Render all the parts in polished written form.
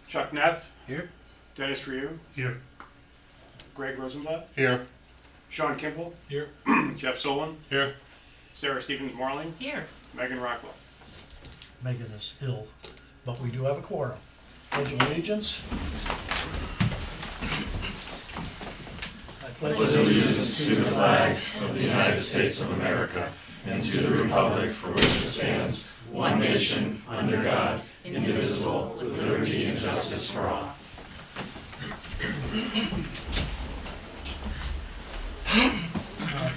Chuck Neff, Here. Dennis Ryu, Here. Greg Rosenblatt, Here. Sean Kimball, Here. Jeff Solon, Here. Sarah Stevens Marling, Here. Megan Rockwell. Megan is ill, but we do have a quorum. Pledge of allegiance. I pledge allegiance To the flag of the United States of America and to the republic for which it stands, one nation, under God, indivisible, with liberty and justice for all.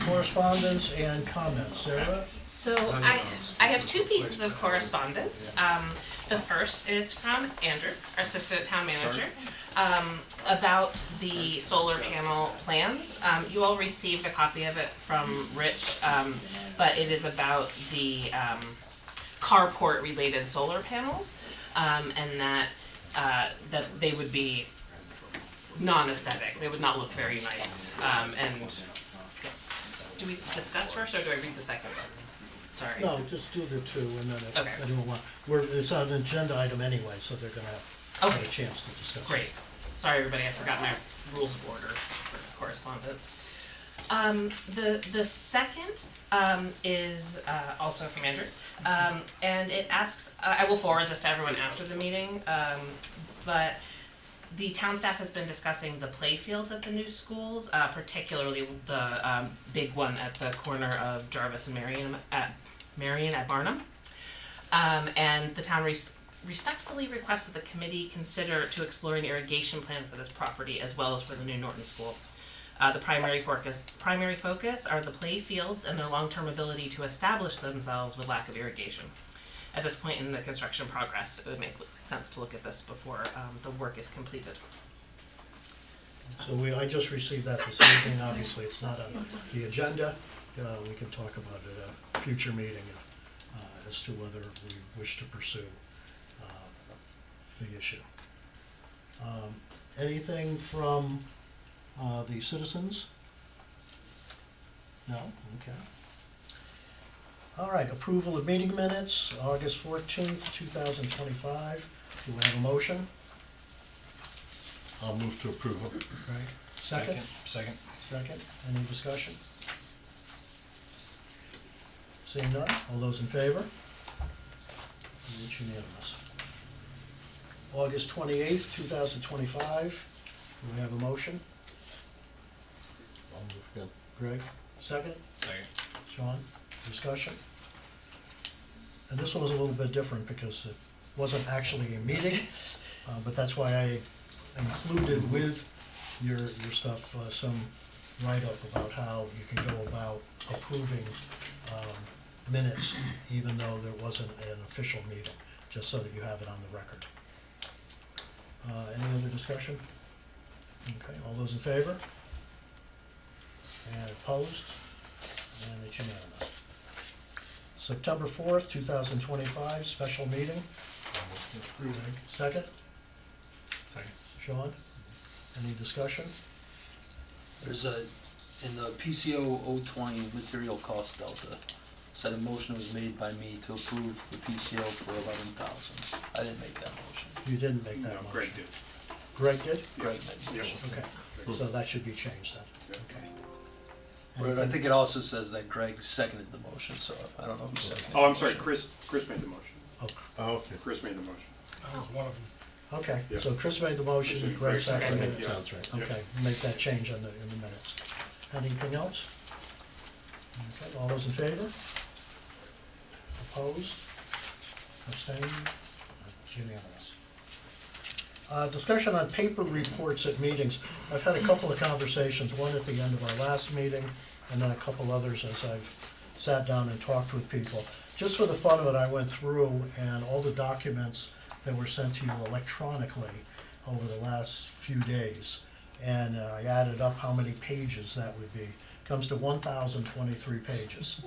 correspondence and comments. Sarah? So I have two pieces of correspondence. The first is from Andrew, our assistant town manager, about the solar panel plans. You all received a copy of it from Rich, but it is about the carport related solar panels, and that they would be non-aesthetic. They would not look very nice. And do we discuss first, or do I read the second one? Sorry. No, just do the two and then if Okay. anyone want. It's on an agenda item anyway, so they're gonna have Okay. a chance to discuss. Great. Sorry, everybody, I forgot my rules of order for correspondence. The second is also from Andrew, and it asks. I will forward this to everyone after the meeting, but the town staff has been discussing the play fields at the new schools, particularly the big one at the corner of Jarvis and Marion at Barnum, and the town respectfully requests that the committee consider to explore an irrigation plan for this property as well as for the new Norton School. The primary focus are the play fields and their long-term ability to establish themselves with lack of irrigation. At this point in the construction progress, it would make sense to look at this before the work is completed. So I just received that this evening. Obviously, it's not on the agenda. We can talk about it at a future meeting as to whether we wish to pursue the issue. Anything from the citizens? No? Okay. All right, approval of meeting minutes, August 14th, 2025. Do we have a motion? I'll move to approval. Right. Second? Second. Second. Any discussion? Seeing none, all those in favor? It's unanimous. August 28th, 2025. Do we have a motion? I'll move again. Greg, second? Second. Sean, discussion? And this one was a little bit different because it wasn't actually a meeting, but that's why I included with your stuff some write-up about how you can go about approving minutes even though there wasn't an official meeting, just so that you have it on the record. Any other discussion? Okay, all those in favor? And opposed? And it's unanimous. September 4th, 2025, special meeting. I'll move to approve. Second, Second. Sean? Any discussion? There's in the PCO 020 material cost delta, said a motion was made by me to approve the PCO for 11,000. I didn't make that motion. You didn't make No, that motion. Greg did. Greg did? Greg made the Yeah. motion. Okay, so that should be changed then, okay. But I think it also says that Greg seconded the motion, so I don't know who seconded. Oh, I'm the sorry, motion. Chris made the motion. Oh, okay. Chris made the motion. That was one of them. Okay, Yeah. so Chris made the motion, and Greg seconded it. Yeah. Sounds right. Okay, make that change in the minutes. Anything else? Okay, all those in favor? Opposed? Abstained? It's unanimous. Discussion on paper reports at meetings. I've had a couple of conversations, one at the end of our last meeting, and then a couple others as I've sat down and talked with people. Just for the fun of it, I went through and all the documents that were sent to you electronically over the last few days. And I added up how many pages that would be. Comes to 1,023 pages.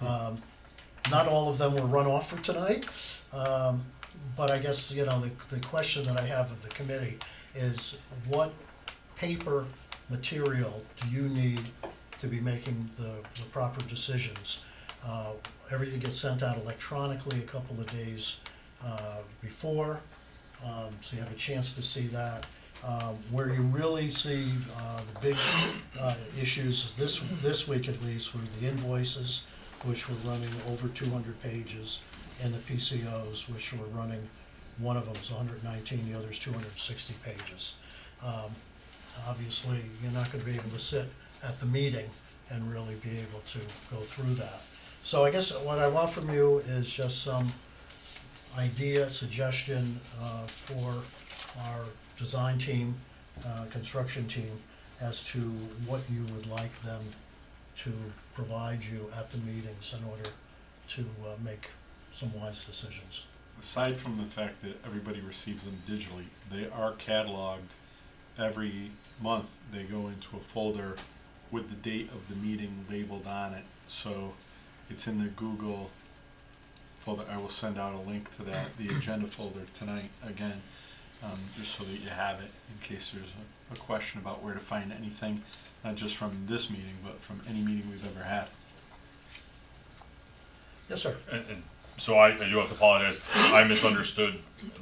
Not all of them were run off for tonight, but I guess, the question that I have of the committee is what paper material do you need to be making the proper decisions? Everything gets sent out electronically a couple of days before. So you have a chance to see that. Where you really see the big issues this week at least were the invoices, which were running over 200 pages, and the PCOs, which were running, one of them is 119, the other's 260 pages. Obviously, you're not going to be able to sit at the meeting and really be able to go through that. So I guess what I want from you is just some idea, suggestion for our design team, construction team, as to what you would like them to provide you at the meetings in order to make some wise decisions. Aside from the fact that everybody receives them digitally, they are cataloged every month. They go into a folder with the date of the meeting labeled on it. So it's in the Google folder. I will send out a link to that, the agenda folder tonight again, just so that you have it in case there's a question about where to find anything, not just from this meeting, but from any meeting we've ever had. Yes, sir. And so I do have to apologize. I misunderstood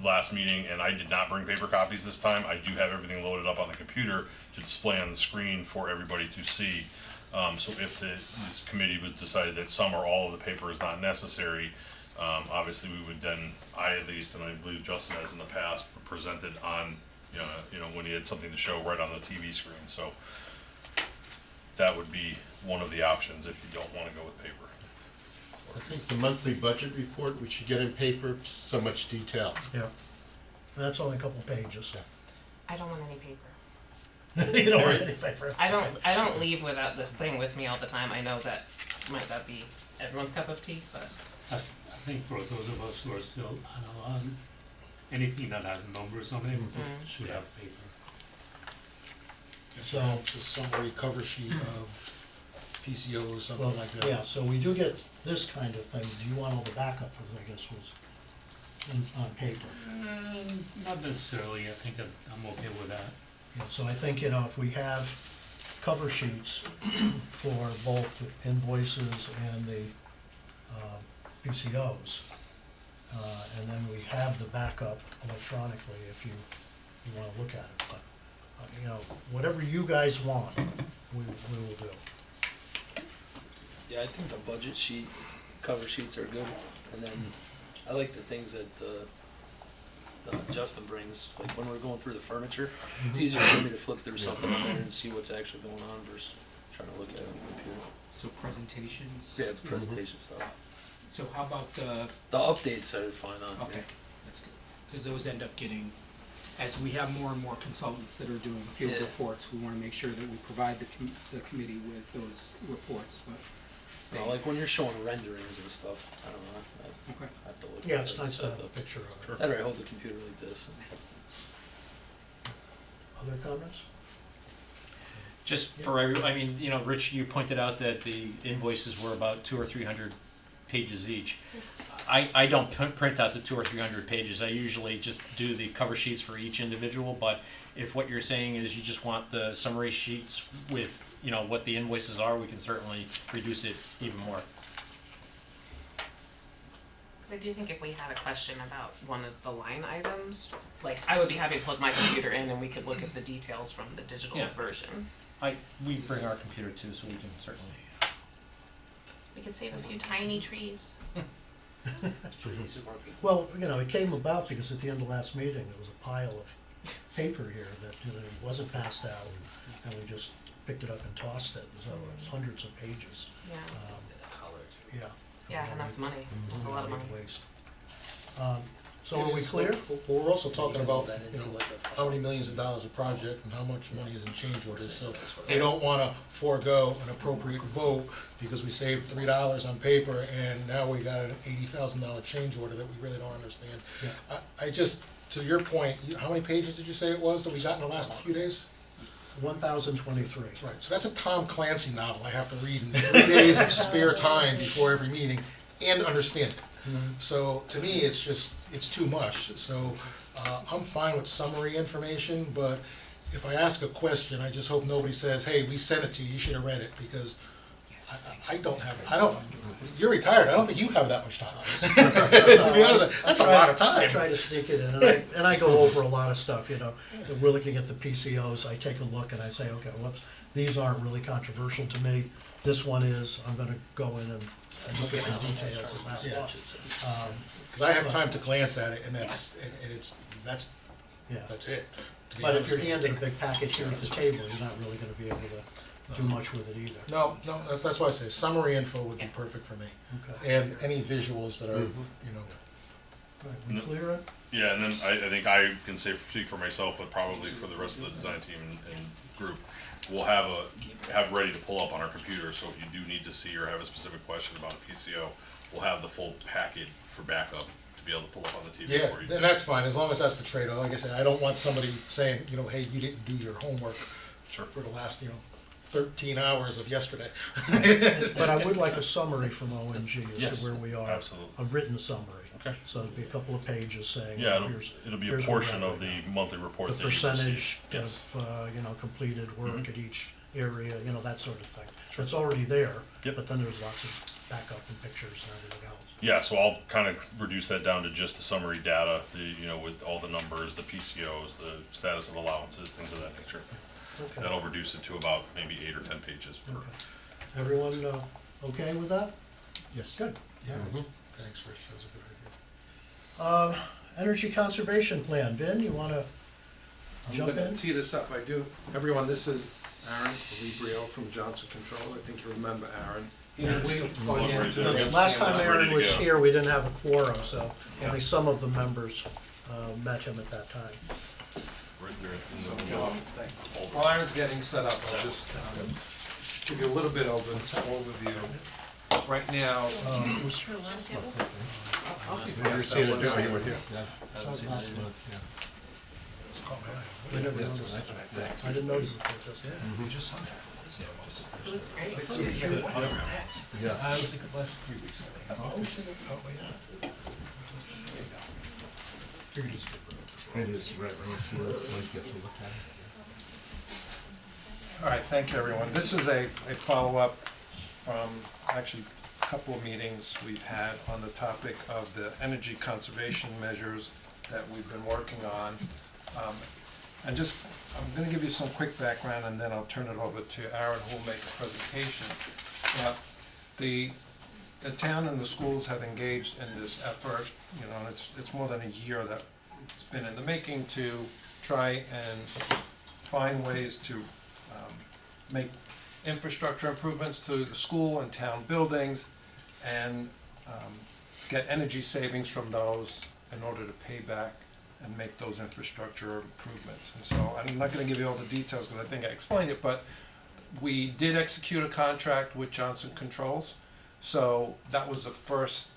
last meeting and I did not bring paper copies this time. I do have everything loaded up on the computer to display on the screen for everybody to see. So if this committee was decided that some or all of the paper is not necessary, obviously we would then, I at least, and I believe Justin has in the past, presented on, when he had something to show right on the TV screen. So that would be one of the options if you don't want to go with paper. I think the monthly budget report, we should get in paper, so much detail. Yeah. And that's only a couple pages. I don't want any paper. You don't want any paper. I don't leave without this thing with me all the time. I know that might not be everyone's cup of tea, but I think for those of us who are still analog, anything that has numbers on it should have paper. So, It's a summary cover sheet of PCO or something well, like that. yeah, so we do get this kind of thing. Do you want all the backup, I guess, was on paper? Not necessarily, I think I'm okay with that. Yeah, so I think, if we have cover sheets for both the invoices and the PCOs, and then we have the backup electronically if you want to look at it. But, whatever you guys want, we will do. Yeah, I think the budget sheet, cover sheets are good, and then I like the things that Justin brings, like when we're going through the furniture, it's easier for me to flip through something on there and see what's actually going on versus trying to look at it on the computer. So presentations? Yeah, it's presentation stuff. So how about the, The updates are fine on okay, here. that's good. Because those end up getting, as we have more and more consultants that are doing field Yeah. reports, we want to make sure that we provide the committee with those reports, but. Well, like when you're showing renderings and stuff, I don't know, Okay. I have to look Yeah, at it's it. nice to have Set a picture of it. I'd rather hold the computer like this. Other comments? Just for Rich, you pointed out that the invoices were about 200 or 300 pages each. I don't print out the 200 or 300 pages. I usually just do the cover sheets for each individual, but if what you're saying is you just want the summary sheets with, what the invoices are, we can certainly reduce it even more. because I do think if we had a question about one of the line items, like I would be happy to plug my computer in and we could look at the details from the digital Yeah. version. We bring our computer too, so we can certainly. We could save a few tiny trees. That's pretty easy. Well, it came about because at the end of last meeting, there was a pile of paper here that wasn't passed out, and we just picked it up and tossed it. So it was hundreds of pages. Yeah. Yeah. Yeah, and that's money. That's a lot of money. Waste. So are we clear? But we're also talking about, That into like a- how many millions of dollars a project and how much money is in change orders. So we don't wanna forego an appropriate vote because we saved $3 on paper and now we got an $80,000 change order that we really don't understand. Yeah. I just, to your point, how many pages did you say it was that we got in the last few days? 1,023. Right, so that's a Tom Clancy novel I have to read in 3 days of spare time before every meeting and understand it. So to me, it's too much. So I'm fine with summary information, but if I ask a question, I just hope nobody says, hey, we sent it to you, you should have read it, because I don't have, you're retired, I don't think you have that much time. To be honest, that's a lot of I time. try to sneak it in, and I go over a lot of stuff, you know. If we're looking at the PCOs, I take a look and I say, okay, whoops, these aren't really controversial to me. This one is, I'm gonna go in and look at the details of that Yeah. one. Cause I have time to glance at it, and that's Yeah, it. to be but if honest you're with you. handed a big package here at the table, you're not really gonna be able to do much with it either. No, that's why I say summary info would be perfect for me, Okay. and any visuals that are, you know, All right, we clear it? Yeah, and then I think I can speak for myself, but probably for the rest of the design team and group, we'll have ready to pull up on our computer, so if you do need to see or have a specific question about a PCO, we'll have the full packet for backup to be able to pull up on the TV yeah, for you. and that's fine, as long as that's the trade-off. Like I said, I don't want somebody saying, you know, hey, you didn't do your homework for the last, 13 hours of yesterday. But I would like a summary from ONG as Yes, to where we are. absolutely. A written summary. Okay. So it'd be a couple of pages saying, Yeah, here's. it'll be a here's where we're portion at of right the now. monthly report The that you receive. percentage Yes. of, completed work at each area, that sort of thing. So it's already there, Yep. but then there's lots of backup and pictures and everything else. Yeah, so I'll kind of reduce that down to just the summary data, with all the numbers, the PCOs, the status of allowances, things of that nature. Okay. That'll reduce it to about maybe 8 or 10 pages. Okay. Everyone, okay with that? Yes. Good. Yeah, thanks, Rich, that was a good idea. Energy conservation plan, Vin, you wanna I'm jump gonna in? tee this up, I do. Everyone, this is Aaron Librio from Johnson Controls. I think you remember Aaron. Yeah, we- Look right there. The last time Ready Aaron to was go. here, we didn't have a quorum, so Yeah. only some of the members met him at that time. Right there in the While Aaron's getting set up, I'll just give you a little bit of an overview. Right now, It's caught my eye. I never noticed it. I didn't notice it till just then. It looks great. It is, right, let's get to look at it. all right, thank you, everyone. This is a follow-up from actually a couple of meetings we've had on the topic of the energy conservation measures that we've been working on. I'm gonna give you some quick background, and then I'll turn it over to Aaron, who will make a presentation. The town and the schools have engaged in this effort, and it's more than a year that it's been in the making to try and find ways to make infrastructure improvements to the school and town buildings, and get energy savings from those in order to pay back and make those infrastructure improvements. And so I'm not gonna give you all the details because I think I explained it, but we did execute a contract with Johnson Controls. So that was the first,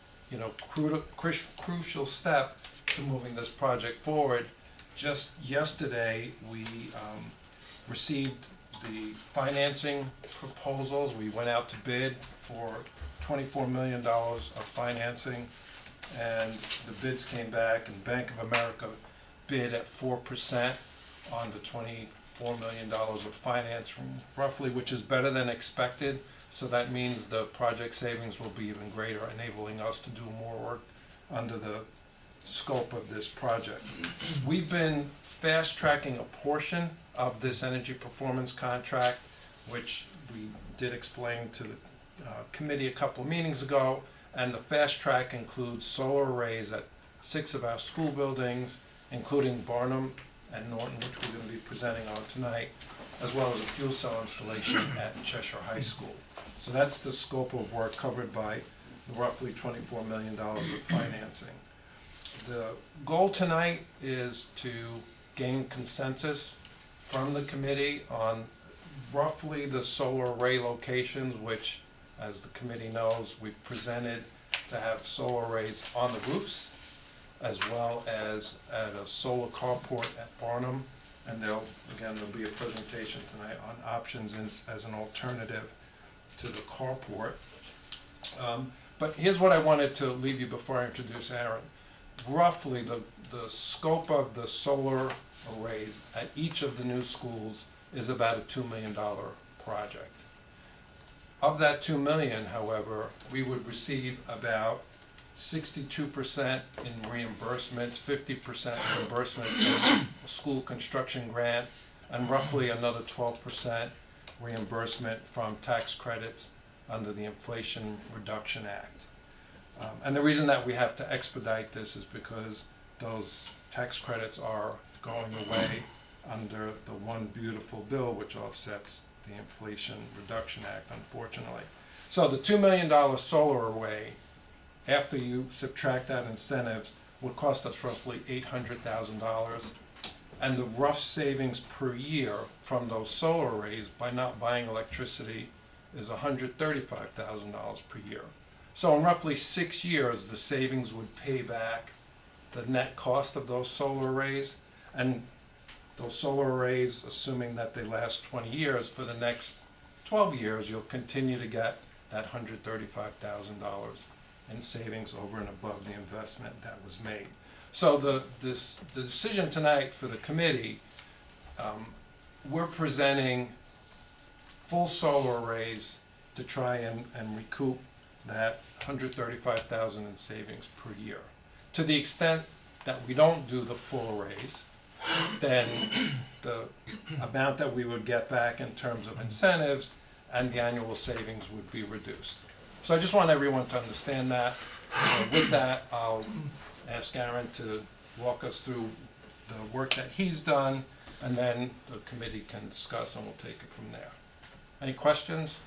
crucial step to moving this project forward. Just yesterday, we received the financing proposals. We went out to bid for $24 million of financing, and the bids came back, and Bank of America bid at 4% on the $24 million of finance from roughly, which is better than expected. So that means the project savings will be even greater, enabling us to do more work under the scope of this project. We've been fast tracking a portion of this energy performance contract, which we did explain to the committee a couple of meetings ago. And the fast track includes solar arrays at 6 of our school buildings, including Barnum and Norton, which we're going to be presenting on tonight, as well as a fuel cell installation at Cheshire High School. So that's the scope of work covered by the roughly $24 million of financing. The goal tonight is to gain consensus from the committee on roughly the solar array locations, which, as the committee knows, we presented to have solar arrays on the roofs, as well as at a solar carport at Barnum. And there'll be a presentation tonight on options as an alternative to the carport. But here's what I wanted to leave you before I introduce Aaron. Roughly, the scope of the solar arrays at each of the new schools is about a $2 million project. Of that 2 million, however, we would receive about 62% in reimbursements, 50% reimbursement from a school construction grant, and roughly another 12% reimbursement from tax credits under the Inflation Reduction Act. And the reason that we have to expedite this is because those tax credits are going away under the One Beautiful Bill, which offsets the Inflation Reduction Act, unfortunately. So the $2 million solar array, after you subtract that incentives, would cost us roughly $800,000. And the rough savings per year from those solar arrays by not buying electricity is $135,000 per year. So in roughly 6 years, the savings would pay back the net cost of those solar arrays. And those solar arrays, assuming that they last 20 years, for the next 12 years, you'll continue to get that $135,000 in savings over and above the investment that was made. So the decision tonight for the committee, we're presenting full solar arrays to try and recoup that $135,000 in savings per year. To the extent that we don't do the full arrays, then the amount that we would get back in terms of incentives and the annual savings would be reduced. So I just want everyone to understand that. With that, I'll ask Aaron to walk us through the work that he's done, and then the committee can discuss and we'll take it from there. Any questions?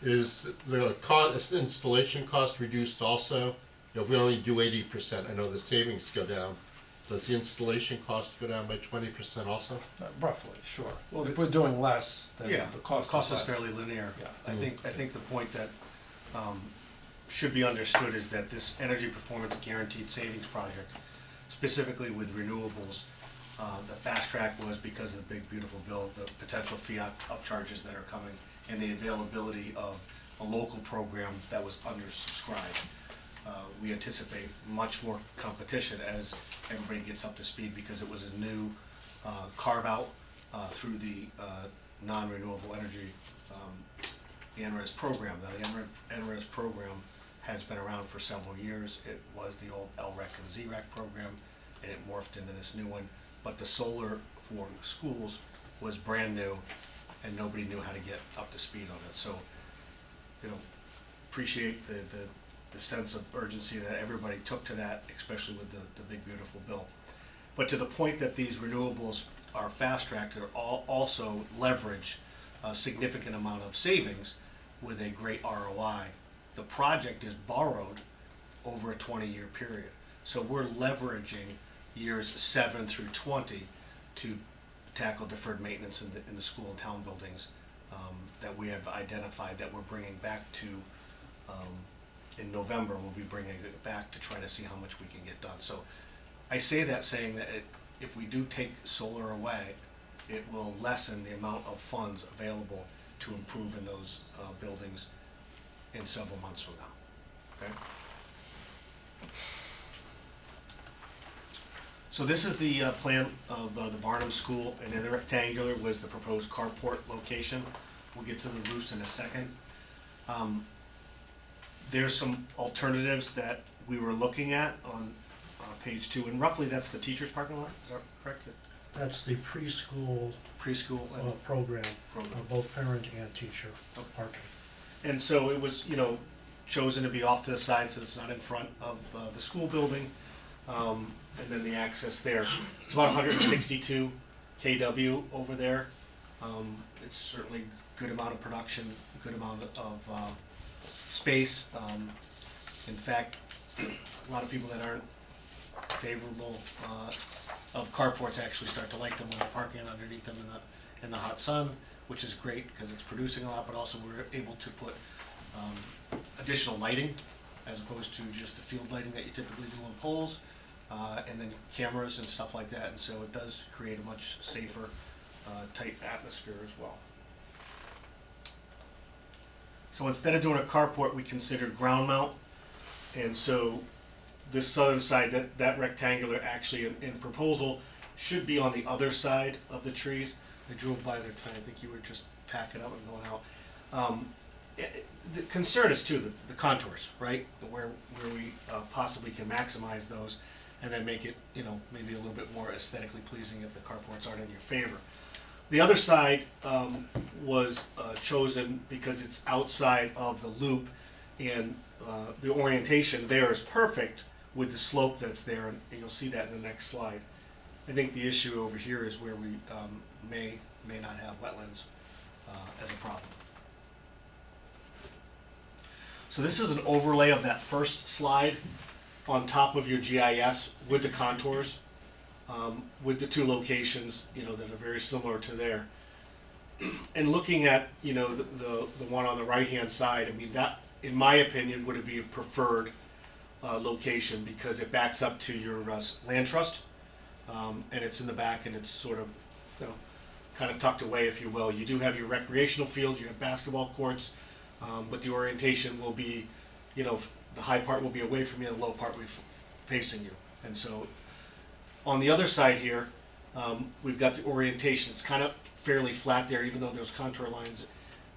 Is the cost, installation cost reduced also? If we only do 80%, I know the savings go down. Does the installation cost go down by 20% also? Roughly, sure. Well, If we're doing less, then Yeah, the cost is less. fairly linear. Yeah. I think the point that should be understood is that this energy performance guaranteed savings project, specifically with renewables, the fast track was because of the big beautiful bill, the potential fiat upcharges that are coming, and the availability of a local program that was undersubscribed. We anticipate much more competition as everybody gets up to speed because it was a new carve out through the non-renewable energy ANRES program. Now the ANRES program has been around for several years. It was the old LREC and ZREC program, and it morphed into this new one. But the solar for schools was brand new, and nobody knew how to get up to speed on it. So, appreciate the sense of urgency that everybody took to that, especially with the big beautiful bill. But to the point that these renewables are fast-tracked, they're also leverage a significant amount of savings with a great ROI. The project is borrowed over a 20-year period. So we're leveraging years 7 through 20 to tackle deferred maintenance in the school and town buildings that we have identified that we're bringing back to, in November, we'll be bringing it back to try to see how much we can get done. So I say that saying that if we do take solar away, it will lessen the amount of funds available to improve in those buildings in several months from now. Okay? So this is the plan of the Barnum School, and in the rectangular was the proposed carport location. We'll get to the roofs in a second. There's some alternatives that we were looking at on page 2, and roughly that's the teacher's parking lot, is that correct? That's the preschool Preschool and program, program. both parent and teacher parking. And so it was, chosen to be off to the side so it's not in front of the school building, and then the access there. It's about 162 kW over there. It's certainly good amount of production, good amount of space. In fact, a lot of people that aren't favorable of carports actually start to like them when they're parking underneath them in the hot sun, which is great because it's producing a lot, but also we're able to put additional lighting as opposed to just the field lighting that you typically do on poles, and then cameras and stuff like that, and so it does create a much safer, tight atmosphere as well. So instead of doing a carport, we considered ground mount, and so this southern side, that rectangular actually in proposal should be on the other side of the trees. I drove by there tonight, I think you were just packing up and going out. the concern is too, the contours, right? Where we possibly can maximize those and then make it, you know, maybe a little bit more aesthetically pleasing if the carports aren't in your favor. The other side was chosen because it's outside of the loop, and the orientation there is perfect with the slope that's there, and you'll see that in the next slide. I think the issue over here is where we may not have wetlands as a problem. So this is an overlay of that first slide on top of your GIS with the contours, with the two locations, you know, that are very similar to there. And looking at, you know, the one on the right-hand side, I mean, that, in my opinion, would be a preferred location because it backs up to your land trust, and it's in the back, and it's sort of, you know, kind of tucked away, if you will. You do have your recreational fields, you have basketball courts, but the orientation will be, you know, the high part will be away from you, the low part will be facing you. And so on the other side here, we've got the orientation. It's kind of fairly flat there, even though there's contour lines.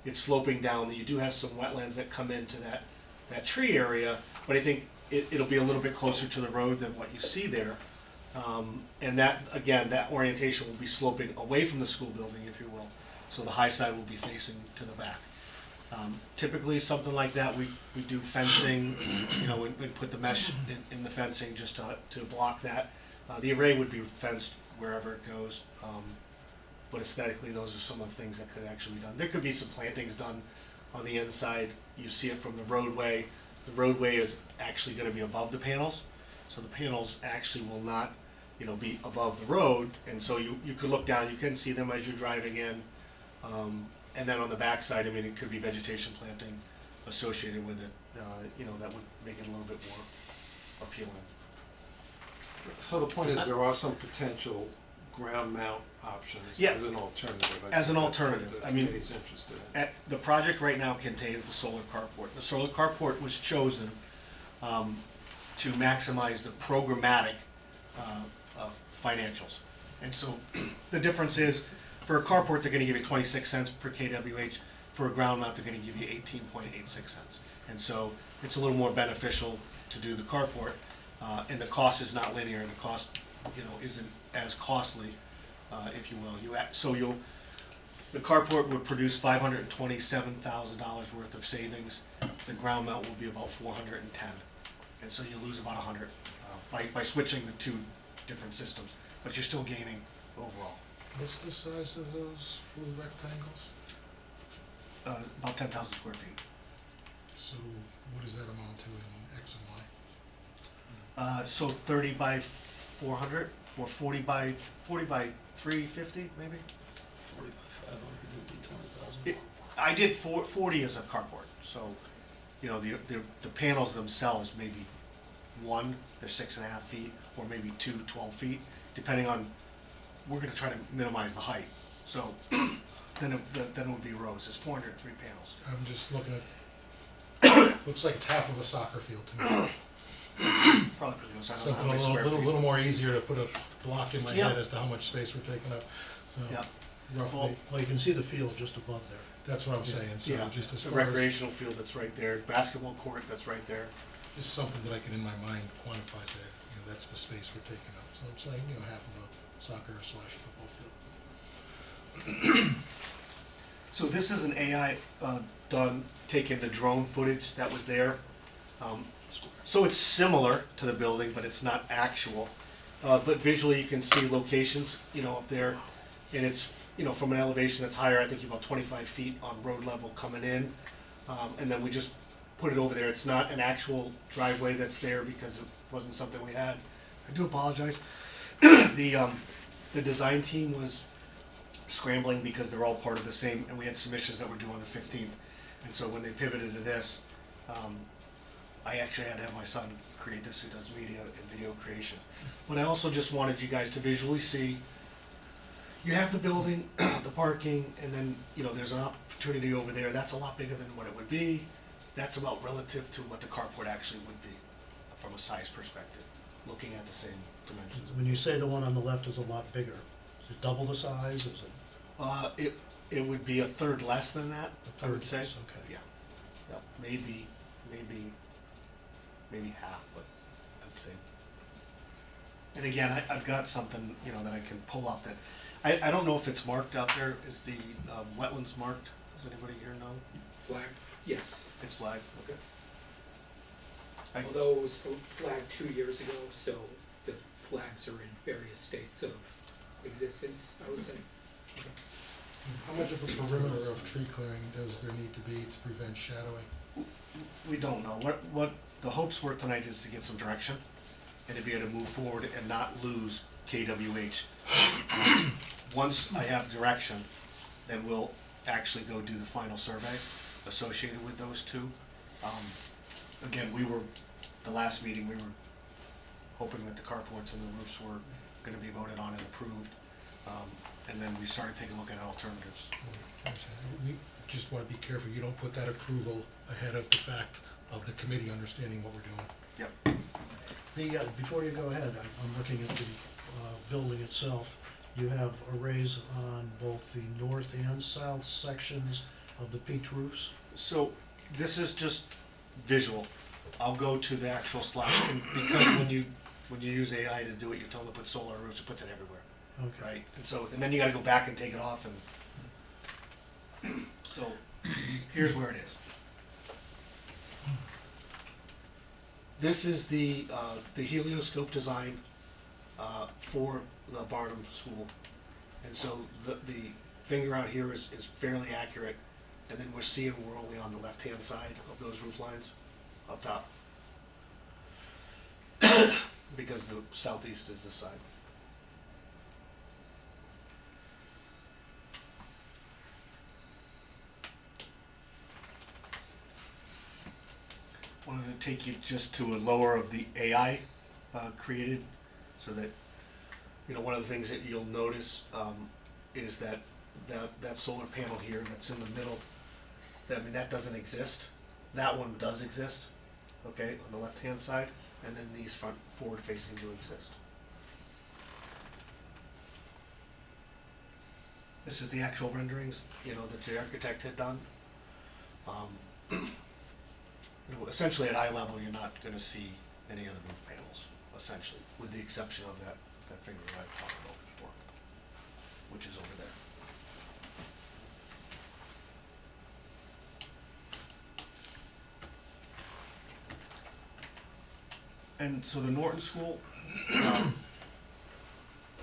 It's sloping down. You do have some wetlands that come into that tree area, but I think it'll be a little bit closer to the road than what you see there. And that, again, that orientation will be sloping away from the school building, if you will. So the high side will be facing to the back. Typically, something like that, we do fencing, you know, we put the mesh in the fencing just to block that. The array would be fenced wherever it goes, but aesthetically, those are some of the things that could actually be done. There could be some plantings done on the inside. You see it from the roadway. The roadway is actually going to be above the panels, so the panels actually will not, you know, be above the road, and so you could look down, you can see them as you're driving in. And then on the back side, I mean, it could be vegetation planting associated with it, you know, that would make it a little bit more appealing. So the point is, there are some potential ground mount options Yeah. as an alternative. As an think alternative. that's what I the mean, committee's interested in. The project right now contains the solar carport. The solar carport was chosen to maximize the programmatic financials. And so the difference is, for a carport, they're gonna give you 26 cents per kWh. For a ground mount, they're gonna give you 18.86 cents. And so it's a little more beneficial to do the carport, and the cost is not linear, and the cost, you know, isn't as costly, if you will. The carport would produce $527,000 worth of savings. The ground mount will be about 410, and so you lose about 100 by switching the two different systems, but you're still gaining overall. What's the size of those blue rectangles? About 10,000 square feet. So what does that amount to in X and Y? So 30 by 400 or 40 by 350 maybe. 40 by 500 would be 20,000. I did 40 as a carport, so you know the panels themselves maybe they're 6.5 feet, or maybe 12 feet, depending on. We're going to try to minimize the height, so then it would be rows. There's 403 panels. I'm just looking at, looks like it's half of a soccer field to me. Probably goes, I don't know Something how a many square feet. little more easier to put a block in my Yeah. head as to how much space we're taking up. So Yeah. roughly, Well, you can see the field just above there. that's what I'm saying, so Yeah, just as the far as, recreational field that's right there, basketball court that's right there. just something that I can in my mind quantify, say, you know, that's the space we're taking up. So I'm saying, you know, half of a soccer/football field. So this is an AI done, taking the drone footage that was there. So it's similar to the building, but it's not actual. But visually, you can see locations, you know, up there, and it's, you know, from an elevation that's higher, I think about 25 feet on road level coming in, and then we just put it over there. It's not an actual driveway that's there because it wasn't something we had. I do apologize. The design team was scrambling because they're all part of the same, and we had submissions that were due on the 15th. And so when they pivoted to this, I actually had to have my son create this, who does media and video creation. But I also just wanted you guys to visually see, you have the building, the parking, and then, you know, there's an opportunity over there. That's a lot bigger than what it would be. That's about relative to what the carport actually would be from a size perspective, looking at the same dimensions. When you say the one on the left is a lot bigger, is it double the size? Is it It would be a third less than that, a I third? would say. less? Okay. Yeah. maybe half, but I'd say. And again, I've got something, you know, that I can pull up that, I don't know if it's marked out there, is the wetlands marked? Does anybody here know? Flag, yes. It's flagged, okay. I- Although it was flagged 2 years ago, so the flags are in various states of existence, I would say. How much of a perimeter of tree clearing does there need to be to prevent shadowing? We don't know. What the hopes were tonight is to get some direction and to be able to move forward and not lose KWH. Once I have direction, then we'll actually go do the final survey associated with those two. Again, the last meeting, we were hoping that the carports and the roofs were gonna be voted on and approved. And then we started taking a look at alternatives. We just want to be careful, you don't put that approval ahead of the fact of the committee understanding what we're doing. Yep. Before you go ahead, I'm looking at the building itself. You have arrays on both the north and south sections of the peaked roofs. So this is just visual. I'll go to the actual slide, and because when you use AI to do it, you tell them to put solar roofs, it puts it everywhere, Okay. right? And then you gotta go back and take it off, and so here's where it is. This is the helioscope design for the Barnum School, and so the finger out here is fairly accurate, and then we're only on the left-hand side of those roof lines up top, because the southeast is this side. Wanted to take you just to a lower of the AI created, so that, you know, one of the things that you'll notice is that solar panel here that's in the middle, that doesn't exist. That one does exist, okay, on the left-hand side, and then these forward-facing do exist. This is the actual renderings, you know, that the architect had done. You know, essentially at eye level, you're not gonna see any of the roof panels, essentially, with the exception of that finger that I talked about before, which is over there. And so the Norton School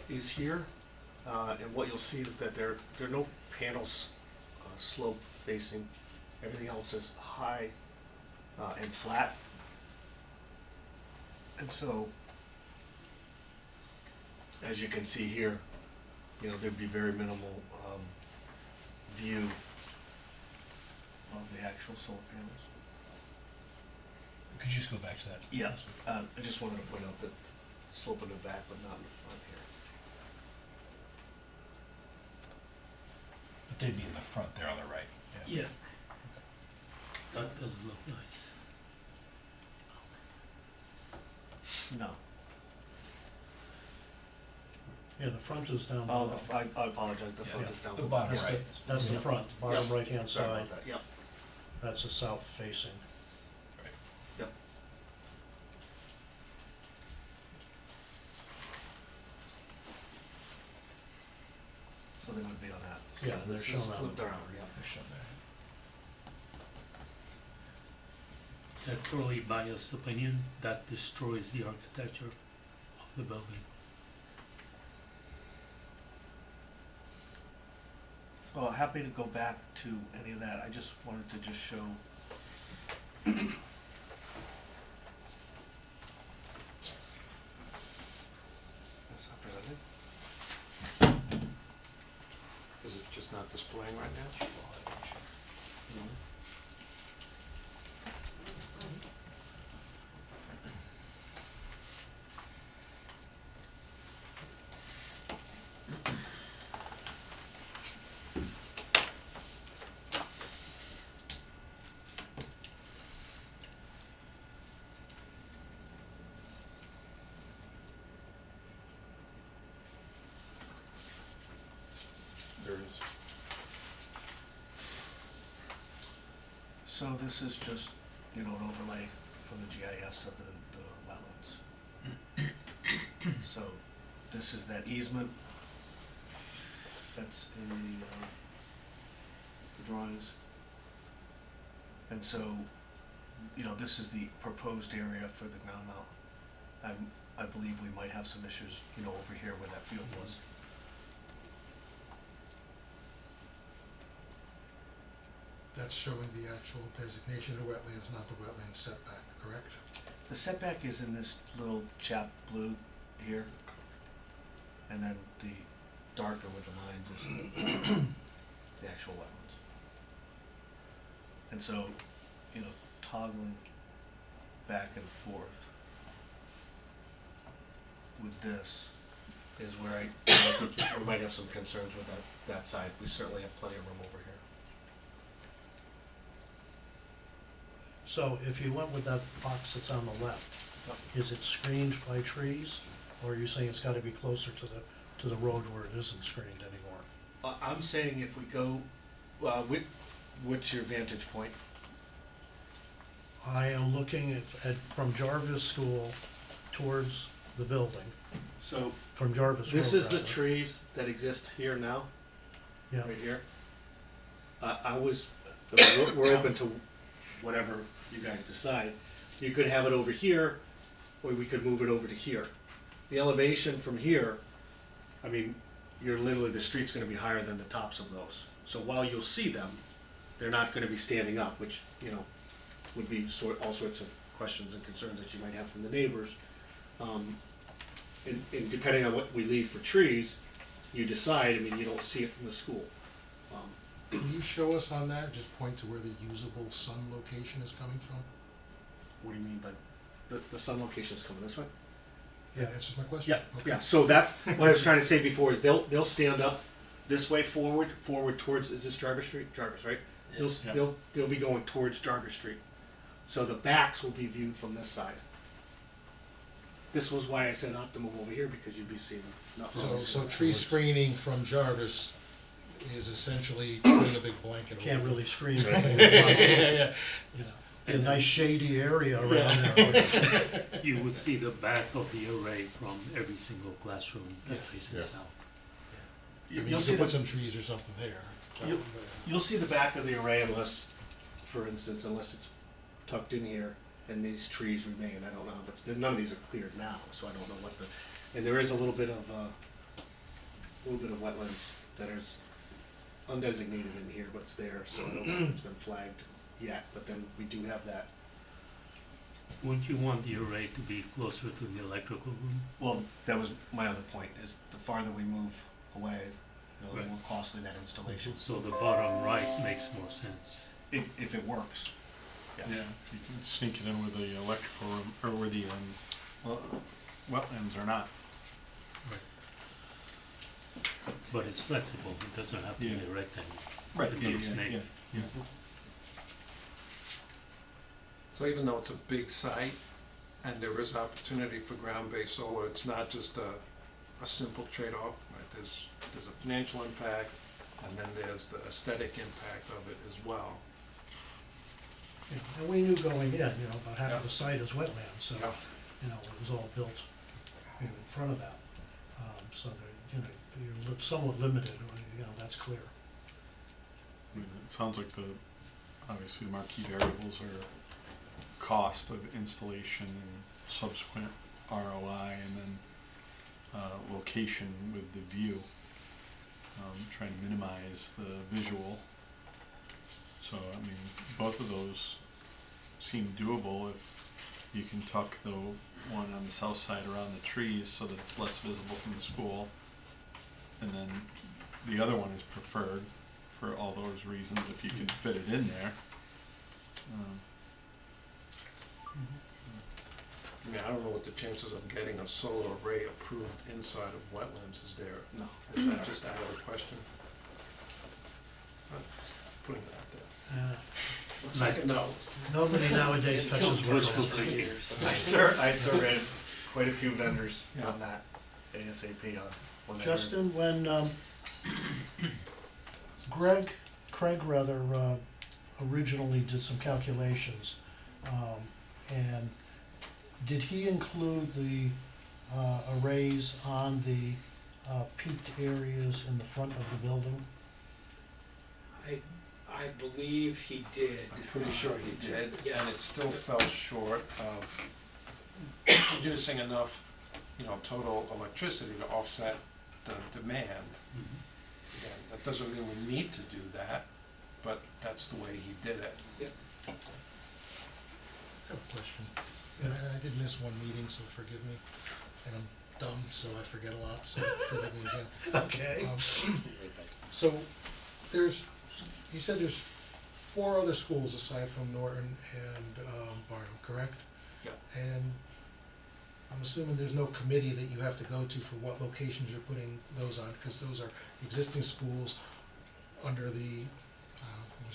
is here, and what you'll see is that there are no panels slope facing. Everything else is high and flat. And so, as you can see here, you know, there'd be very minimal view of the actual solar panels. Could you just go back to that? Yeah. I just wanted to point out that slope in the back, but not in the front here. But they'd be in the front there on the right. Yeah. That does look nice. No. Yeah, the front is down Oh, below. I apologize, the front Yeah, is down. the below. bottom That's right. That's the Yeah. front, bottom Yep. right-hand Sorry side. about that, yep, That's the south facing. yep. So they would be on that. Yeah, So they're this shown is on flipped the around, yeah. They're shown there. Totally biased opinion, that destroys the architecture of the building. So happy to go back to any of that, I just wanted to just show. That's not presented? Is it just not displaying right now? There it is. So this is just, you know, an overlay from the GIS of the wetlands. So this is that easement that's in the drawings. And so, you know, this is the proposed area for the ground mount. I believe we might have some issues, you know, over here where that field was. That's showing the actual designation of wetlands, not the wetland setback, correct? The setback is in this little chap blue here. And then the darker with the lines is the actual wetlands. And so, you know, toggling back and forth with this is where we might have some concerns with that side. We certainly have plenty of room over here. So if you went with that box that's on the left, is it screened by trees? Or are you saying it's gotta be closer to the road where it isn't screened anymore? I'm saying if we go, what's your vantage point? I am looking at from Jarvis School towards the building, So from Jarvis Road. this is the rather. trees that exist here now, Yeah, right here. We're open to whatever you guys decide. You could have it over here, or we could move it over to here. The elevation from here, I mean, the street's gonna be higher than the tops of those. So while you'll see them, they're not gonna be standing up, which, you know, would be all sorts of questions and concerns that you might have from the neighbors. And depending on what we leave for trees, you decide, I mean, you don't see it from the school. Can you show us on that, just point to where the usable sun location is coming from? What do you mean by, the sun location is coming this way? Yeah, that's just my question. Yeah, Okay. yeah, so that's, what I was trying to say before is they'll stand up this way forward towards, is this Jarvis Street? Jarvis, right? They'll be going towards Jarvis Street. So the backs will be viewed from this side. This was why I said not to move over here, because you'd be seeing nothing. So tree screening from Jarvis is essentially putting a big blanket over. can't really screen Yeah, it. yeah. You know, a nice shady area around there. You would see the back of the array from every single classroom that Yes. faces Yeah. south. I mean, You'll you see could put the, some trees or something there. you'll see the back of the array unless, for instance, unless it's tucked in here and these trees remain. I don't know, but none of these are cleared now, so I don't know what and there is a little bit of wetlands that is undesignated in here, but it's there, so I don't know if it's been flagged yet, but then we do have that. Wouldn't you want the array to be closer to the electrical room? Well, that was my other point, is the farther we move away, the Right. more costly that installation, So the bottom right makes more sense. if it works. Yeah, if you can sneak it in where the electrical room, or where the, wetlands are not. But it's flexible, it doesn't have to be Yeah. a rectangle. Right, It could be a snake. yeah. So even though it's a big site and there is opportunity for ground-based solar, it's not just a simple trade-off, right? There's a financial impact and then there's the aesthetic impact of it as well. Yeah, and we knew going in, you know, about half Yeah. of the site is wetland, so, Yeah. you know, it was all built, you know, in front of that. So that, you know, you're somewhat limited, you know, that's clear. I mean, it sounds like obviously the marquee variables are cost of installation and subsequent ROI, and then location with the view. Trying to minimize the visual. So, I mean, both of those seem doable if you can tuck the one on the south side around the trees so that it's less visible from the school. And then the other one is preferred for all those reasons if you can fit it in there. I mean, I don't know what the chances of getting a solar array approved inside of wetlands is there. No. Is that just out of the question? Putting it out there. Nice. No. Nobody nowadays touches Wishful wetlands. thinking. I surveyed quite a few vendors Yeah. on that ASAP on when they Justin, when Craig originally did some calculations, and did he include the arrays on the peaked areas in the front of the building? I believe he did. I'm pretty sure he did, Yes. and it still fell short of producing enough, total electricity to offset the demand. Again, that doesn't mean we need to do that, but that's the way he did it. I have a question. And I did miss one meeting, so forgive me. And I'm dumb, so I forget a lot, so forgive me again. Okay. So you said there's 4 other schools aside from Norton and Barnum, correct? Yeah. And I'm assuming there's no committee that you have to go to for what locations you're putting those on, because those are existing schools under the,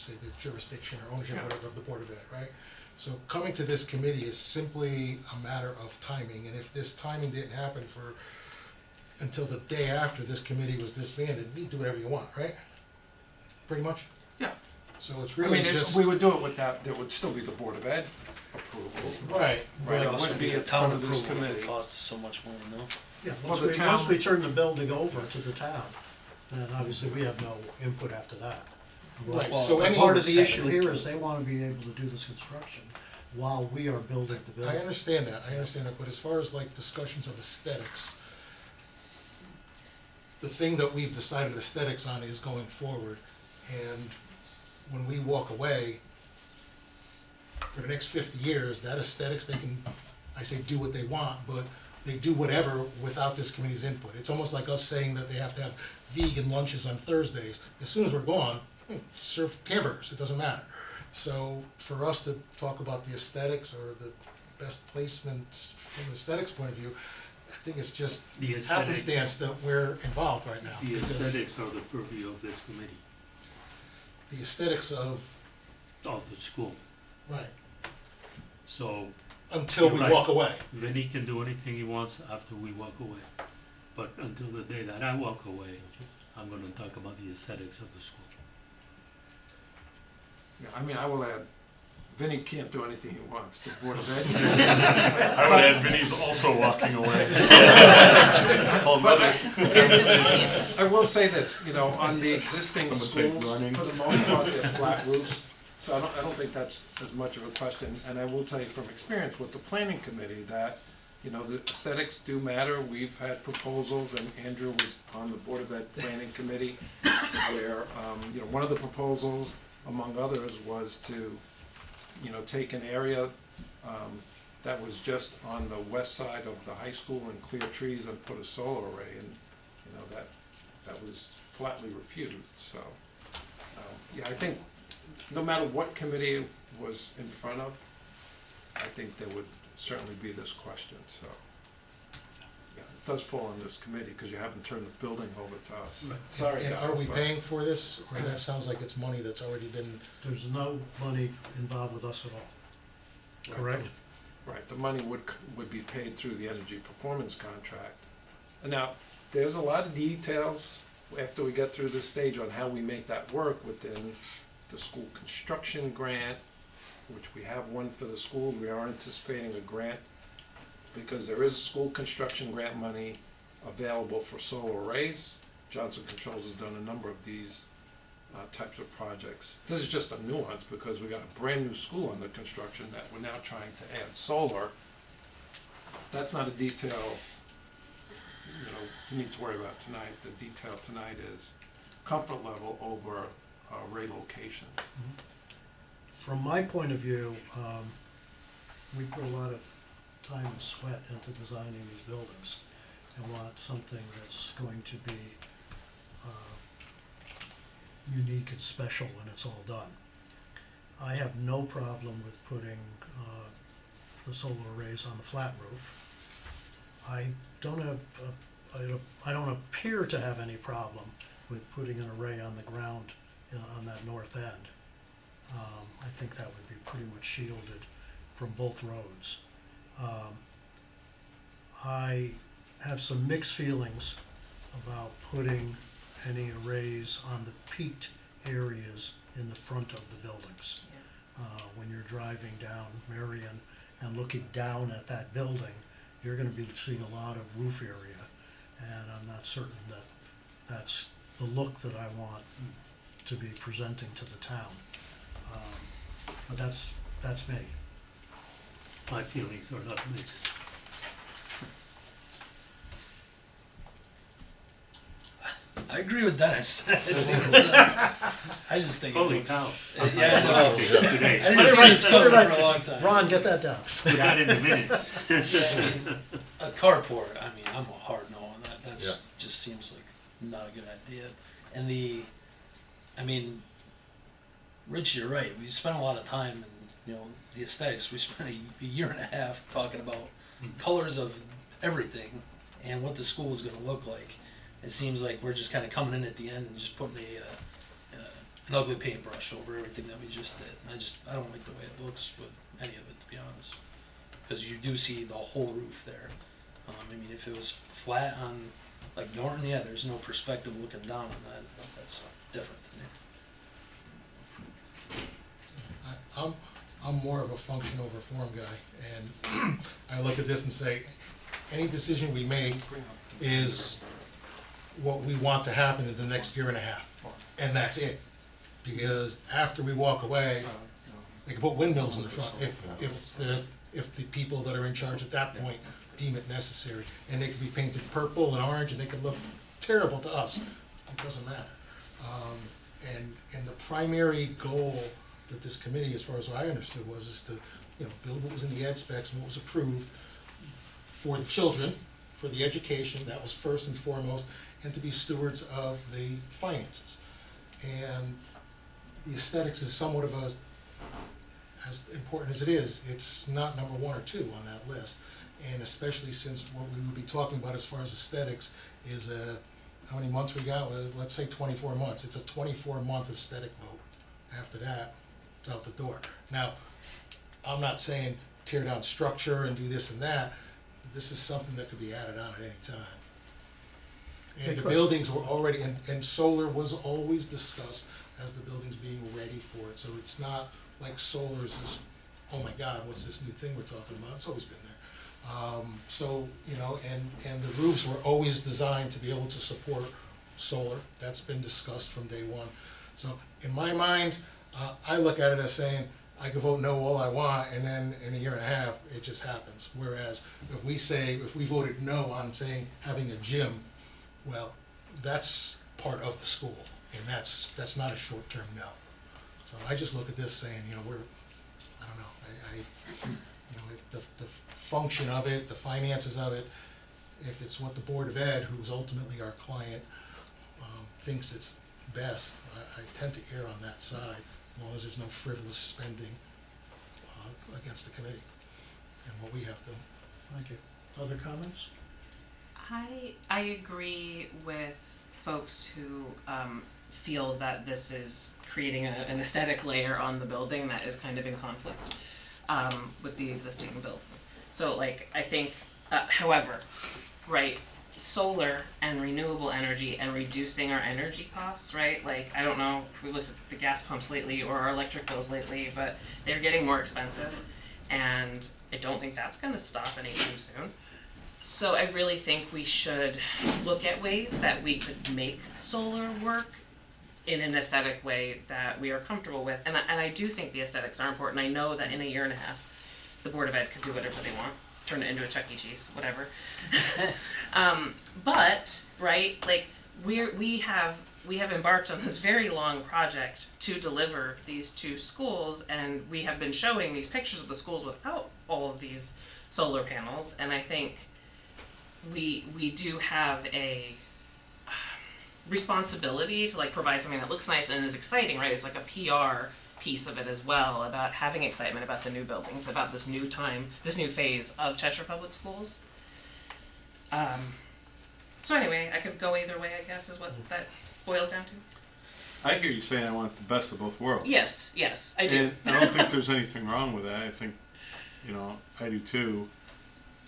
the jurisdiction or ownership, whatever, of the Board of Ed, right? So coming to this committee is simply a matter of timing, and if this timing didn't happen until the day after this committee was disbanded, you do whatever you want, right? Pretty much? Yeah. So it's I really mean, just. if we would do it with that, there would still be the Board of Ed approval. Right. Right, it Also wouldn't be the in town front of this approval if committee. it costs so much more, no? Yeah, Well, the town- once we turn the building over to the town, then obviously we have no input after that. Right, Well, so any part of the oversight- issue here is they wanna be able to do this construction while we are building the I building. understand that, but as far as like discussions of aesthetics, the thing that we've decided aesthetics on is going forward, and when we walk away, for the next 50 years, that aesthetics, they can, I say do what they want, but they do whatever without this committee's input. It's almost like us saying that they have to have vegan lunches on Thursdays. As soon as we're gone, serve hamburgers, it doesn't matter. So for us to talk about the aesthetics or the best placement from an aesthetics point of view, I think it's just The aesthetics- happenstance that we're involved right now. The because aesthetics are the purview of this committee, The aesthetics of, of the school. right, So until we You're right. walk away. Vinny can do anything he wants after we walk away. But until the day that I walk away, I'm gonna talk about the aesthetics of the school. Yeah, I mean, I will add, Vinny can't do anything he wants, the Board of Ed. I would add Vinny's also walking away. Whole But nother conversation. I will say this, on the existing Some would say schools, running. for the most part, they're flat roofs. So I don't think that's as much of a question, and I will tell you from experience with the planning committee that, the aesthetics do matter. We've had proposals, and Andrew was on the Board of Ed Planning Committee, where, one of the proposals, among others, was to, take an area, that was just on the west side of the high school and clear trees and put a solar array, and, that was flatly refused, so. I think no matter what committee it was in front of, I think there would certainly be this question, so. Yeah, it does fall on this committee, because you haven't turned the building over to us. Sorry, And guys, are we but- paying for this, or that sounds like it's money that's already been, There's no money involved with us at all, correct? Right, the money would be paid through the energy performance contract. And now, there's a lot of details after we get through this stage on how we make that work within the school construction grant, which we have one for the school. We are anticipating a grant, because there is school construction grant money available for solar arrays. Johnson Controls has done a number of these types of projects. This is just a nuance, because we got a brand new school under construction that we're now trying to add solar. That's not a detail, you need to worry about tonight. The detail tonight is comfort level over array location. From my point of view, we put a lot of time and sweat into designing these buildings and want something that's going to be unique and special when it's all done. I have no problem with putting the solar arrays on the flat roof. I don't appear to have any problem with putting an array on the ground on that north end. I think that would be pretty much shielded from both roads. I have some mixed feelings about putting any arrays on the peaked areas in the front of the buildings. When you're driving down Marion and looking down at that building, you're gonna be seeing a lot of roof area. And I'm not certain that that's the look that I want to be presenting to the town. But that's me. My feelings are not mixed. I agree with Dennis. I just think Holy it looks. cow. Yeah, I know. Today. I didn't see this coming for a long time. Ron, get that down. Put that in the minutes. Yeah, I mean, a carport, I mean, I'm a hard no on that. That's Yeah. just seems like not a good idea. And I mean, Rich, you're right. We spent a lot of time in, the aesthetics. We spent a year and a half talking about colors of everything and what the school is going to look like. It seems like we're just kind of coming in at the end and just putting an ugly paintbrush over everything that we just did. And I don't like the way it looks with any of it, to be honest. Because you do see the whole roof there. I mean, if it was flat on, like Norton, yeah, there's no perspective looking down on that. That's different to me. I'm more of a function over form guy, and I look at this and say, any decision we make is what we want to happen in the next year and a half, and that's it. Because after we walk away, they can put windmills in the front if the people that are in charge at that point deem it necessary, and they can be painted purple and orange, and they can look terrible to us. It doesn't matter. And the primary goal that this committee, as far as what I understood, is to build what was in the ed specs and what was approved for the children, for the education. That was first and foremost, and to be stewards of the finances. And the aesthetics is somewhat of as important as it is, it's not number 1 or 2 on that list. And especially since what we would be talking about as far as aesthetics is how many months we got? Well, let's say 24 months. It's a 24-month aesthetic vote. After that, it's out the door. Now, I'm not saying tear down structure and do this and that. This is something that could be added on at any time. And the buildings were already, and solar was always discussed as the buildings being ready for it. So it's not like solar is this, oh my God, what's this new thing we're talking about? It's always been there. And the roofs were always designed to be able to support solar. That's been discussed from day one. So in my mind, I look at it as saying, I can vote no all I want, and then in a year and a half, it just happens. Whereas if we voted no on saying having a gym, well, that's part of the school, and that's not a short-term no. So I just look at this saying, I don't know, the function of it, the finances of it, if it's what the Board of Ed, who's ultimately our client, thinks it's best, I tend to err on that side, as long as there's no frivolous spending against the committee and what we have to. Thank you. Other comments? I agree with folks who feel that this is creating an aesthetic layer on the building that is kind of in conflict with the existing building. So I think, however, right, solar and renewable energy and reducing our energy costs, right? I don't know if we looked at the gas pumps lately or our electric bills lately, but they're getting more expensive, and I don't think that's gonna stop anytime soon. So I really think we should look at ways that we could make solar work in an aesthetic way that we are comfortable with. And I do think the aesthetics are important. I know that in a year and a half, the Board of Ed could do whatever they want, turn it into a Chuck E. Cheese, whatever. But, right, we have embarked on this very long project to deliver these 2 schools, and we have been showing these pictures of the schools without all of these solar panels, and I think we do have a responsibility to provide something that looks nice and is exciting, right? It's like a PR piece of it as well, about having excitement about the new buildings, about this new phase of Cheshire Public Schools. So anyway, I could go either way, I guess, is what that boils down to. I hear you saying I want the best of both worlds. Yes, I do. And I don't think there's anything wrong with that. I think, I do too.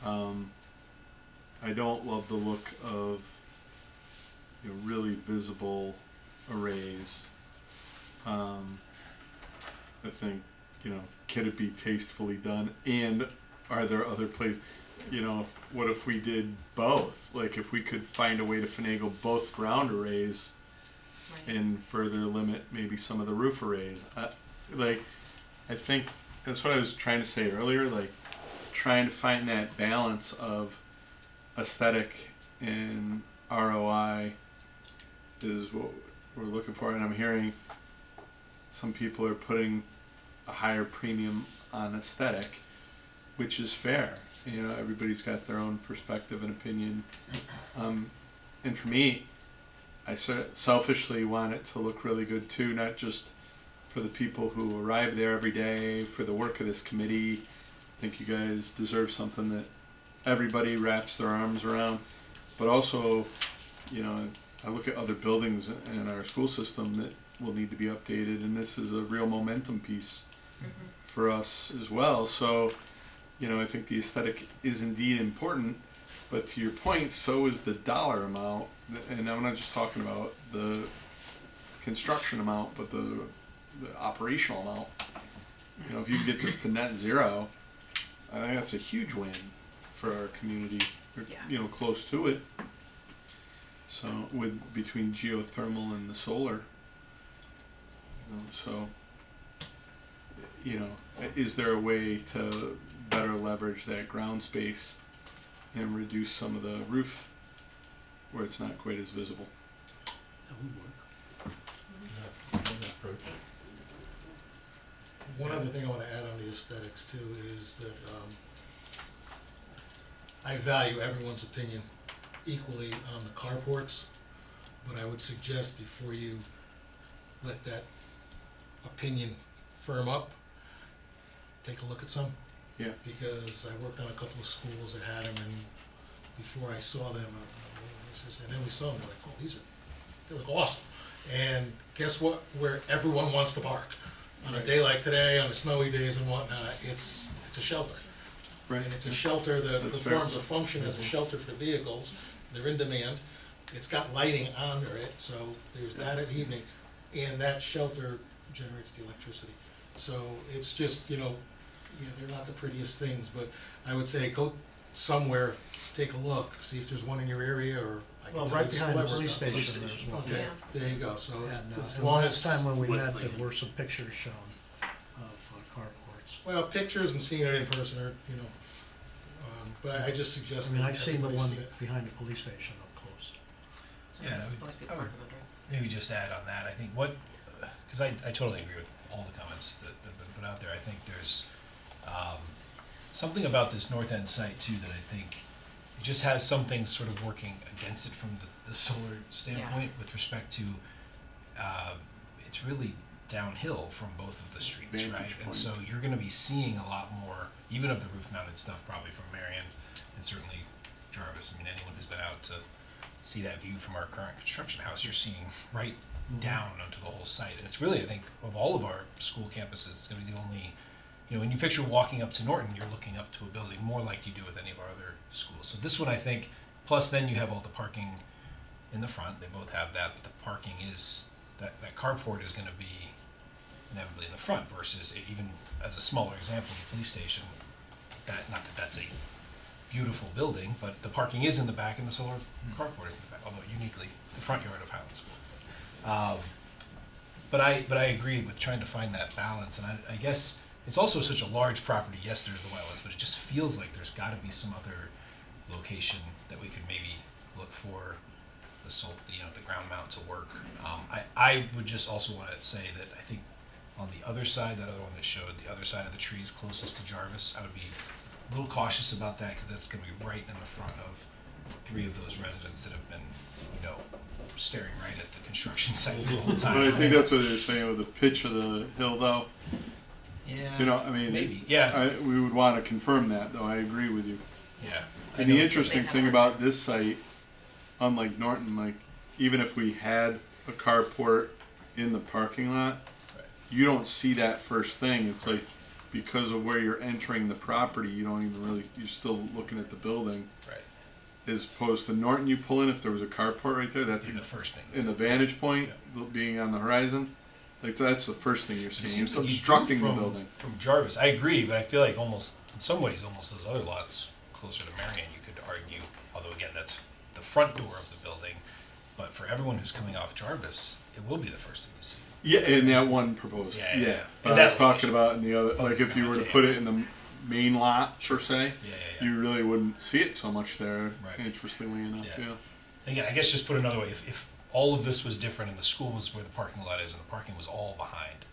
I don't love the look of really visible arrays. you know, can it be tastefully done? And are there other places, you know, what if we did both? Like if we could find a way to finagle both ground arrays and further limit maybe some of the roof arrays. I think that's what I was trying to say earlier, like trying to find that balance of aesthetic and ROI is what we're looking for. And I'm hearing some people are putting a higher premium on aesthetic, which is fair. You know, everybody's got their own perspective and opinion. And for me, I selfishly want it to look really good too, not just for the people who arrive there every day, for the work of this committee. I think you guys deserve something that everybody wraps their arms around. But also, you know, I look at other buildings in our school system that will need to be updated, and this is a real momentum piece for us as well. So, you know, I think the aesthetic is indeed important, but to your point, so is the dollar amount. And I'm not just talking about the construction amount, but the operational amount. You know, if you get this to net zero, I think that's a huge win for our community, or, you know, close to it. So with between geothermal and the solar, you know, so, you know, is there a way to better leverage that ground space and reduce some of the roof where it's not quite as visible? That would work. One other thing I want to add on the aesthetics too is that I value everyone's opinion equally on the carports, but I would suggest before you let that opinion firm up, take a look at some. Yeah. Because I worked on a couple of schools that had them, and before I saw them, and then we saw them, they're like, oh, they look awesome. And guess what? Where everyone wants to park. On a day like today, on the snowy days and whatnot, it's a shelter. Right. And it's a shelter that That's performs fair. a function as a shelter for vehicles. They're in demand. It's got lighting under it, so there's that at evening. And that shelter generates the electricity. So it's just, you know, yeah, they're not the prettiest things, but I would say go somewhere, take a look, see if there's one in your area, or I can Well, tell right you the behind the school I police worked on. station, there's one. Okay, there you go, so And, as and long last as, time when we met, Westlake. there were some pictures shown of carports. well, pictures and seeing it in person are, you know, but I just I suggest mean, that I've seen the everybody one see it. behind the police station up close. Yeah, It's I would- supposed to be I would- parking under. Maybe just add on that, I think because I totally agree with all the comments that have been put out there. I think there's something about this North End site too that I think it just has something sort of working against it from the solar standpoint with respect to it's really downhill from both of the streets, Vantage right? point. And so you're going to be seeing a lot more, even of the roof-mounted stuff, probably from Marion and certainly Jarvis. I mean, anyone who's been out to see that view from our current construction house, you're seeing right down onto the whole site. And it's really, I think, of all of our school campuses, it's going to be the only, you know, when you picture walking up to Norton, you're looking up to a building more like you do with any of our other schools. So this one, I think, plus then you have all the parking in the front. They both have that, but the parking is, that carport is going to be inevitably in the front versus even as a smaller example, the police station, not that that's a beautiful building, but the parking is in the back and the solar carport is in the back, although uniquely the front yard of Highland School. But I agree with trying to find that balance, and I guess it's also such a large property. Yes, there's the wetlands, but it just feels like there's got to be some other location that we could maybe look for the ground mount to work. I would just also want to say that I think on the other side, that other one that showed the other side of the trees closest to Jarvis, I would be a little cautious about that because that's going to be right in the front of 3 of those residents that have been, you know, staring right at the construction site the whole time. But I think that's what they're saying with the pitch of the hill, though. Yeah. You know, I mean, maybe. Yeah. we would want to confirm that, though. I agree with you. Yeah. And the interesting thing about this site, unlike Norton, like even if we had a carport in the parking lot, you don't see that first thing. It's like because of where you're entering the property, you don't even really, you're still looking at the building. Right. As opposed to Norton, you pull in, if there was a carport right there, that's the first thing. in the vantage point, being on the horizon. Like, that's the first thing you're It seeing, seems it's like you do obstructing the from- building. From Jarvis, I agree, but I feel like almost, in some ways, almost those other lots closer to Marion, you could argue, although again, that's the front door of the building. But for everyone who's coming off Jarvis, it will be the first thing you see. Yeah, in that one proposed, Yeah, yeah. yeah. But In I was that talking location. about in the other, like if you were to Yeah, put yeah. it in the main lot per se, Yeah, yeah, yeah. you really wouldn't see it so much there, Right. interestingly enough, Yeah. yeah. Again, I guess just put another way, if all of this was different and the school was where the parking lot is and the parking was all behind,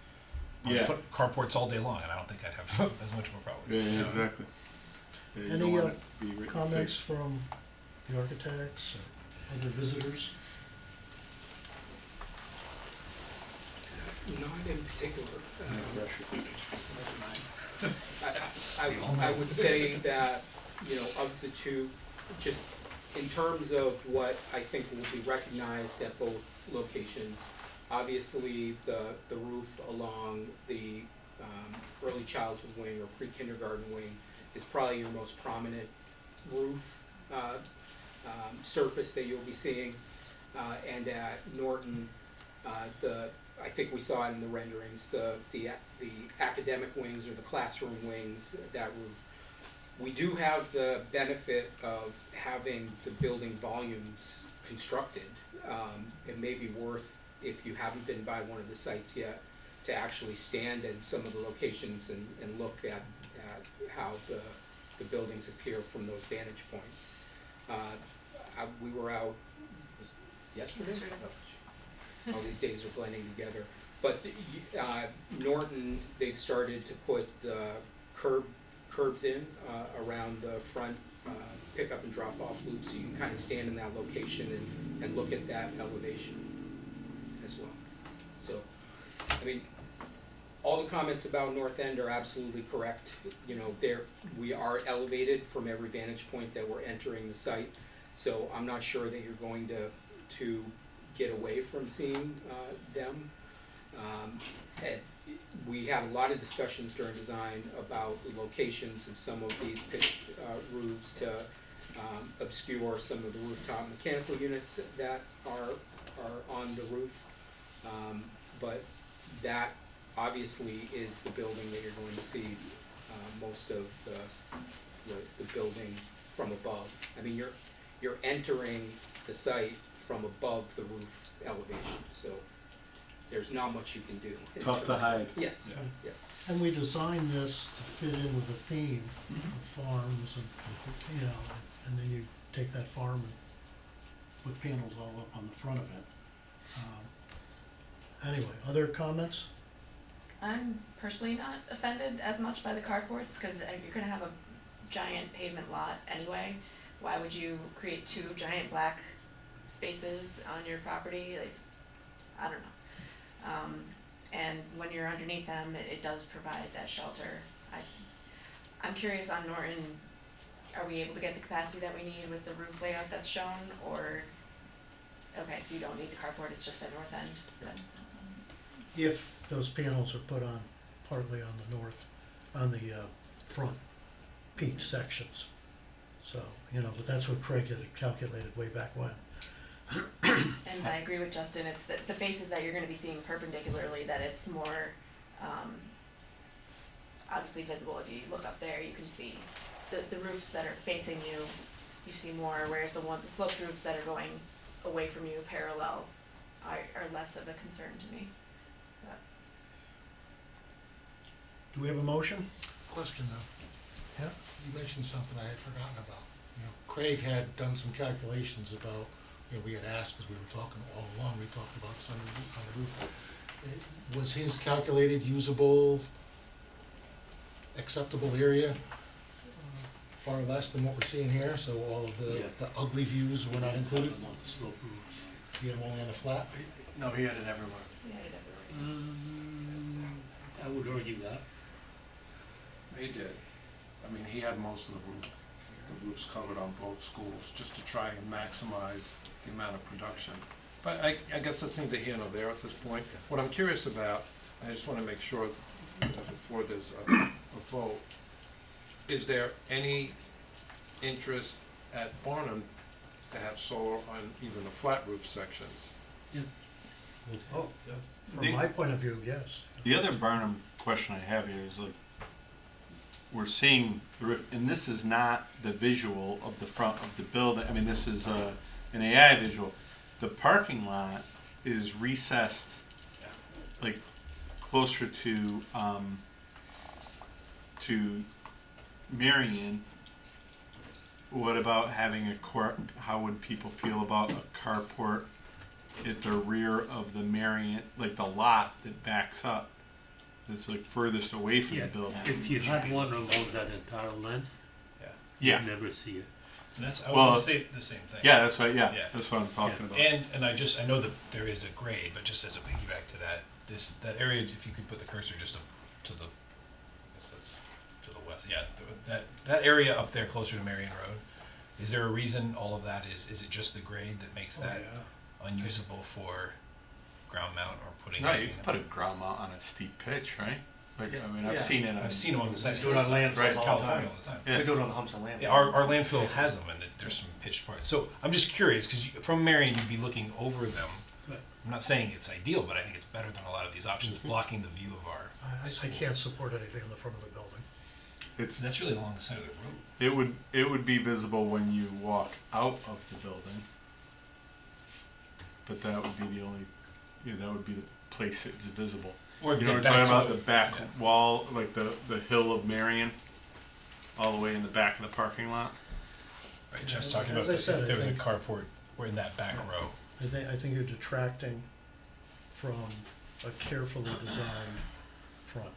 I would Yeah. put carports all day long, and I don't think I'd have as much of a problem. Yeah, yeah, exactly. Yeah, you don't Any want it to be right in your comments face. from the architects or other visitors? Not in particular. I would say that, you know, of the two, just in terms of what I think will be recognized at both locations, obviously the roof along the early childhood wing or pre-kindergarten wing is probably your most prominent roof surface that you'll be seeing. And at Norton, I think we saw it in the renderings, the academic wings or the classroom wings, that roof. We do have the benefit of having the building volumes constructed. It may be worth, if you haven't been by one of the sites yet, to actually stand in some of the locations and look at how the buildings appear from those vantage points. We were out, was it yesterday? All these days are blending together. But Norton, they've started to put the curbs in around the front pickup and drop off loops, so you can kind of stand in that location and look at that elevation as well. So, I mean, all the comments about North End are absolutely correct. You know, we are elevated from every vantage point that we're entering the site. So I'm not sure that you're going to get away from seeing them. We had a lot of discussions during design about the locations of some of these pitched roofs to obscure some of the rooftop mechanical units that are on the roof. But that obviously is the building that you're going to see most of the building from above. I mean, you're entering the site from above the roof elevation, so there's not much you can do. Tough to hide. Yes, yeah. And we designed this to fit in with the theme of farms and, you know, and then you take that farm and put panels all up on the front of it. Anyway, other comments? I'm personally not offended as much by the carports, because you're gonna have a giant pavement lot anyway. Why would you create two giant black spaces on your property? Like, I don't know. And when you're underneath them, it does provide that shelter. I'm curious on Norton, are we able to get the capacity that we need with the roof layout that's shown, or, okay, so you don't need the carport, it's just at North End then? If those panels are put on partly on the north, on the front peak sections. So, you know, but that's what Craig had calculated way back when. And I agree with Justin, it's the faces that you're gonna be seeing perpendicularly, that it's more, obviously visible. If you look up there, you can see the roofs that are facing you, you see more, whereas the sloped roofs that are going away from you parallel are less of a concern to me. But Do we have a motion? Question though. Yeah, you mentioned something I had forgotten about. You know, Craig had done some calculations about, you know, we had asked, because we were talking all along, we talked about this on the roof. Was his calculated usable, acceptable area far less than what we're seeing here? So all of Yeah. the ugly views were not included? I'm on the slope roofs. He had them only on the flat? No, he had it everywhere. yeah, it definitely. I would argue that. He did. I mean, he had most of the roofs covered on both schools, just to try and maximize the amount of production. But I guess that's neither here nor there at this point. What I'm curious about, I just wanna make sure, you know, before there's a vote, is there any interest at Barnum to have solar on even the flat roof sections? Yeah. Oh, from The- my point of view, yes. The other Barnum question I have here is like, we're seeing the roof, and this is not the visual of the front of the building. I mean, this is an AI visual. The parking lot is recessed, like closer to Marion. What about having a court? How would people feel about a carport at the rear of the Marion, like the lot that backs up? That's like furthest away from Yeah, the building. if you had one along that entire length, Yeah. you'd never see it. And that's, I was Well, gonna say the same thing. Yeah, that's right. Yeah, Yeah. that's what I'm talking about. And I know that there is a grade, but just as a piggyback to that, that area, if you could put the cursor just up to the, I guess that's to the west, yeah, that area up there closer to Marion Road, is there a reason all of that is it just the grade that makes Oh, that yeah. unusable for ground mount or putting? No, you anything can up? put a ground mount on a steep pitch, right? Like, I mean, Yeah. I've seen it. I've seen them on the side. We do it on landfills Right, all the California time. all the time. Yeah. We do it on the humps and landfills. Yeah, our landfill has them, and there's some pitched parts. So I'm just curious because from Marion you'd be looking over them. Right. I'm not saying it's ideal, but I think it's better than a lot of these options, blocking the view of our. I can't support anything in the front of the building. It's That's really along the side of the road. it would be visible when you walk out of the building, but that would be the only, that would be the place it's visible. Or You know, we're back talking to about it. the back Yeah. wall, like the hill of Marion, all the way in the back of the parking lot. Right, Jeff's talking As about I said, if I there was a think- carport or in that back row. I think you're detracting from a carefully designed front.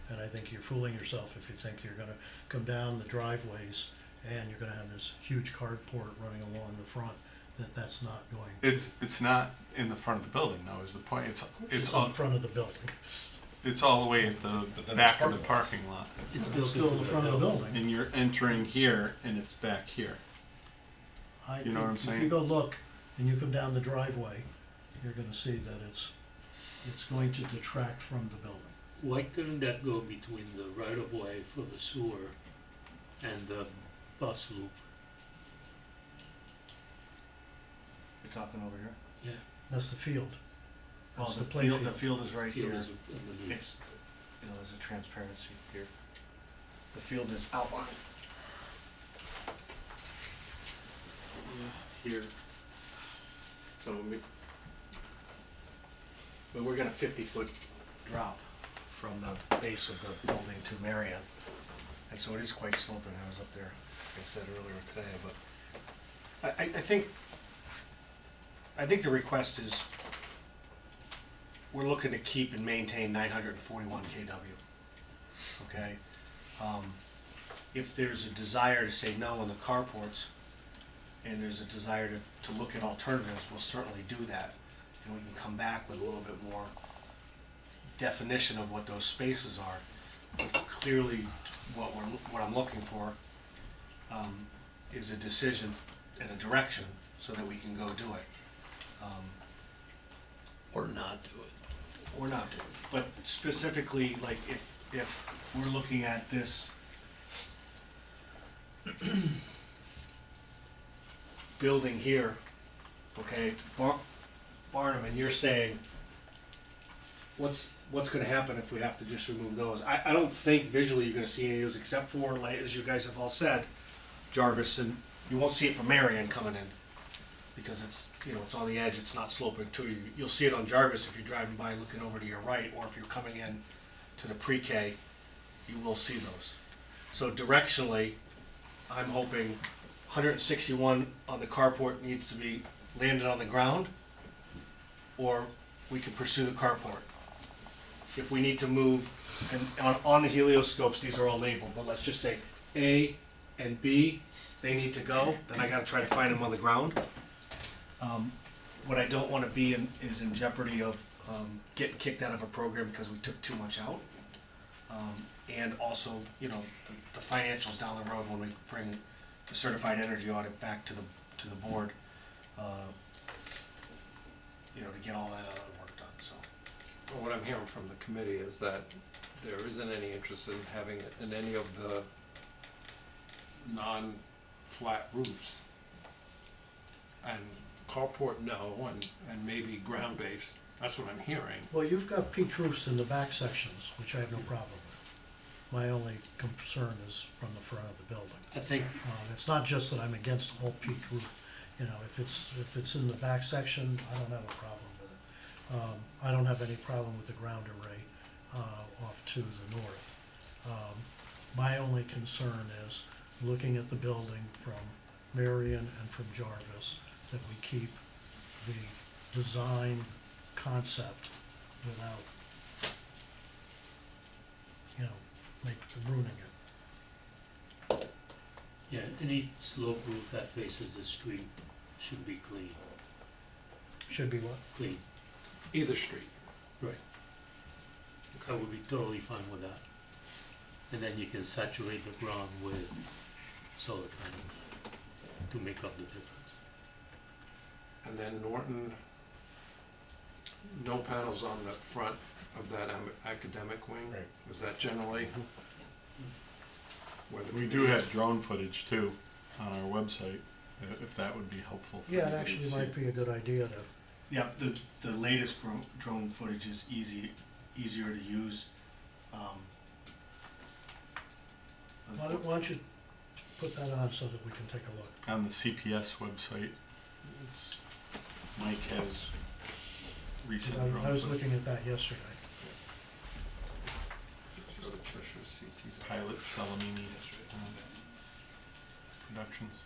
And I think you're fooling yourself if you think you're gonna come down the driveways and you're gonna have this huge carport running along the front, that's not going. It's not in the front of the building, though, is the point. It's It's all in front of the building. it's all the way at the then back it's of the part parking lot, It's It's built still in into the front of the building. and you're entering here, and it's back here. I You know what I'm think if saying? you go look and you come down the driveway, you're gonna see that it's going to detract from the building. Why couldn't that go between the right of way for the sewer and the bus loop? You're talking over here? Yeah, That's the field. Well, That's the play field, the field is right field here. is underneath. It's, there's a transparency here. The field is outlined. Here. So we're gonna 50-foot drop from the base of the building to Marion. And so it is quite sloping. I was up there, like I said earlier today, but I think the request is, we're looking to keep and maintain 941 kW, okay? If there's a desire to say no on the carports, and there's a desire to look at alternatives, we'll certainly do that. And we can come back with a little bit more definition of what those spaces are. But clearly, what I'm looking for is a decision and a direction so that we can go do it. Or not do it. Or not do it. But specifically, like if we're looking at this building here, okay, Barnum, and you're saying, what's gonna happen if we have to just remove those? I don't think visually you're gonna see any of those except for, like, as you guys have all said, Jarvis, and you won't see it from Marion coming in, because it's, it's on the edge, it's not sloping to you. You'll see it on Jarvis if you're driving by looking over to your right, or if you're coming in to the pre-K, you will see those. So directionally, I'm hoping 161 on the carport needs to be landed on the ground, or we can pursue the carport. If we need to move, and on the helioscopes, these are all labeled, but let's just say A and B, they need to go, then I gotta try to find them on the ground. What I don't wanna be in, is in jeopardy of getting kicked out of a program because we took too much out. And also, the financials down the road when we bring the certified energy audit back to the board, to get all that other work done, so. Well, what I'm hearing from the committee is that there isn't any interest in having it in any of the non-flat roofs. And carport, no, and maybe ground-based. That's what I'm hearing. Well, you've got peaked roofs in the back sections, which I have no problem with. My only concern is from the front of the building. I think, It's not just that I'm against all peaked roof, you know, if it's in the back section, I don't have a problem with it. I don't have any problem with the ground array, off to the north. My only concern is looking at the building from Marion and from Jarvis, that we keep the design concept without, you know, ruining it. yeah, any slope roof that faces the street should be clean, Should be what? clean. Either street. Right. I would be totally fine with that. And then you can saturate the ground with solar panels to make up the difference. And then Norton, no panels on the front of that academic wing? Right. Is that generally? where the We do have drone footage too on our website, if that would be helpful for Yeah, it anybody to actually see. might be a good idea to, Yeah, the latest drone footage is easier to use. why don't you put that on so that we can take a look? On the CPS website, Mike has recent drone I was footage. looking at that yesterday. Go to Trish's CT's. Pilot Salamini Productions.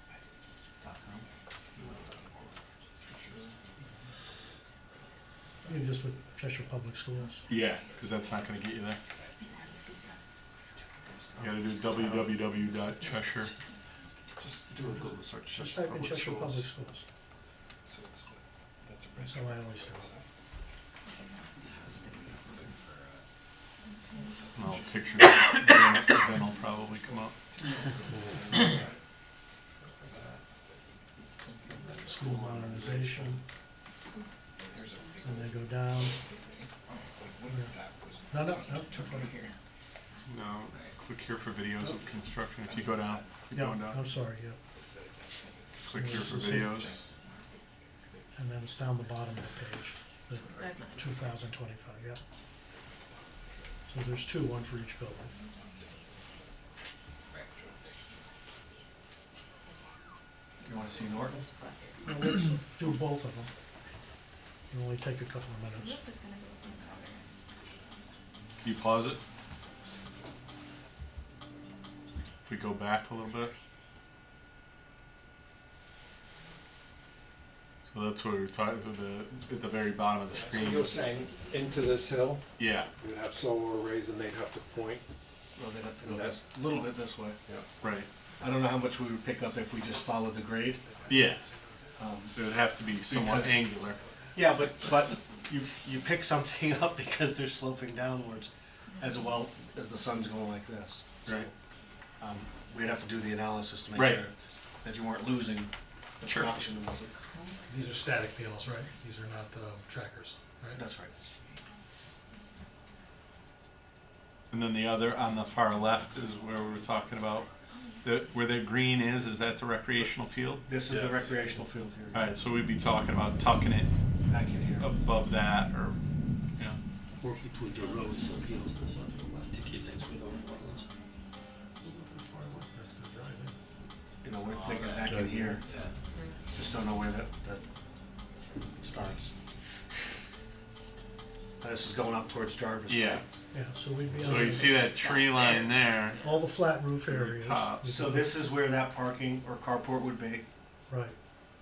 You can just put Cheshire Public Schools. Yeah, because that's not going to get you there. You got to do www.cheshire. Just do a Google search. Just Cheshire type in Public Cheshire Schools. Public Schools. That's how I always do it. No, pictures then will probably come up. School modernization. And then go down. No, too far. No, click here for videos of construction. If you go down, keep Yeah, going down. I'm sorry, yeah. Click here for videos. And then it's down the bottom of the page, the 2025, yeah. So there's two, one for each building. You wanna see Norton? Now, let's do both of them. It'll only take a couple of minutes. Can you pause it? If we go back a little bit. So that's what we were talking, at the very bottom of the So screen. you're saying into this hill, Yeah, you'd have solar arrays and they'd have to point? Well, they'd have to go And this, a little bit this way. right. I don't know how much we would pick up if we just followed the grade. Yeah, Um, it would have to be somewhat Because- angular. Yeah, but you pick something up because they're sloping downwards as well as the sun's going like this. So, Right. We'd have to do the analysis to make Right. sure that you weren't losing the Sure. production of it. These are static panels, right? These are not trackers, right? That's right. And then the other on the far left is where we were talking about, where the green is that the recreational field? This is the Yes. recreational field here. Alright, so we'd be talking about tucking it Back in here. above that, or, yeah. Work between the roads and fields. To keep things within. Far left next to the drive-in. You know, we're thinking back in here. Just don't know where that starts. This is going up towards Jarvis. Yeah, right? Yeah, so we'd be on. so you see that tree line there, All the flat roof areas. top. we So could- this is where that parking or carport would be. Right,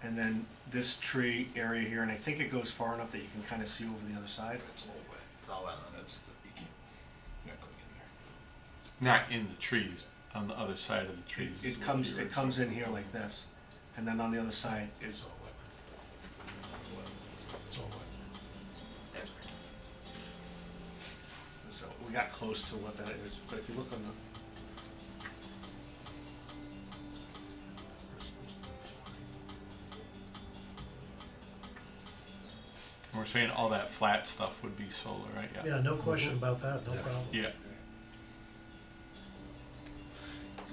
And then this tree area here, and I think it goes far enough that you can kind of see over the other side. It's all wetland, that's the, you can't, you're not going in there. Not in the trees, on the other side of the trees. is It what comes, you were it comes in here like this, and then on the other side is, It's all wetland. It's all wetland. There's grass. so we got close to what that is, but if you look on the, We're saying all that flat stuff would be solar, right? yeah, no question about that, no problem. Yeah.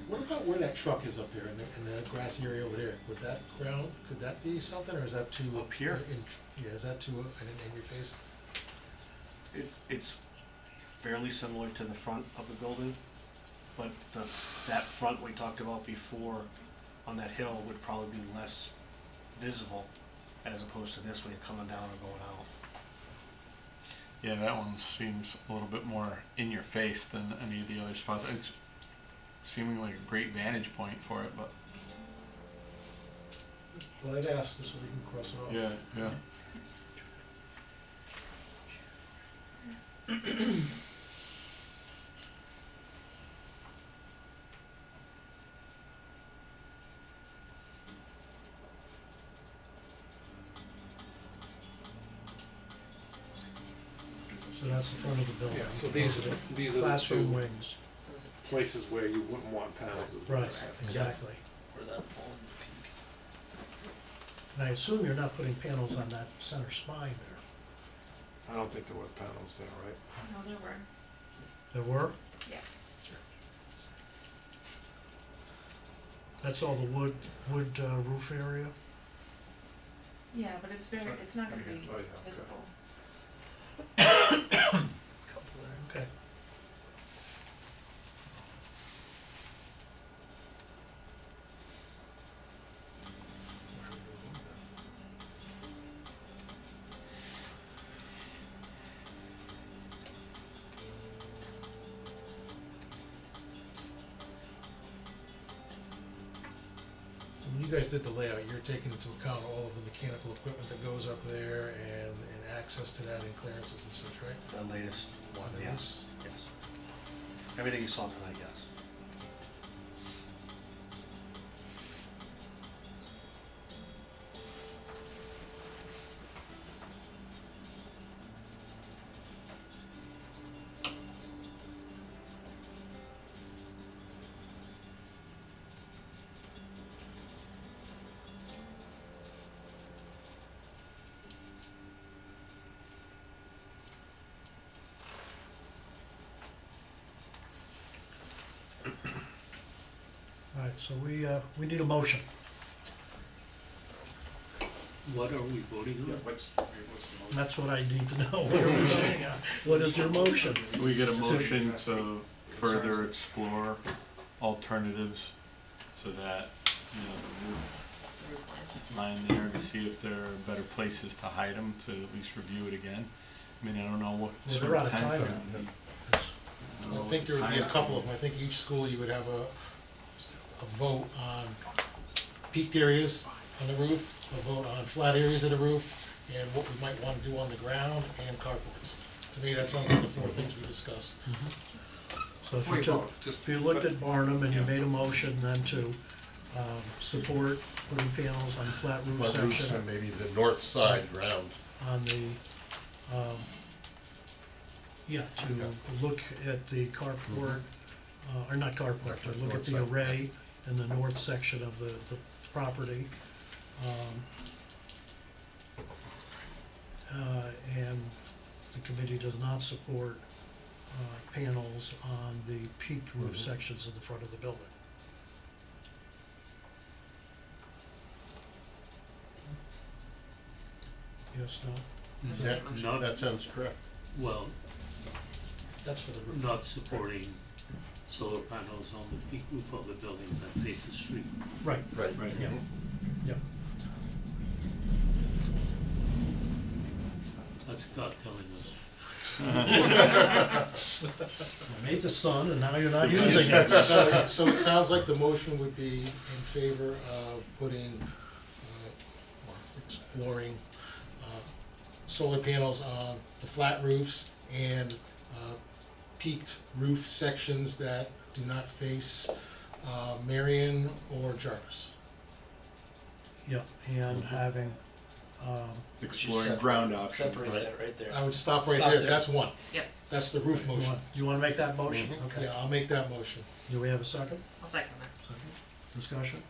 What about where that truck is up there in the grassy area over there? Would that ground, could that be something, or is that too? Up here? Yeah, is that too, in your face? It's fairly similar to the front of the building, but that front we talked about before on that hill would probably be less visible as opposed to this when you're coming down and going out. Yeah, that one seems a little bit more in your face than any of the other spots. It's seeming like a great vantage point for it, but Well, I'd ask this so we can cross it off. yeah, yeah. So that's the front of the building. Yeah, so these are the Classroom two wings. places where you wouldn't want panels. Right, exactly. Where that pole and the peak. And I assume you're not putting panels on that center spine there. I don't think there were panels there, right? No, there were. There were? Yeah. That's all the wood roof area? Yeah, but it's not gonna be Oh, yeah, okay. visible. Okay. When you guys did the layout, you're taking into account all of the mechanical equipment that goes up there and access to that and clearances and such, right? The latest one, The yes, yes. Everything you saw tonight, yes. All right, so we need a motion. What are we voting on? What's the motion? That's what I need to know. What are we voting on? What is your motion? We get a motion to further explore alternatives to that, the roof line there to see if there are better places to hide them, to at least review it again. I mean, I don't know what Well, sort they're out of of time timeframe. now. I think there would be a couple of them. I think each school you would have a vote on peaked areas on the roof, a vote on flat areas of the roof, and what we might want to do on the ground and carports. To me, that sounds like the four things we discussed. So if Before you you took, vote, just- if you looked at Barnum and you made a motion then to support putting panels on the flat roof But roofs section, on maybe the north side ground. on the, to look at the carport, or not carport, to look at the North side. array in the north section of the property. And the committee does not support panels on the peaked roof sections of the front of the building. Yes, no? Not- That sounds correct. Well, That's for the roof. not supporting solar panels on the peak roof of the buildings that face the street. Right, Right. Right. yeah, yeah. That's God telling us. You made the sun and now you're not using it. So it sounds like the motion would be in favor of putting, or exploring, solar panels on the flat roofs and peaked roof sections that do not face Marion or Jarvis. Yeah, and having, Exploring ground options. Separate that right there. I would stop right Stop there, there. that's one. Yep. That's the roof motion. you wanna make that motion? Okay. Yeah, I'll make that motion. Do we have a second? I'll second that. Second. Discussion?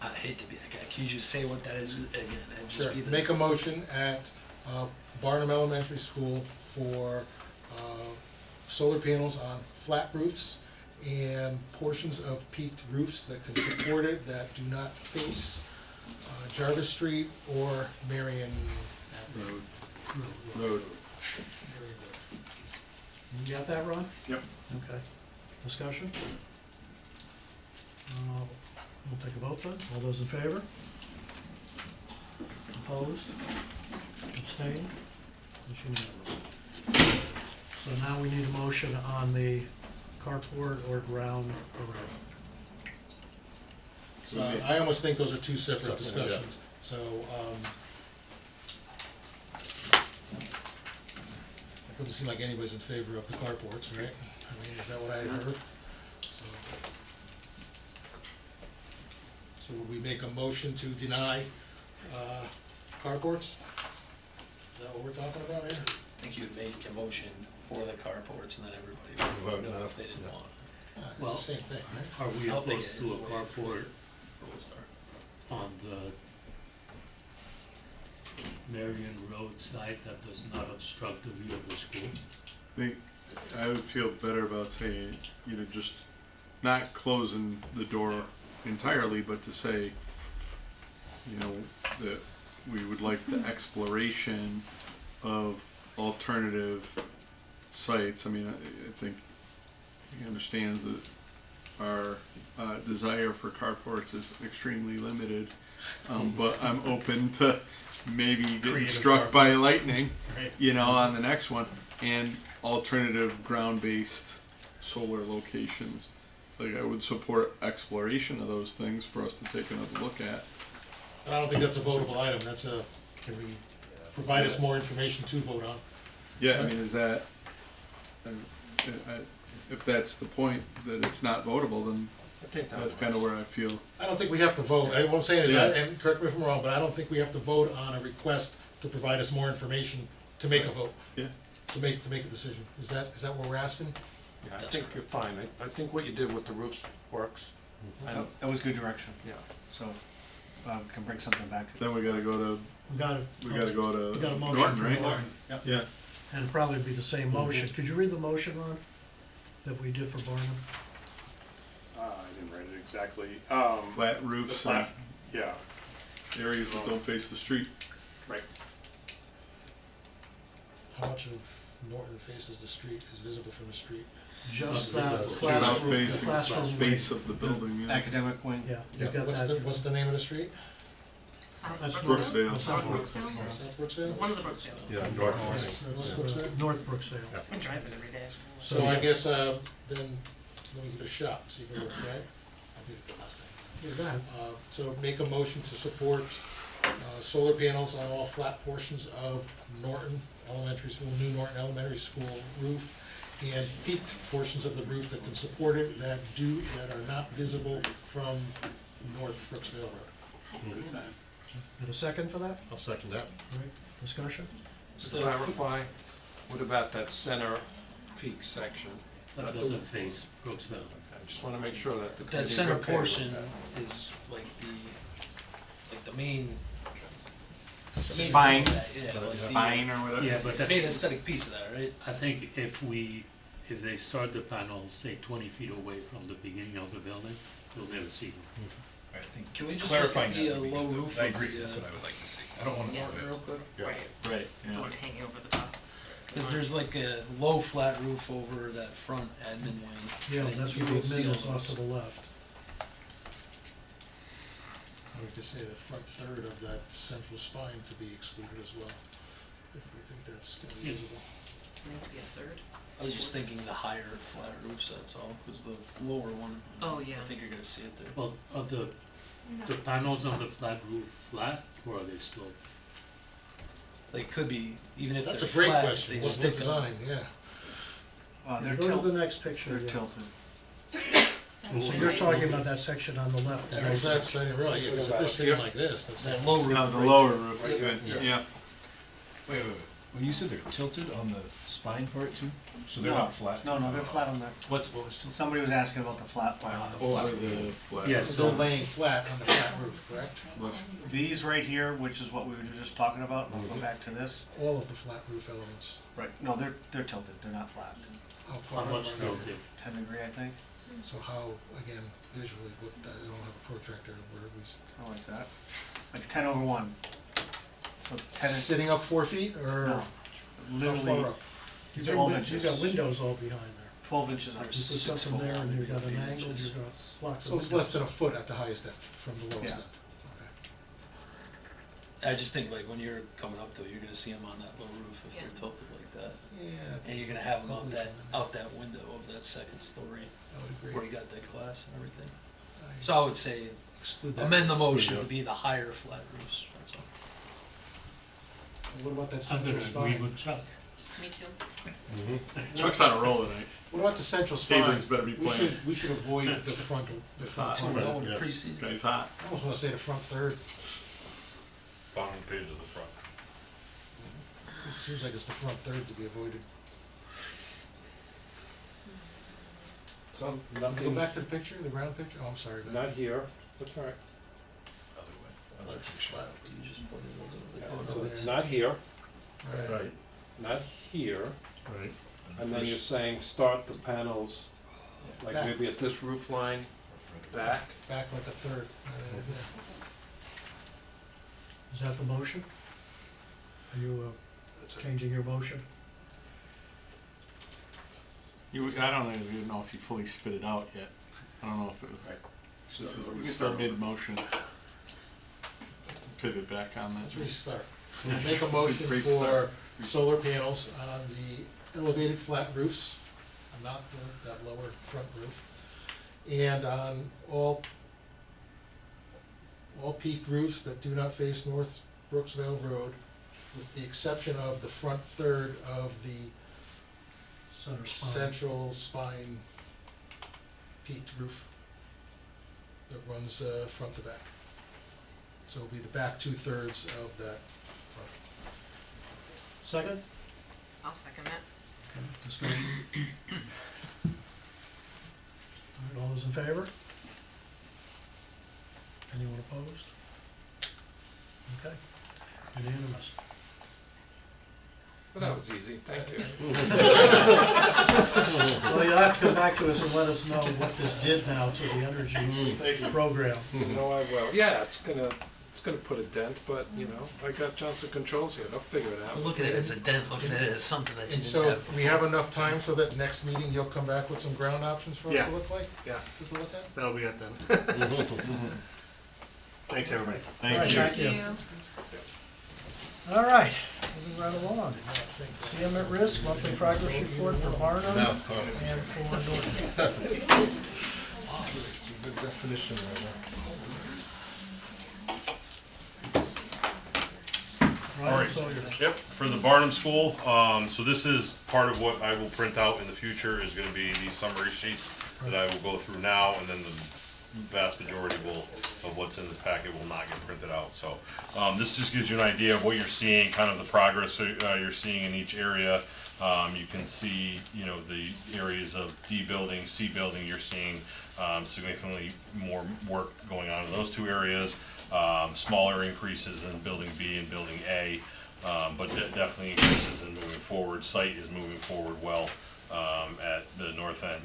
I hate to be that guy. Can you just say what that is again? And just Sure, be the. make a motion at Barnum Elementary School for solar panels on flat roofs and portions of peaked roofs that can support it that do not face Jarvis Street or Marion Road. Road. You got that, Ron? Yep. Okay. Discussion? We'll take a vote then. All those in favor? Opposed? Abstained? It's unanimous. So now we need a motion on the carport or ground array. So I almost think those are two separate Separate, yeah. discussions. So, it doesn't seem like anybody's in favor of the carports, right? I mean, is that what I heard? So would we make a motion to deny carports? Is that what we're talking about here? I think you'd make a motion for the carports and then everybody would Vote know no. if they didn't Yeah. want it. It's the same thing, right? Are we How big opposed it to is, a the way carport rules are. on the Marion Road side that does not obstruct the view of the school? I would feel better about saying, just not closing the door entirely, but to say, that we would like the exploration of alternative sites. I mean, I think he understands that our desire for carports is extremely limited, but I'm open to maybe getting Creative struck by carports. lightning, Right. on the next one, and alternative ground-based solar locations. Like, I would support exploration of those things for us to take another look at. But I don't think that's a votable item. Can we provide us more information to vote on? Yeah, I mean, is that, if that's the point, that it's not votable, then I think that that's works. kind of where I feel. I don't think we have to vote. What I'm saying is, Yeah. and correct me if I'm wrong, but I don't think we have to vote on a request to provide us more information to make a vote, Yeah. to make a decision. Is that what we're asking? Yeah, I think you're fine. I think what you did with the roofs works. And, That was good direction, yeah. so, can bring something back. Then we gotta go to, We got it. we gotta go We got a to motion Norton, for right? Norton. Yep. Yeah. And it'd probably be the same motion. Could you read the motion, Ron, that we did for Barnum? I didn't write it exactly. Flat The roofs and flat, yeah, areas that don't face the street. right. How much of Norton faces the street, is visible from the street? Just Not that visible. Not classroom, the facing classroom the wing. base of the building, yeah. Academic wing. Yeah, you got What's that. what's the name of the street? South That's Brooksville? Brooksville. South Brooksville? South Brooksville? One of the Brooksdales. Yeah, North Brooksville? North Brooksdale. Yeah. I drive it every day. So I guess, then, let me give it a shot, see if it works, right? I did it the last time. Yeah, go ahead. So make a motion to support solar panels on all flat portions of Norton Elementary School, new Norton Elementary School roof, and peaked portions of the roof that can support it that are not visible from North Brooksville Road. Got a second for that? I'll second that. All right, discussion? To clarify, what about that center peak section? That doesn't face Brooksville. I just wanna make sure that the That committee's center okay with portion that. is like the main. Spine. Yeah, like Spine or whatever. Yeah, but the that, main aesthetic piece of that, right? I think if they start the panel, say 20 feet away from the beginning of the building, you'll never see them. I think Can we just look clarifying at the that would be low good. roof I of agree, the, that's what I would like to see. I don't want to Yeah, move real it. quick. Yeah. Right. Right, Don't want it hanging over the top. Cause there's like a low flat roof over that front admin wing. Yeah, and that's you what will the see admin is all off to those. the left. I would just say the front third of that central spine to be excluded as well, if we think that's gonna be Yeah. visible. Does it need to be a third? I was just thinking the higher flat roofs, that's all, cause the lower one. Oh, yeah. I think you're gonna see it there. Well, are the panels on the flat roof flat, or are they sloped? They could be, even if they're That's flat, a great question, they what's the stick up. design, yeah. They're Go to tilted. the next picture. They're yeah. tilted. So you're talking about that section on the left. right? That's, I didn't realize, yeah, because if they're sitting like this, that's. That low roof. No, the right lower there. roof, Right. good, yeah. Wait. When you said they're tilted on the spine part too? So they're No. not flat? No, they're flat on the, What was tilted? somebody was asking about the flat part. Over the flat. Yes. So they're laying flat on the flat roof, correct? These right here, which is what we were just talking about, and I'll go back to this. All of the flat roof elements. Right, no, they're tilted, they're not flat. How far? How much are they? tilted? 10 degree, I think. So how, again, visually, what, I don't have a protractor, where we, I like that. Like 10/1. So 10 is sitting up 4 feet, or no, how literally far up? You've 12 got, inches. you've got windows all behind there. 12 inches. You Or put 6 something foot there and wide. you've got an angle, you've got blocks of So it's windows. less than a foot at the highest end, from the lowest Yeah. end. I just think like when you're coming up to it, you're gonna see them on that low roof if they're Yeah. tilted like that. Okay. Yeah, And you're gonna have them Probably out that window of that second story I would agree. where you got that glass and everything. I So I would say exclude that. amend the Exclude motion that. to be the higher flat roofs, that's all. What about that I'm central gonna agree spine? with Chuck. Me too. Chuck's on a roll tonight. What about the central spine? Saber's better be playing. We should avoid the front hot. part. Right. Going to Yeah. precede. Guy's hot. I almost wanna say the front third. Bottom page of the front. It seems like it's the front third to be avoided. So, Go nothing, back to the picture, the ground picture? Oh, I'm sorry. Ben. not here, that's all right. Other way. Well, that's flat, but you just put it Yeah, over the so corner. it's not here, Right. Right, not here, right. and then you're saying start the panels, like Back. maybe at this roof line, back. Back like a third. Is that the motion? Are you changing your motion? I don't even know if you fully spit it out yet. I don't know if it was. This is, we start mid-motion. Pivot back on that. Let's restart. So we'll make a motion for solar panels on the elevated flat roofs, not that lower front roof, and on all peaked roofs that do not face North Brooksville Road, with the exception of the front third of the Center spine. central spine peaked roof that runs front to back. So it'll be the back 2/3 of that front. Second? I'll second that. Okay, discussion. All right, all those in favor? Anyone opposed? Okay, unanimous. Well, that was easy, thank you. Well, you'll have to come back to us and let us know what this did now to the energy program. No, I will, yeah, it's gonna put a dent, but, you know, I got Johnson Controls here, they'll figure it out. Look at it as a dent, looking at it as something that you And didn't so have we have enough time so that next meeting you'll come back with some ground options for us Yeah. to look like, Yeah, to look at? that'll be it then. Thanks, everybody. All right, Thank you. thank you. All right, moving right along. CM at risk, monthly progress report for Barnum No, and for Norton. good definition right now. Ryan, All right. it's all yours. Yep, for the Barnum School, so this is part of what I will print out in the future is gonna be these summary sheets that I will go through now, and then the vast majority of what's in this packet will not get printed out, so. This just gives you an idea of what you're seeing, kind of the progress you're seeing in each area. You can see, you know, the areas of D building, C building, you're seeing, significantly more work going on in those two areas. Smaller increases in building B and building A, but definitely increases in moving forward. Site is moving forward well, at the north end.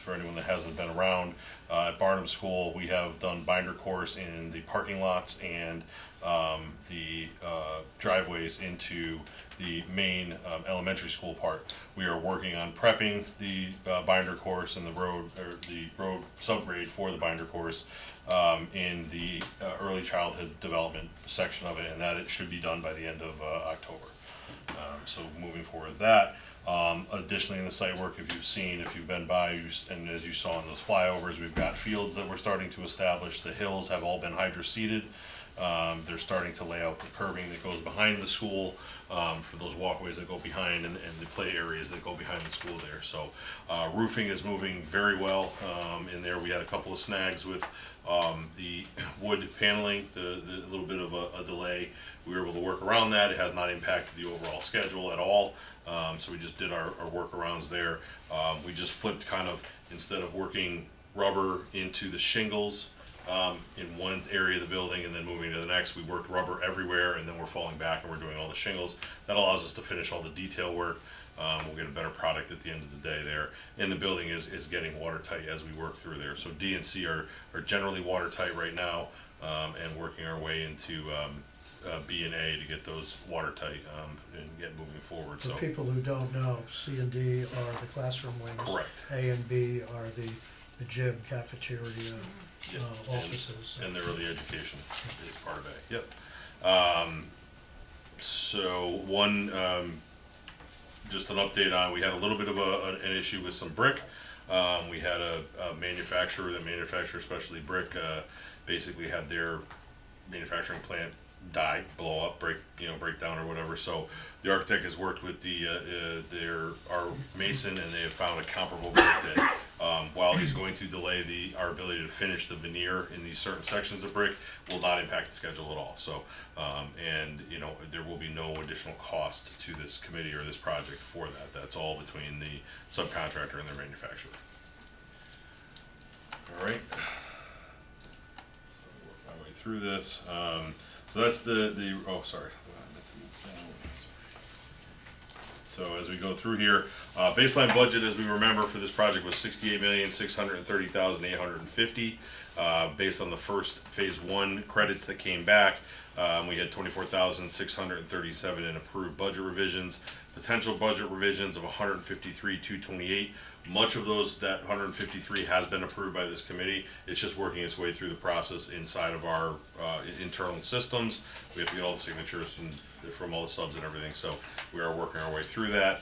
For anyone that hasn't been around, at Barnum School, we have done binder course in the parking lots and, the, driveways into the main, elementary school part. We are working on prepping the, binder course and the road subgrade for the binder course, in the, early childhood development section of it, and that it should be done by the end of, October. So moving forward with that. Additionally, in the site work, if you've been by, and as you saw in those flyovers, we've got fields that we're starting to establish. The hills have all been hydro-seeded. They're starting to lay out the curbing that goes behind the school, for those walkways that go behind and the play areas that go behind the school there. So, roofing is moving very well. In there, we had a couple of snags with, the wood paneling, the little bit of a delay. We were able to work around that. It has not impacted the overall schedule at all. So we just did our workarounds there. We just flipped kind of, instead of working rubber into the shingles, in one area of the building and then moving to the next. We worked rubber everywhere, and then we're falling back and we're doing all the shingles. That allows us to finish all the detail work. We'll get a better product at the end of the day there. And the building is getting watertight as we work through there. So D and C are generally watertight right now, and working our way into B and A to get those watertight and get moving forward. For So people who don't know, C and D are the classroom wings. Correct. A and B are the gym, cafeteria, Yeah, offices. and they're the education part of A. Yep. So one, just an update on, we had a little bit of an issue with some brick. We had a manufacturer that manufactures specialty brick, basically had their manufacturing plant die, blow up, break down or whatever. So the architect has worked with our mason, and they have found a comparable brick that, while he's going to delay our ability to finish the veneer in these certain sections of brick, will not impact the schedule at all. So, and there will be no additional cost to this committee or this project for that. That's all between the subcontractor and their manufacturer. All right. So work my way through this. So that's the oh, sorry. So as we go through here, baseline budget, as we remember, for this project was $68,630,850. Based on the first phase 1 credits that came back, we had $24,637 in approved budget revisions. Potential budget revisions of $153,228. Much of that 153 has been approved by this committee. It's just working its way through the process inside of our internal systems. We have to get all the signatures from all the subs and everything, so we are working our way through that.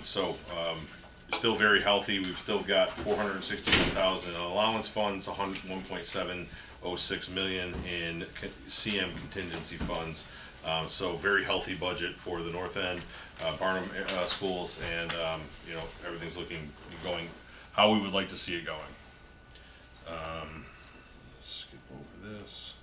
Still very healthy. We've still got $461,000 in allowance funds, $1.706 million in CM contingency funds. So very healthy budget for the North End, Barnum schools, and everything's going how we would like to see it going. Skip over this.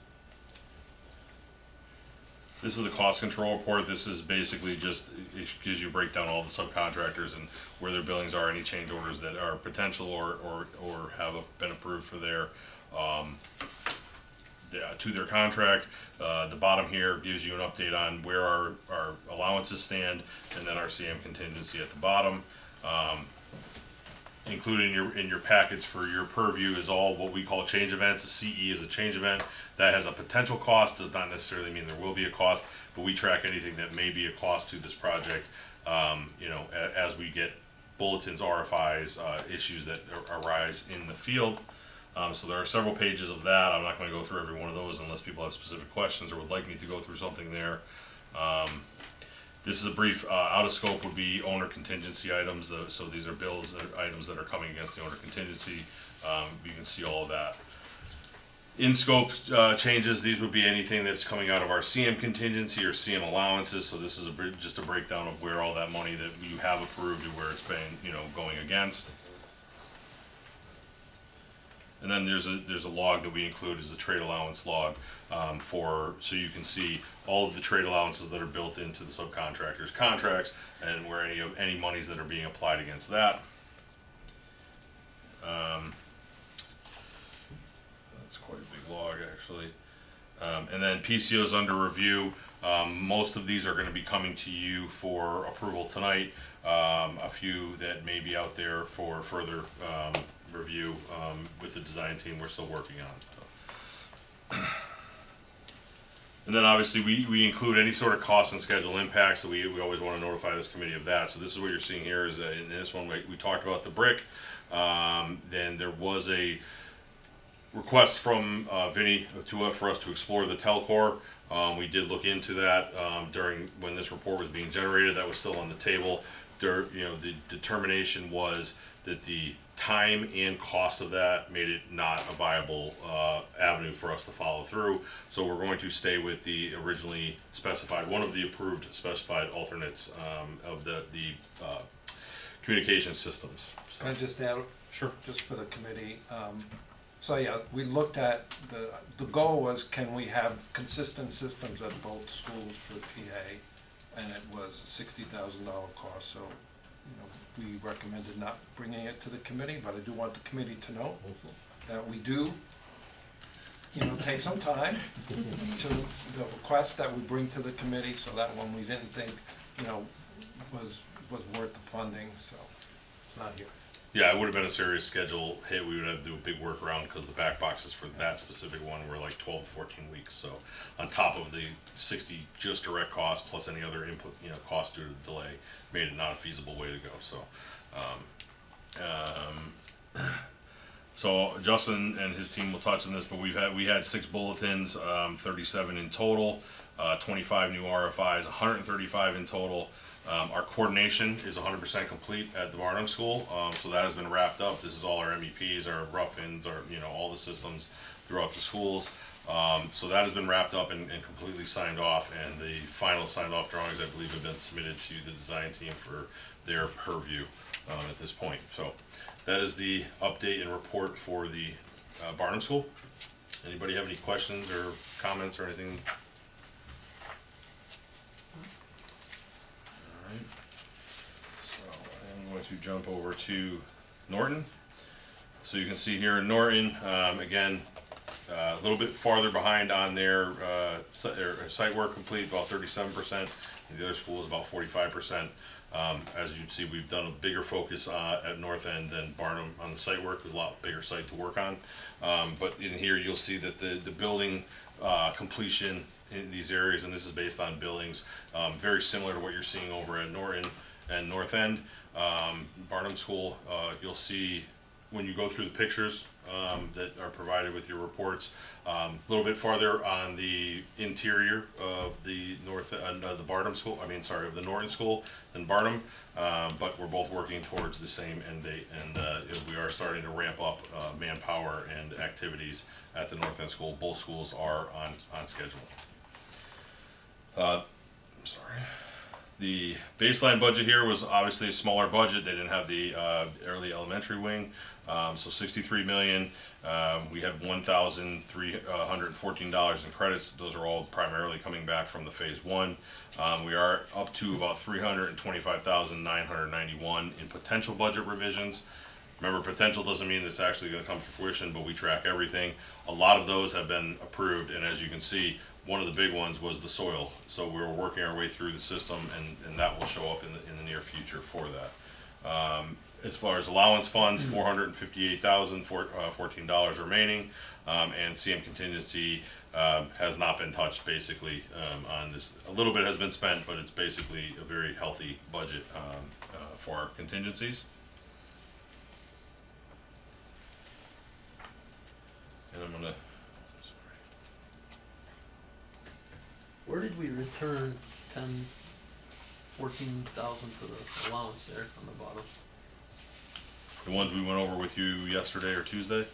This is the cost control report. This is basically just, it gives you a breakdown of all the subcontractors and where their billings are, any change orders that are potential or have been approved for to their contract. The bottom here gives you an update on where our allowances stand, and then our CM contingency at the bottom. Included in your packets for your purview is all what we call change events. A CE is a change event that has a potential cost, does not necessarily mean there will be a cost, but we track anything that may be a cost to this project, as we get bulletins, RFIs, issues that arise in the field. So there are several pages of that. I'm not going to go through every one of those unless people have specific questions or would like me to go through something there. This is a brief, out of scope would be owner contingency items. So these are bills, items that are coming against the owner contingency. You can see all of that. In scope changes, these would be anything that's coming out of our CM contingency or CM allowances. So this is just a breakdown of where all that money that you have approved and where it's been, going against. And then there's a log that we include as the trade allowance log, so you can see all of the trade allowances that are built into the subcontractors' contracts and where any monies that are being applied against that. That's quite a big log, actually. And then PCOs under review. Most of these are going to be coming to you for approval tonight. A few that may be out there for further review with the design team we're still working on. So. And then obviously we include any sort of cost and schedule impacts, so we always want to notify this committee of that. So this is what you're seeing here is in this one we talked about the brick. Then there was a request from Vinny for us to explore the Telcor. We did look into that during when this report was being generated. That was still on the table. The determination was that the time and cost of that made it not a viable avenue for us to follow through. So we're going to stay with the originally specified, one of the approved specified alternates of the communication systems. So. Can I just add? Sure. Just for the committee. So yeah, we looked at the goal was, can we have consistent systems at both schools for the PA, and it was $60,000 cost. So, we recommended not bringing it to the committee, but I do want the committee to know that we do take some time to the requests that we bring to the committee, so that one we didn't think, was worth the funding, so it's not here. Yeah, it would have been a serious schedule hit. We would have to do a big workaround because the back boxes for that specific one were like 12 to 14 weeks. So on top of the 60 just direct costs plus any other input, cost due to the delay, made it not a feasible way to go. So Justin and his team will touch on this, but we had 6 bulletins, 37 in total, 25 new RFIs, 135 in total. Our coordination is 100% complete at the Barnum School, so that has been wrapped up. This is all our MEPs, our rough-ins, all the systems throughout the schools. So that has been wrapped up and completely signed off, and the final signed-off drawings, I believe, have been submitted to the design team for their purview at this point. So that is the update and report for the Barnum School. Anybody have any questions or comments or anything? I'm going to jump over to Norton. So you can see here in Norton, again, a little bit farther behind on their site work complete, about 37%. The other school is about 45%. As you can see, we've done a bigger focus at North End than Barnum on the site work, a lot bigger site to work on. But in here, you'll see that the building completion in these areas, and this is based on billings, very similar to what you're seeing over at Norton and North End. Barnum School, you'll see when you go through the pictures that are provided with your reports, a little bit farther on the interior of the the Barnum School, of the Norton School than Barnum, but we're both working towards the same end date, and we are starting to ramp up manpower and activities at the North End School. Both schools are on schedule. The baseline budget here was obviously a smaller budget. They didn't have the early elementary wing, so $63 million. We had $1,314 in credits. Those are all primarily coming back from the phase 1. We are up to about $325,991 in potential budget revisions. Remember, potential doesn't mean it's actually going to come to fruition, but we track everything. A lot of those have been approved, and as you can see, one of the big ones was the soil. So we were working our way through the system, and that will show up in the near future for that. As far as allowance funds, $458,014 remaining, and CM contingency has not been touched basically on this. A little bit has been spent, but it's basically a very healthy budget for our contingencies. And I'm gonna. Where did we return 14,000 to the allowance there on the bottom? The ones we went over with you yesterday or Tuesday?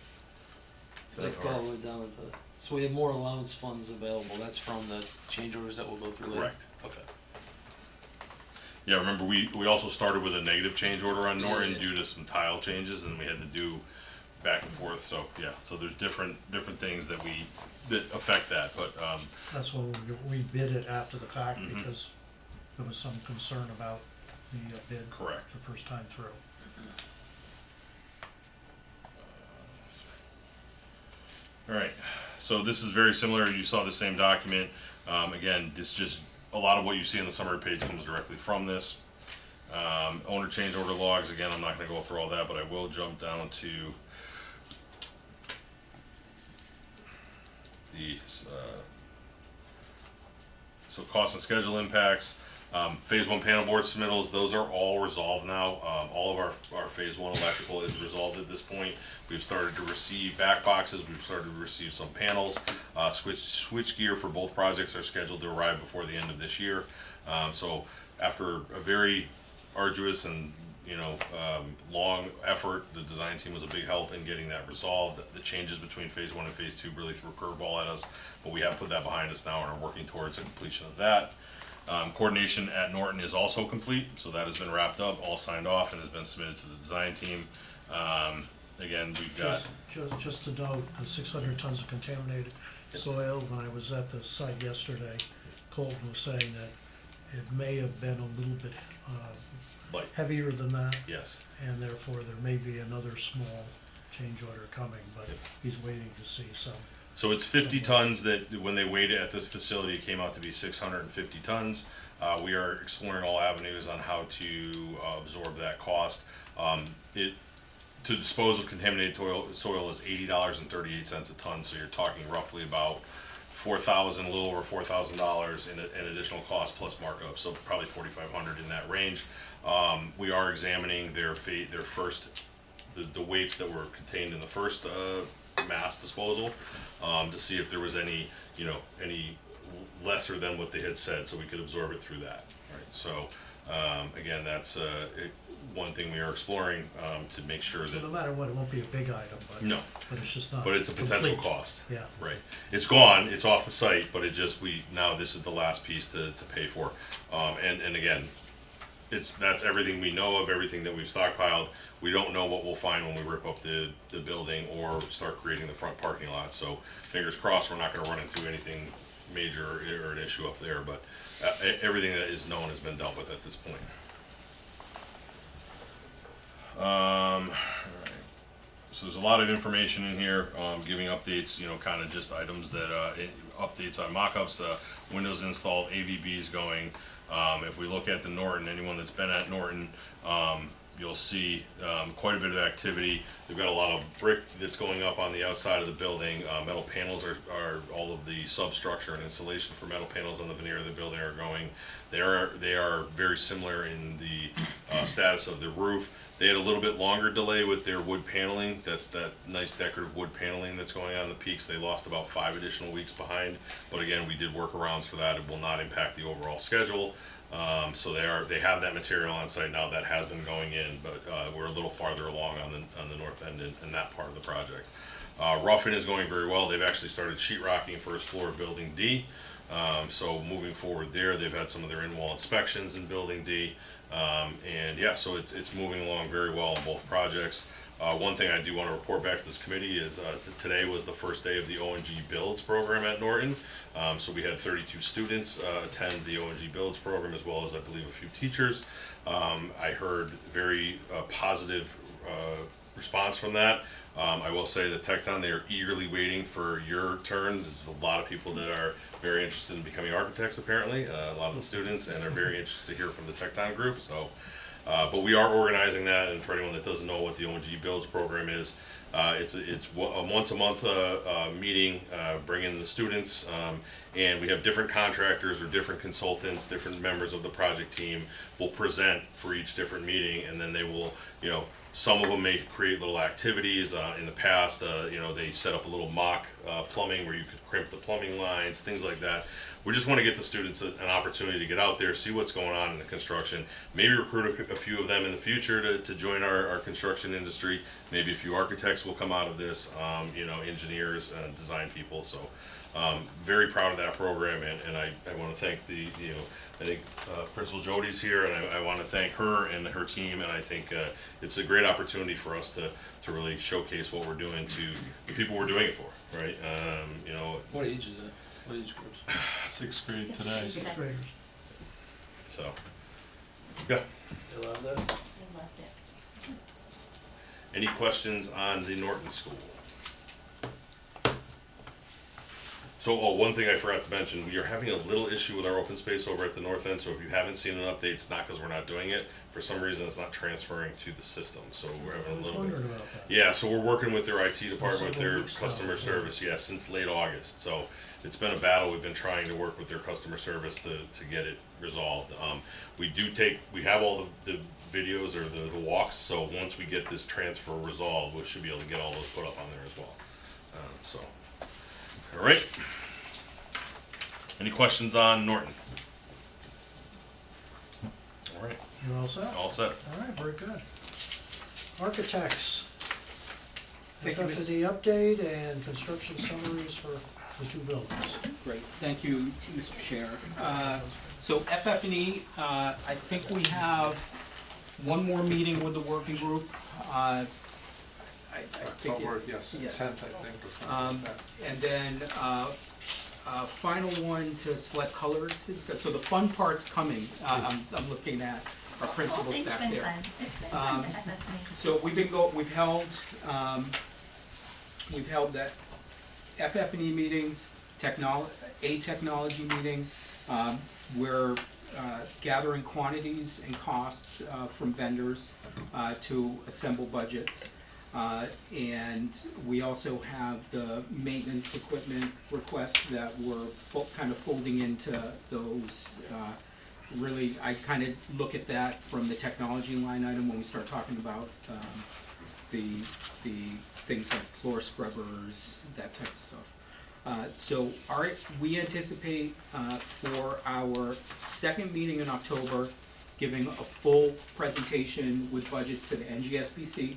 Like all the way down at the, so we have more allowance funds available, that's from the change orders that we'll go through later? Correct. Okay. Yeah, remember we also started with a negative change order on Norton Yeah. due to some tile changes, and we had to do back and forth, so yeah, so there's different things that affect that, but That's when we bid it after the fact Mhm. because there was some concern about the bid. Correct. The first time through. all right, so this is very similar. You saw the same document. Again, this just a lot of what you see on the summary page comes directly from this. Owner change order logs, again, I'm not going to go through all that, but I will jump down to the so cost and schedule impacts. Phase 1 panel board submittals, those are all resolved now. All of our phase 1 electrical is resolved at this point. We've started to receive back boxes, we've started to receive some panels. Switch gear for both projects are scheduled to arrive before the end of this year. So after a very arduous and long effort, the design team was a big help in getting that resolved. The changes between phase 1 and phase 2 really threw a curveball at us, but we have put that behind us now and are working towards the completion of that. Coordination at Norton is also complete, so that has been wrapped up, all signed off, and has been submitted to the design team. Again, we've got Just to note, the 600 tons of contaminated soil, when I was at the site yesterday, Colton was saying that it may have been a little bit light. heavier than that, Yes. and therefore there may be another small change order coming, but he's waiting to see some So it's 50 tons that, when they weighed it at the facility, it came out to be 650 tons. We are exploring all avenues on how to absorb that cost. To dispose of contaminated soil is $80.38 a ton, so you're talking roughly about $4,000, a little over $4,000 in additional cost plus markup, so probably $4,500 in that range. We are examining their first, the weights that were contained in the first mass disposal, to see if there was any lesser than what they had said, so we could absorb it through that. Right. So again, that's one thing we are exploring to make sure So that. no matter what, it won't be a big item, but. No. But it's just not. But it's a potential complete. cost. Yeah. Right. It's gone, it's off the site, but now this is the last piece to pay for. And again, that's everything we know of, everything that we've stockpiled. We don't know what we'll find when we rip up the building or start creating the front parking lot. So fingers crossed, we're not gonna run into anything major or an issue up there, but everything that is known has been dealt with at this point. All right. So there's a lot of information in here, giving updates, kind of just items that, updates on mock-ups, Windows installed, AVBs going. If we look at the Norton, anyone that's been at Norton, you'll see quite a bit of activity. They've got a lot of brick that's going up on the outside of the building. Metal panels are all of the substructure and insulation for metal panels on the veneer of the building are going. They are very similar in the status of the roof. They had a little bit longer delay with their wood paneling. That's that nice decorative wood paneling that's going on the peaks. They lost about 5 additional weeks behind. But again, we did workarounds for that. It will not impact the overall schedule. So they have that material on site now that has been going in, but we're a little farther along on the north end in that part of the project. Roughing is going very well. They've actually started sheetrocking first floor of Building D. So moving forward there, they've had some of their in-wall inspections in Building D. And yeah, so it's moving along very well in both projects. One thing I do want to report back to this committee is today was the first day of the ONG Builds program at Norton. So we had 32 students attend the ONG Builds program, as well as I believe a few teachers. I heard very positive response from that. I will say that Tecton, they are eagerly waiting for your turn. There's a lot of people that are very interested in becoming architects, apparently, a lot of the students, and are very interested to hear from the Tecton group. So, but we are organizing that, and for anyone that doesn't know what the ONG Builds program is, it's a once a month meeting, bringing the students, and we have different contractors or different consultants, different members of the project team will present for each different meeting, and then they will, some of them may create little activities. In the past, they set up a little mock plumbing where you could crimp the plumbing lines, things like that. We just want to get the students an opportunity to get out there, see what's going on in the construction, maybe recruit a few of them in the future to join our construction industry. Maybe a few architects will come out of this, engineers and design people. So very proud of that program, and I want to thank I think Principal Jody's here, and I want to thank her and her team, and I think it's a great opportunity for us to really showcase what we're doing to the people we're doing it for, right? What age is it? What age groups? 6th grade today. Sixth graders. So, yeah. They love that? I loved it. Any questions on the Norton School? So, one thing I forgot to mention, we are having a little issue with our open space over at the north end, so if you haven't seen an update, it's not because we're not doing it. For some reason, it's not transferring to the system, so we're having a I was little wondering bit. about that. Yeah, so we're working with their IT department, with Several their weeks now, customer yeah. service, since late August. So it's been a battle. We've been trying to work with their customer service to get it resolved. We have all the videos or the walks, so once we get this transfer resolved, we should be able to get all those put up on there as well. All right. Any questions on Norton? All right. You're all set? All set. All right, very good. Architects. Thank you, Ms. FF&E update and construction summaries for the 2 buildings. Great, thank you, Mr. Chair. So FF&E, I think we have one more meeting with the working group. I think October, yes, yes. 10th, I think, or something like that. And then final one to select colors and stuff. So the fun part's coming. I'm looking at our principals back there. So we've held that FF&E meetings, a technology meeting. We're gathering quantities and costs from vendors to assemble budgets. And we also have the maintenance equipment requests that we're kind of folding into those. Really, I kind of look at that from the technology line item when we start talking about the things like floor scrubbers, that type of stuff. So we anticipate for our second meeting in October, giving a full presentation with budgets to the NGSBC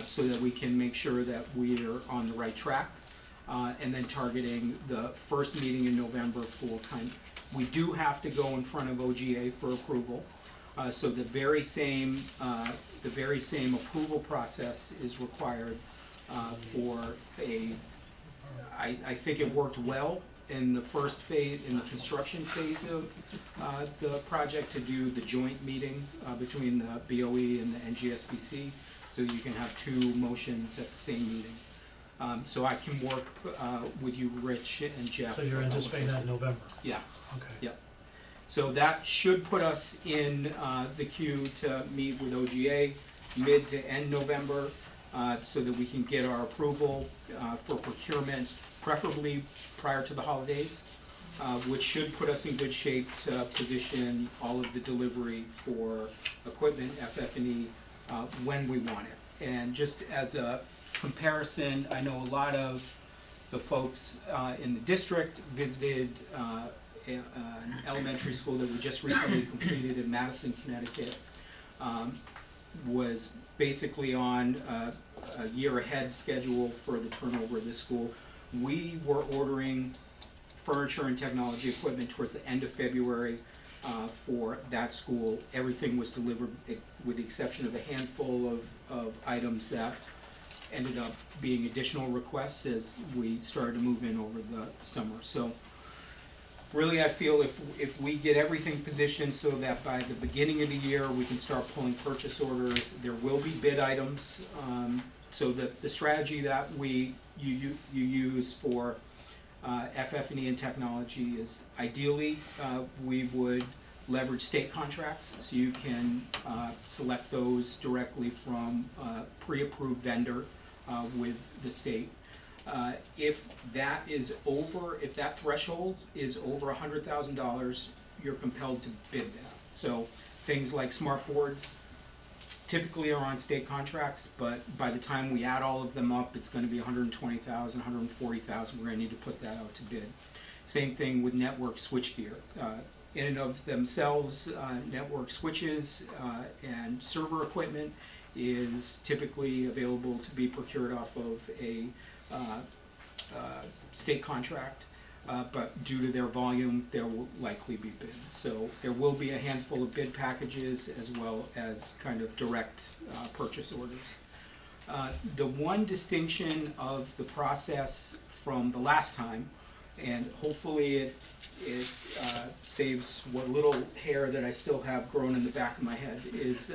so that we can make sure that we're on the right track. And then targeting the first meeting in November for we do have to go in front of OGA for approval. So the very same approval process is required for I think it worked well in the first phase, in the construction phase of the project, to do the joint meeting between the BOE and the NGSBC, so you can have two motions at the same meeting. So I can work with you, Rich and Jeff. So you're anticipating that in November? Yeah. Okay. Yep. So that should put us in the queue to meet with OGA mid to end November, so that we can get our approval for procurement, preferably prior to the holidays, which should put us in good shape to position all of the delivery for equipment, FF&E, when we want it. And just as a comparison, I know a lot of the folks in the district visited an elementary school that we just recently completed in Madison, Connecticut. Was basically on a year ahead schedule for the turnover of this school. We were ordering furniture and technology equipment towards the end of February for that school. Everything was delivered with the exception of a handful of items that ended up being additional requests as we started to move in over the summer. So really, I feel if we get everything positioned so that by the beginning of the year we can start pulling purchase orders, there will be bid items. So the strategy that you use for FF&E and technology is ideally we would leverage state contracts, so you can select those directly from a pre-approved vendor with the state. If that threshold is over $100,000, you're compelled to bid that. So things like smart boards typically are on state contracts, but by the time we add all of them up, it's going to be $120,000, $140,000. We're going to need to put that out to bid. Same thing with network switchgear. In and of themselves, network switches and server equipment is typically available to be procured off of a state contract, but due to their volume, there will likely be bids. So there will be a handful of bid packages as well as kind of direct purchase orders. The one distinction of the process from the last time, and hopefully it saves what little hair that I still have grown in the back of my head, is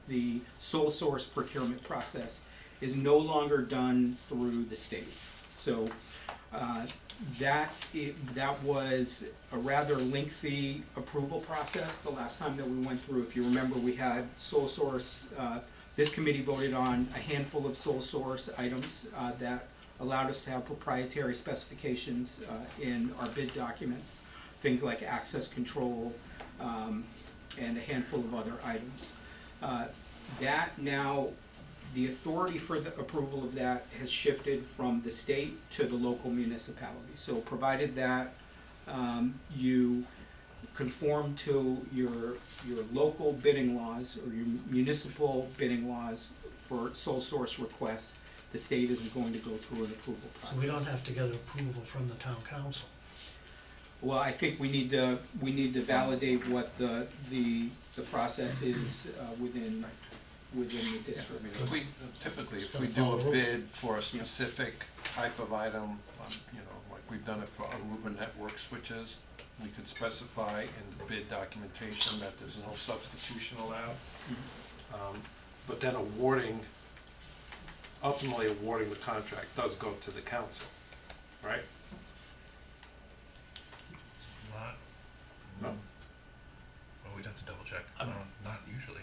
the sole source procurement process is no longer done through the state. So that was a rather lengthy approval process the last time that we went through. If you remember, we had sole source, this committee voted on a handful of sole source items that allowed us to have proprietary specifications in our bid documents, things like access control and a handful of other items. That now, the authority for the approval of that has shifted from the state to the local municipality. So provided that you conform to your local bidding laws or your municipal bidding laws for sole source requests, the state isn't going to go through an approval process. So we don't have to get an approval from the town council? Well, I think we need to validate what the process is within the district. If we, typically, if we do a bid for a specific type of item, like we've done it for Aruba network switches, we could specify in the bid documentation that there's no substitution allowed. But then ultimately awarding the contract does go to the council. right? Not, No? well, we'd have to double check. Not usually.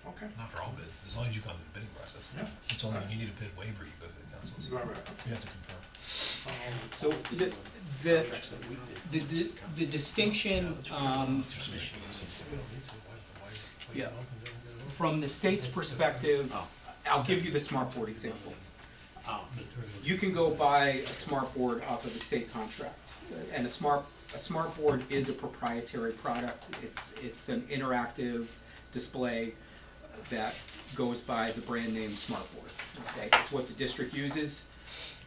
Okay. Not for all bids, as long as you've gone through the bidding process. Yeah. It's only when you need a bid waiver, you go to the councils. Right. You have to confirm. So the distinction, yeah, from the state's perspective, I'll give you the smart board example. You can go buy a smart board off of the state contract, and a smart board is a proprietary product. It's an interactive display that goes by the brand name smart board. Okay, it's what the district uses.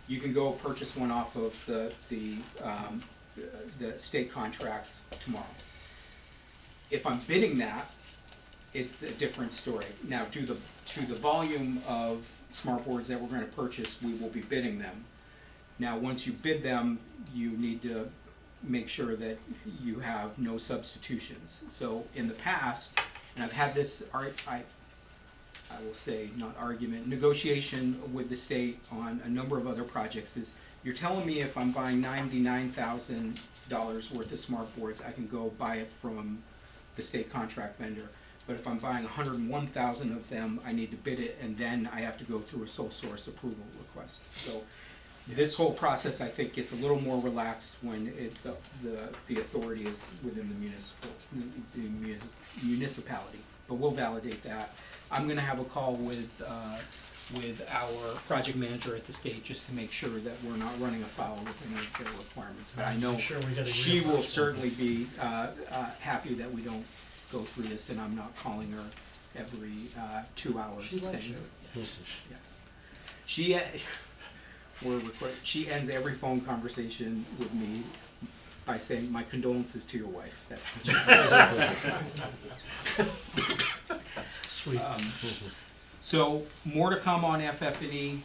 You can go purchase one off of the state contract tomorrow. If I'm bidding that, it's a different story. Now, to the volume of smart boards that we're going to purchase, we will be bidding them. Now, once you bid them, you need to make sure that you have no substitutions. So in the past, and I've had this, I will say, not argument, negotiation with the state on a number of other projects, is you're telling me if I'm buying $99,000 worth of smart boards, I can go buy it from the state contract vendor. But if I'm buying 101,000 of them, I need to bid it, and then I have to go through a sole source approval request. So this whole process, I think, gets a little more relaxed when the authority is within the municipality. But we'll validate that. I'm gonna have a call with our project manager at the state just to make sure that we're not running afoul with any of their requirements. But I know Sure we get a she will reimbursement. certainly be happy that we don't go through this, and I'm not calling her every 2 hours saying. Yes. She ends every phone conversation with me by saying, "My condolences to your wife." That's what she says. Sweet. So more to come on FF&E.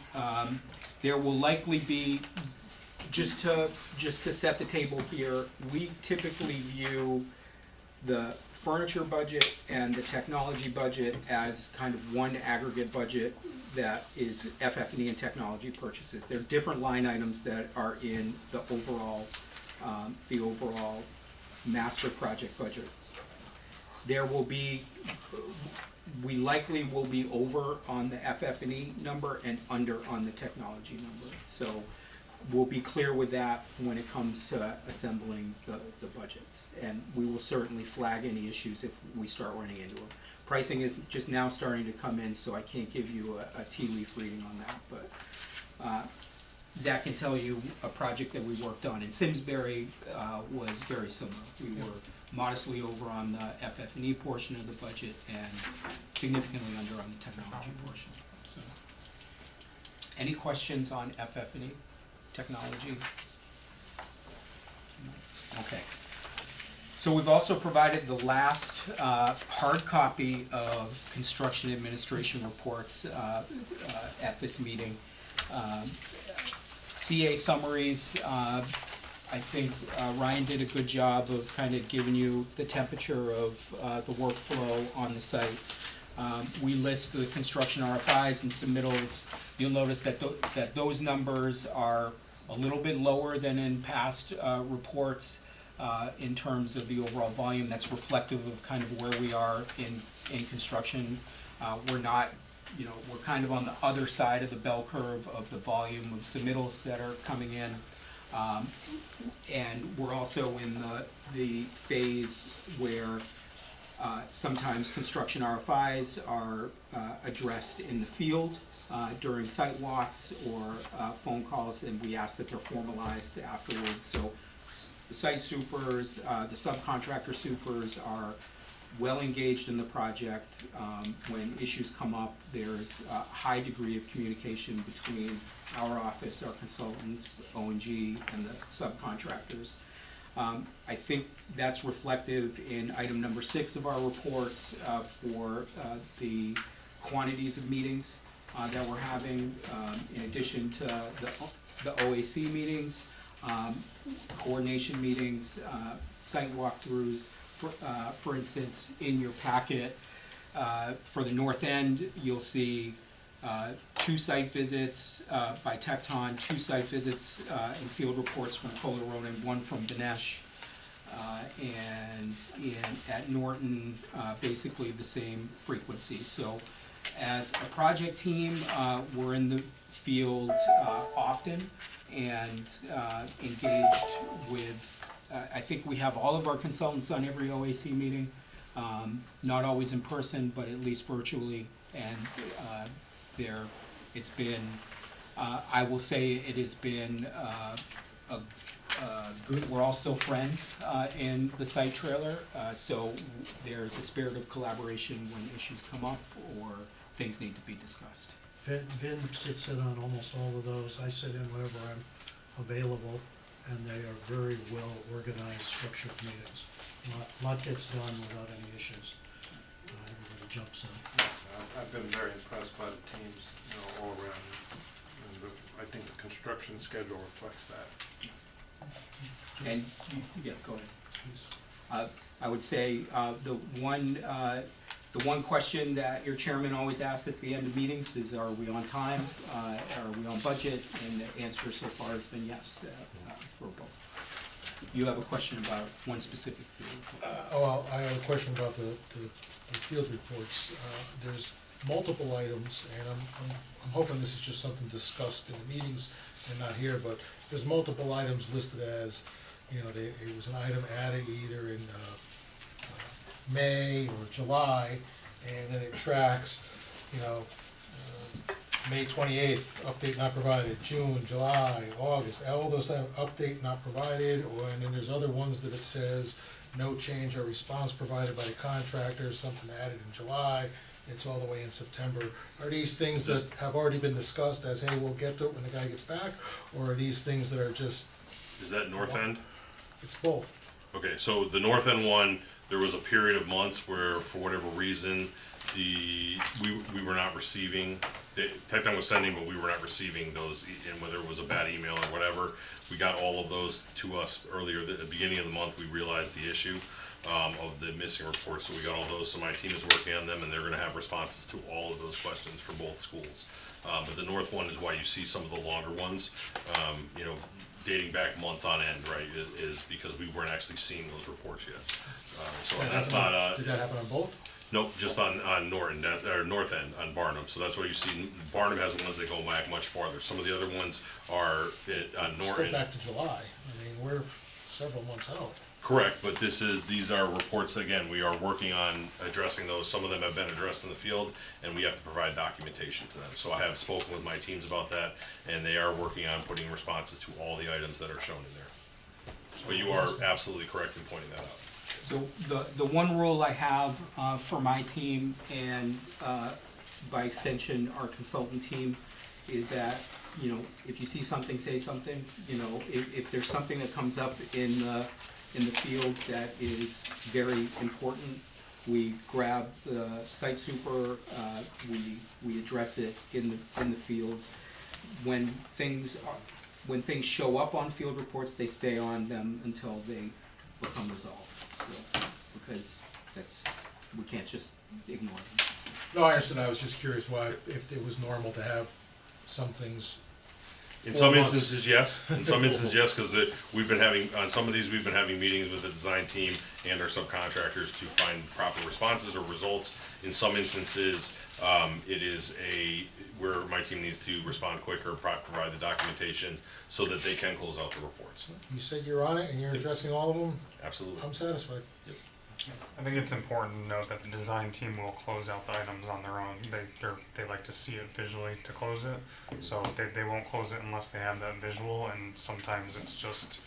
There will likely be, just to set the table here, we typically view the furniture budget and the technology budget as kind of one aggregate budget that is FF&E and technology purchases. They're different line items that are in the overall master project budget. There will be, we likely will be over on the FF&E number and under on the technology number. So we'll be clear with that when it comes to assembling the budgets. And we will certainly flag any issues if we start running into them. Pricing is just now starting to come in, so I can't give you a tea leaf reading on that. But Zach can tell you a project that we worked on in Simsbury was very similar. We were modestly over on the FF&E portion of the budget and significantly under on the technology portion. So, any questions on FF&E, technology? Okay. So we've also provided the last hard copy of construction administration reports at this meeting. CA summaries, I think Ryan did a good job of kind of giving you the temperature of the workflow on the site. We list the construction RFIs and submittals. You'll notice that that those numbers are a little bit lower than in past reports in terms of the overall volume. That's reflective of kind of where we are in construction. We're not, we're kind of on the other side of the bell curve of the volume of submittals that are coming in. And we're also in the phase where sometimes construction RFIs are addressed in the field during site walks or phone calls, and we ask that they're formalized afterwards. So the site supers, the subcontractor supers are well engaged in the project. When issues come up, there's a high degree of communication between our office, our consultants, O&G, and the subcontractors. I think that's reflective in item number 6 of our reports for the quantities of meetings that we're having, in addition to the OAC meetings, coordination meetings, site walkthroughs. For instance, in your packet, for the north end, you'll see 2 site visits by Tecton, 2 site visits and field reports from Kohler Ronan, 1 from Dinesh. And at Norton, basically the same frequency. So as a project team, we're in the field often and engaged with, I think we have all of our consultants on every OAC meeting, not always in person, but at least virtually. And it's been, I will say it has been good, we're all still friends in the site trailer, so there's a spirit of collaboration when issues come up or things need to be discussed. Vin sits in on almost all of those. I sit in whenever I'm available, and they are very well organized, structured meetings. Lot gets done without any issues. Everybody jumps in. I've been very impressed by the teams, all around. And I think the construction schedule reflects that. And, yeah, go ahead. I would say, the one question that your chairman always asks at the end of meetings is, are we on time? Are we on budget? And the answer so far has been yes, for both. You have a question about one specific field? Well, I have a question about the field reports. There's multiple items, and I'm hoping this is just something discussed in the meetings and not here, but there's multiple items listed as, it was an item added either in May or July, and then it tracks, May 28th, update not provided, June, July, August, all those times, update not provided, and then there's other ones that it says, no change or response provided by the contractor, something added in July, it's all the way in September. Are these things that have already been discussed as, hey, we'll get to it when the guy gets back, or are these things that are just? Is that North End? It's both. Okay, so the North End one, there was a period of months where, for whatever reason, we were not receiving, Tecton was sending, but we were not receiving those, and whether it was a bad email or whatever, we got all of those to us earlier, at the beginning of the month, we realized the issue of the missing reports, so we got all those, so my team is working on them, and they're gonna have responses to all of those questions for both schools. But the North one is why you see some of the longer ones, dating back months on end, right, is because we weren't actually seeing those reports yet. So that's not Did that happen on both? nope, just on Norton, or North End, on Barnum, so that's why you see, Barnum has ones that go back much farther, some of the other ones are on Still Norton. back to July. I mean, we're several months out. Correct, but these are reports, again, we are working on addressing those, some of them have been addressed in the field, and we have to provide documentation to them. So I have spoken with my teams about that, and they are working on putting responses to all the items that are shown in there. But you are absolutely correct in pointing that out. So the one rule I have for my team and by extension our consultant team is that, if you see something, say something. If there's something that comes up in the field that is very important, we grab the site super, we address it in the field. When things show up on field reports, they stay on them until they become resolved. So, because we can't just ignore them. No, I understand. I was just curious why, if it was normal to have some things. In 4 some months. instances, yes. In some instances, yes, because on some of these, we've been having meetings with the design team and our subcontractors to find proper responses or results. In some instances, it is where my team needs to respond quicker, provide the documentation so that they can close out the reports. You said you're on it and you're addressing all of them? Absolutely. I'm satisfied. I think it's important to note that the design team will close out the items on their own. They like to see it visually to close it, so they won't close it unless they have that visual. And sometimes it's just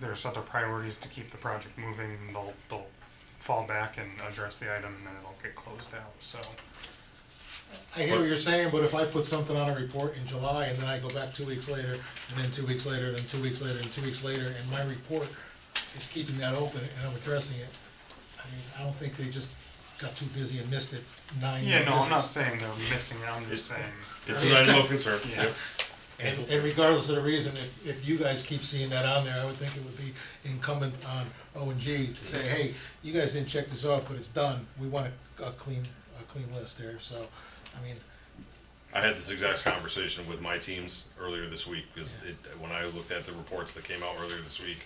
there's other priorities to keep the project moving. And they'll fall back and address the item, and then it'll get closed out. So I hear what you're saying, but if I put something on a report in July and then I go back 2 weeks later, and then 2 weeks later, then 2 weeks later, and 2 weeks later, and my report is keeping that open and I'm addressing it, I mean, I don't think they just got too busy and missed it 9 yeah, no, business. I'm not saying they're missing it. I'm just saying It's an item of concern. Yeah. Yep. And regardless of the reason, if you guys keep seeing that on there, I would think it would be incumbent on O&G to say, hey, you guys didn't check this off, but it's done. We want a clean list there. So, I mean, I had this exact conversation with my teams earlier this week, because when I looked at the reports that came out earlier this week,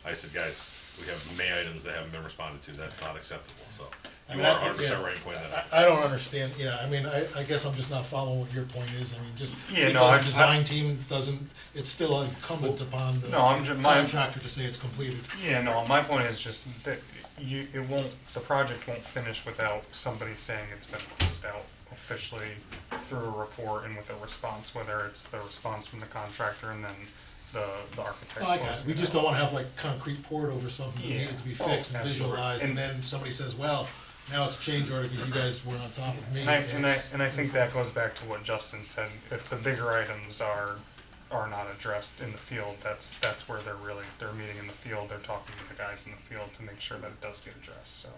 I said, guys, we have May items that haven't been responded to, that's not acceptable, so. I You mean, are I- 100% yeah. right in pointing that out. I don't understand, yeah, I mean, I guess I'm just not following what your point is, I mean, just Yeah, because no, the design team doesn't, it's still incumbent upon the No, I'm my contractor to say it's completed. Yeah, no, my point is just that the project won't finish without somebody saying it's been closed out officially through a report and with a response, whether it's the response from the contractor and then the architect. Well, I got it, closing we it just out. don't wanna have like concrete poured over something that Yeah. needed to be Oh, fixed and absolutely. visualized, and And- then somebody says, well, now it's a change order because you guys weren't on top of me. And I It's- think that goes back to what Justin said. If the bigger items are not addressed in the field, that's where they're meeting in the field. They're talking to the guys in the field to make sure that it does get addressed. So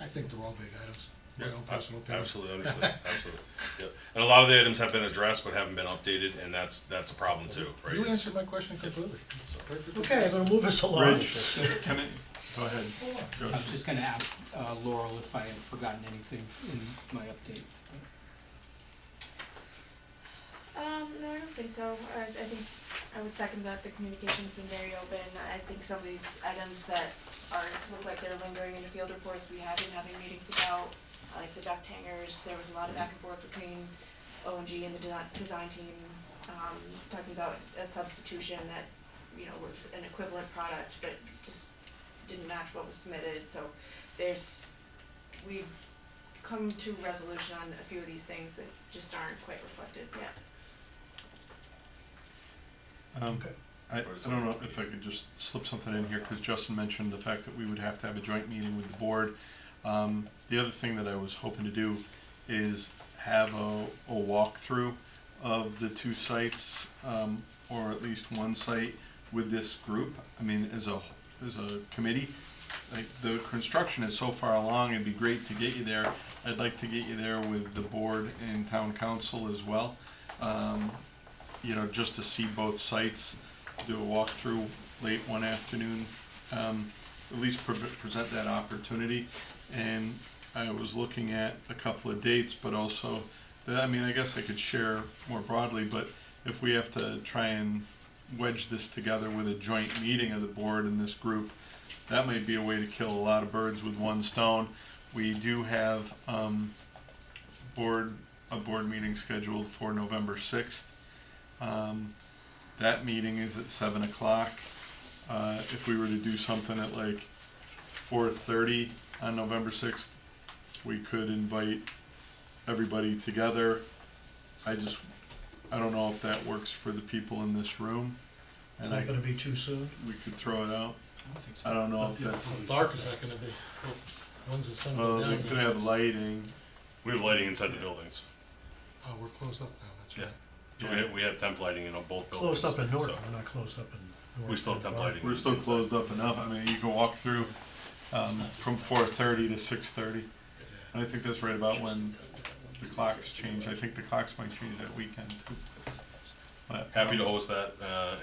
I think they're all big items, my Yeah, own personal opinion. absolutely, understood, absolutely, yep. And a lot of the items have been addressed but haven't been updated, and that's a problem too, right? You answered my question completely. Perfect. Okay, I'm gonna move us along. Rich, can I, go ahead. Go. I was just gonna ask Laurel if I had forgotten anything in my update. No, I don't think so. I think I would second that. The communication's been very open. I think some of these items that look like they're lingering in the field reports, we have been having meetings about, like the duct hangers. There was a lot of back and forth between O&G and the design team, talking about a substitution that, was an equivalent product, but just didn't match what was submitted. So we've come to resolution on a few of these things that just aren't quite reflected yet. I don't know if I could just slip something in here, because Justin mentioned the fact that we would have to have a joint meeting with the board. The other thing that I was hoping to do is have a walkthrough of the two sites, or at least one site with this group. I mean, as a committee, like, the construction is so far along, it'd be great to get you there. I'd like to get you there with the board and town council as well. Just to see both sites, do a walkthrough late one afternoon, at least present that opportunity. And I was looking at a couple of dates, but also, I guess I could share more broadly, but if we have to try and wedge this together with a joint meeting of the board and this group, that might be a way to kill a lot of birds with one stone. We do have a board meeting scheduled for November 6th. That meeting is at 7 o'clock. If we were to do something at like 4:30 on November 6th, we could invite everybody together. I don't know if that works for the people in this room. Is And that gonna be too soon? we could throw it out. I don't know if that's, How dark is that gonna be? When's the sun go well, down? we could have lighting. We have lighting inside the buildings. Oh, we're closed up now, that's Yeah. right. So we have temp lighting in both buildings. Closed up in Norton, so we're not closed up in Norton. We still have temp lighting. We're still closed up enough. I mean, you can walk through from 4:30 to 6:30. And I think that's right about when the clocks change. I think the clocks might change that weekend too. But, Happy to host that,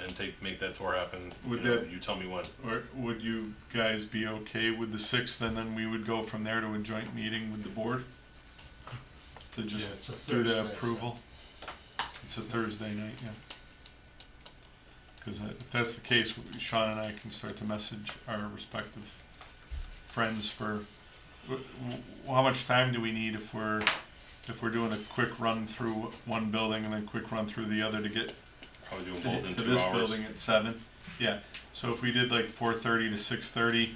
and make that tour happen. Would You tell me when. Or would you guys be okay with the 6th, and then we would go from there to a joint meeting with the board? To just Yeah, it's a do the Thursday, so- approval? It's a Thursday night, yeah. Because if that's the case, Sean and I can start to message our respective friends for, how much time do we need if we're doing a quick run through one building and then quick run through the other to get Probably do them both in to 2 this hours. building at 7? Yeah, so if we did like 4:30 to 6:30,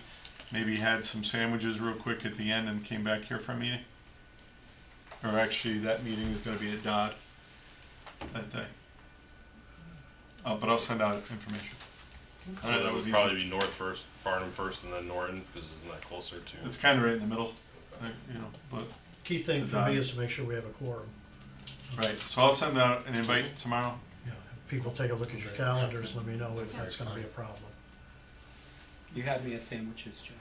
maybe had some sandwiches real quick at the end and came back here for a meeting? Or actually, that meeting is gonna be at Dodd that day. But I'll send out information. So that would probably be North first, Barnum first, and then Norton, because isn't that closer to? It's kinda right in the middle, but, Key thing To for me Dodd. is to make sure we have a quorum. right, so I'll send out an invite tomorrow. Yeah, people take a look at your calendars, let me know if that's gonna be a problem. You had me at sandwiches, Joe.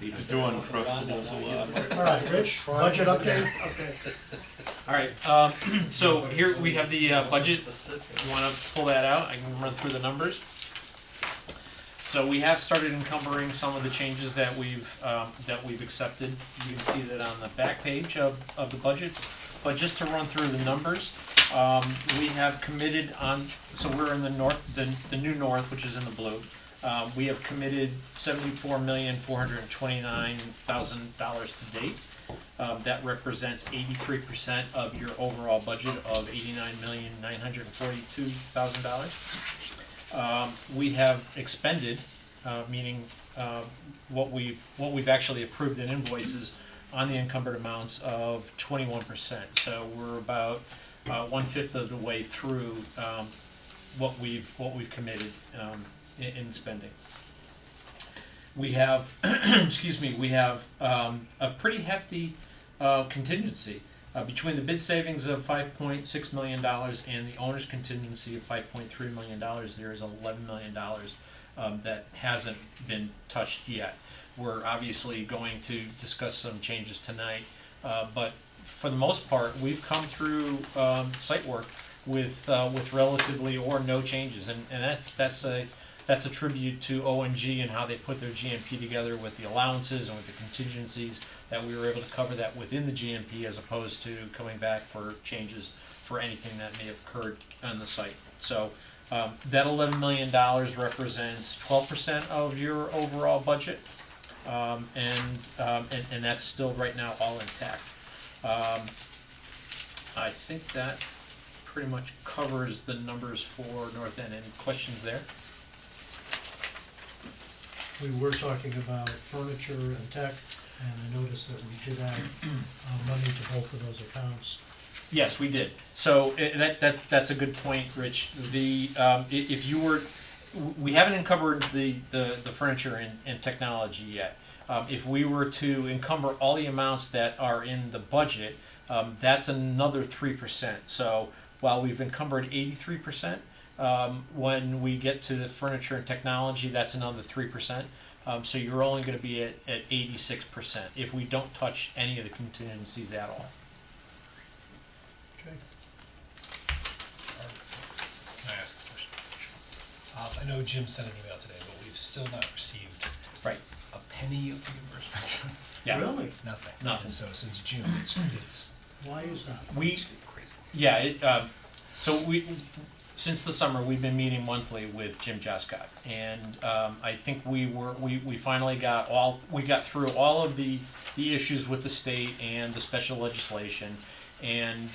It's doing Uncrustables a lot. All right, Rich, budget update? Okay. All right, so here we have the budget. You wanna pull that out? I can run through the numbers. So we have started encumbering some of the changes that we've accepted. You can see that on the back page of the budgets. But just to run through the numbers, we have committed on, so we're in the north, the new north, which is in the blue. We have committed $74,429,000 to date. That represents 83% of your overall budget of $89,942,000. We have expended, meaning what we've actually approved in invoices on the encumbered amounts of 21%. So we're about 1/5 of the way through what we've committed in spending. We have, excuse me, we have a pretty hefty contingency. Between the bid savings of $5.6 million and the owner's contingency of $5.3 million, there is $11 million that hasn't been touched yet. We're obviously going to discuss some changes tonight, but for the most part, we've come through site work with relatively or no changes, and that's a tribute to ONG and how they put their GMP together with the allowances and with the contingencies, that we were able to cover that within the GMP as opposed to coming back for changes for anything that may have occurred on the site. So that $11 million represents 12% of your overall budget, and that's still right now all intact. I think that pretty much covers the numbers for North End. Any questions there? We were talking about furniture and tech, and I noticed that we did add money to both of those accounts. Yes, we did. So that's a good point, Rich. If you were, we haven't encumbered the furniture and technology yet. If we were to encumber all the amounts that are in the budget, that's another 3%. So while we've encumbered 83%, when we get to the furniture and technology, that's another 3%. So you're only going to be at 86% if we don't touch any of the contingencies at all. Okay. Can I ask a question? I know Jim sent an email today, but we've still not received Right. a penny of reimbursement. Yeah. Really? Nothing. Nothing. And so since June, it's Why is that? it's crazy. Yeah. So since the summer, we've been meeting monthly with Jim Jascott, and I think we finally got through all of the issues with the state and the special legislation, and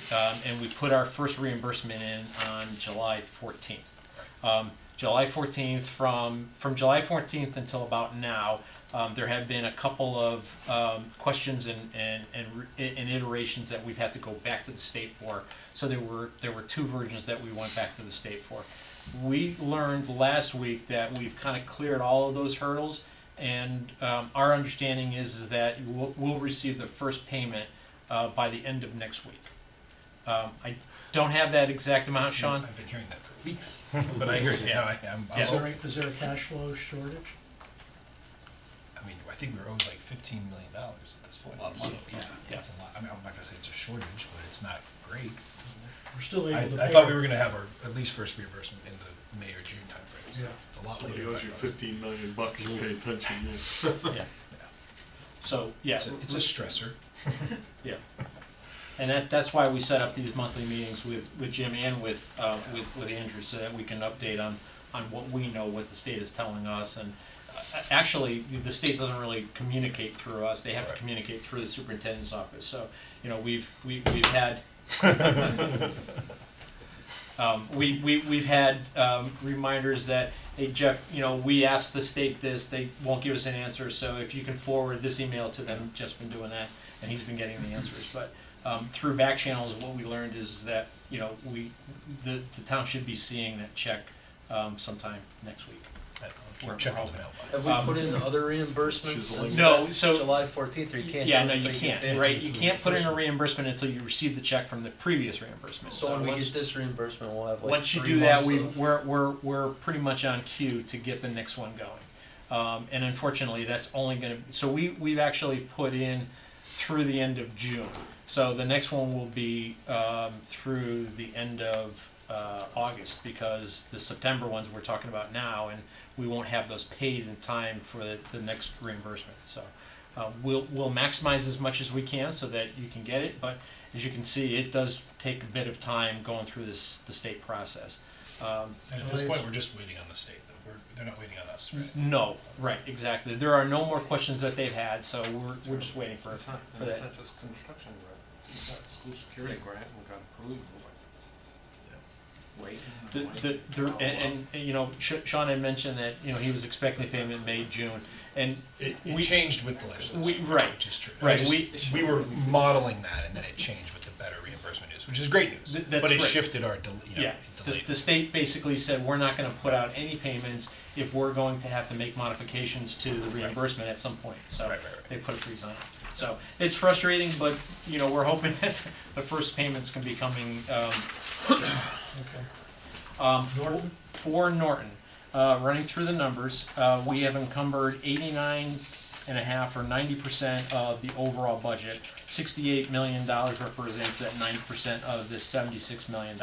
we put our first reimbursement in on July 14th. July 14th, from July 14th until about now, there have been a couple of questions and iterations that we've had to go back to the state for. So there were 2 versions that we went back to the state for. We learned last week that we've kind of cleared all of those hurdles, and our understanding is that we'll receive the first payment by the end of next week. I don't have that exact amount, Sean. I've been hearing that for weeks, but I hear you. Yeah. No, I'm Yeah. Is there a cash flow shortage? I mean, I think we're owed like $15 million at this point. a lot of money. So, yeah, it's a lot. I mean, I'm not gonna say it's a shortage, but it's not great. We're still able to pay. I thought we were gonna have our at least first reimbursement in the May or June timeframe. So Yeah. it's a lot Somebody later. owes you than I thought. $15 million, you pay attention, yeah. Yeah. So yeah, It's a stressor. yeah. And that's why we set up these monthly meetings with Jim and with Andrew, so that we can update on what we know, what the state is telling us. And actually, the state doesn't really communicate through us; they have to communicate through the superintendent's office. So, we've had we've had reminders that, hey Jeff, we asked the state this, they won't give us an answer. So if you can forward this email to them, Jeff's been doing that, and he's been getting the answers. But through back channels, what we learned is that the town should be seeing that check sometime next week. We're Check hoping. the mailbox. Have we put in other reimbursements since No, that so- July 14th, or you can't? Yeah, do no, it you until can't, pay it? right? You can't put in a reimbursement until you receive the check from the previous reimbursement. So when we once- get this reimbursement, we'll have like Once you 3 do that, months of- we're pretty much on cue to get the next one going. And unfortunately, that's only gonna, so we've actually put in through the end of June. So the next one will be through the end of August, because the September ones we're talking about now, and we won't have those paid in time for the next reimbursement. So we'll maximize as much as we can so that you can get it, but as you can see, it does take a bit of time going through the state process. And at this point, we're just waiting on the state, though. They're not waiting on us, right? No, right, exactly. There are no more questions that they've had, so we're just waiting for It's not, for and it's that. not just construction grant, it's got school security grant, we got approved, waiting. And you know, Sean had mentioned that, you know, he was expecting the payment May, June, and It we changed with the legislation. right, Which is true. right, We were modeling that, and then it changed with the better reimbursement is, which is great news. That's But it great. shifted our, yeah. delayed. The state basically said, we're not gonna put out any payments if we're going to have to make modifications to the reimbursement at some point, so Right. they put a freeze on it. So it's frustrating, but, you know, we're hoping that the first payments can be coming, soon. Okay. Norton? For Norton, running through the numbers, we have encumbered 89.5 or 90% of the overall budget. $68 million represents that 90% of this $76 million.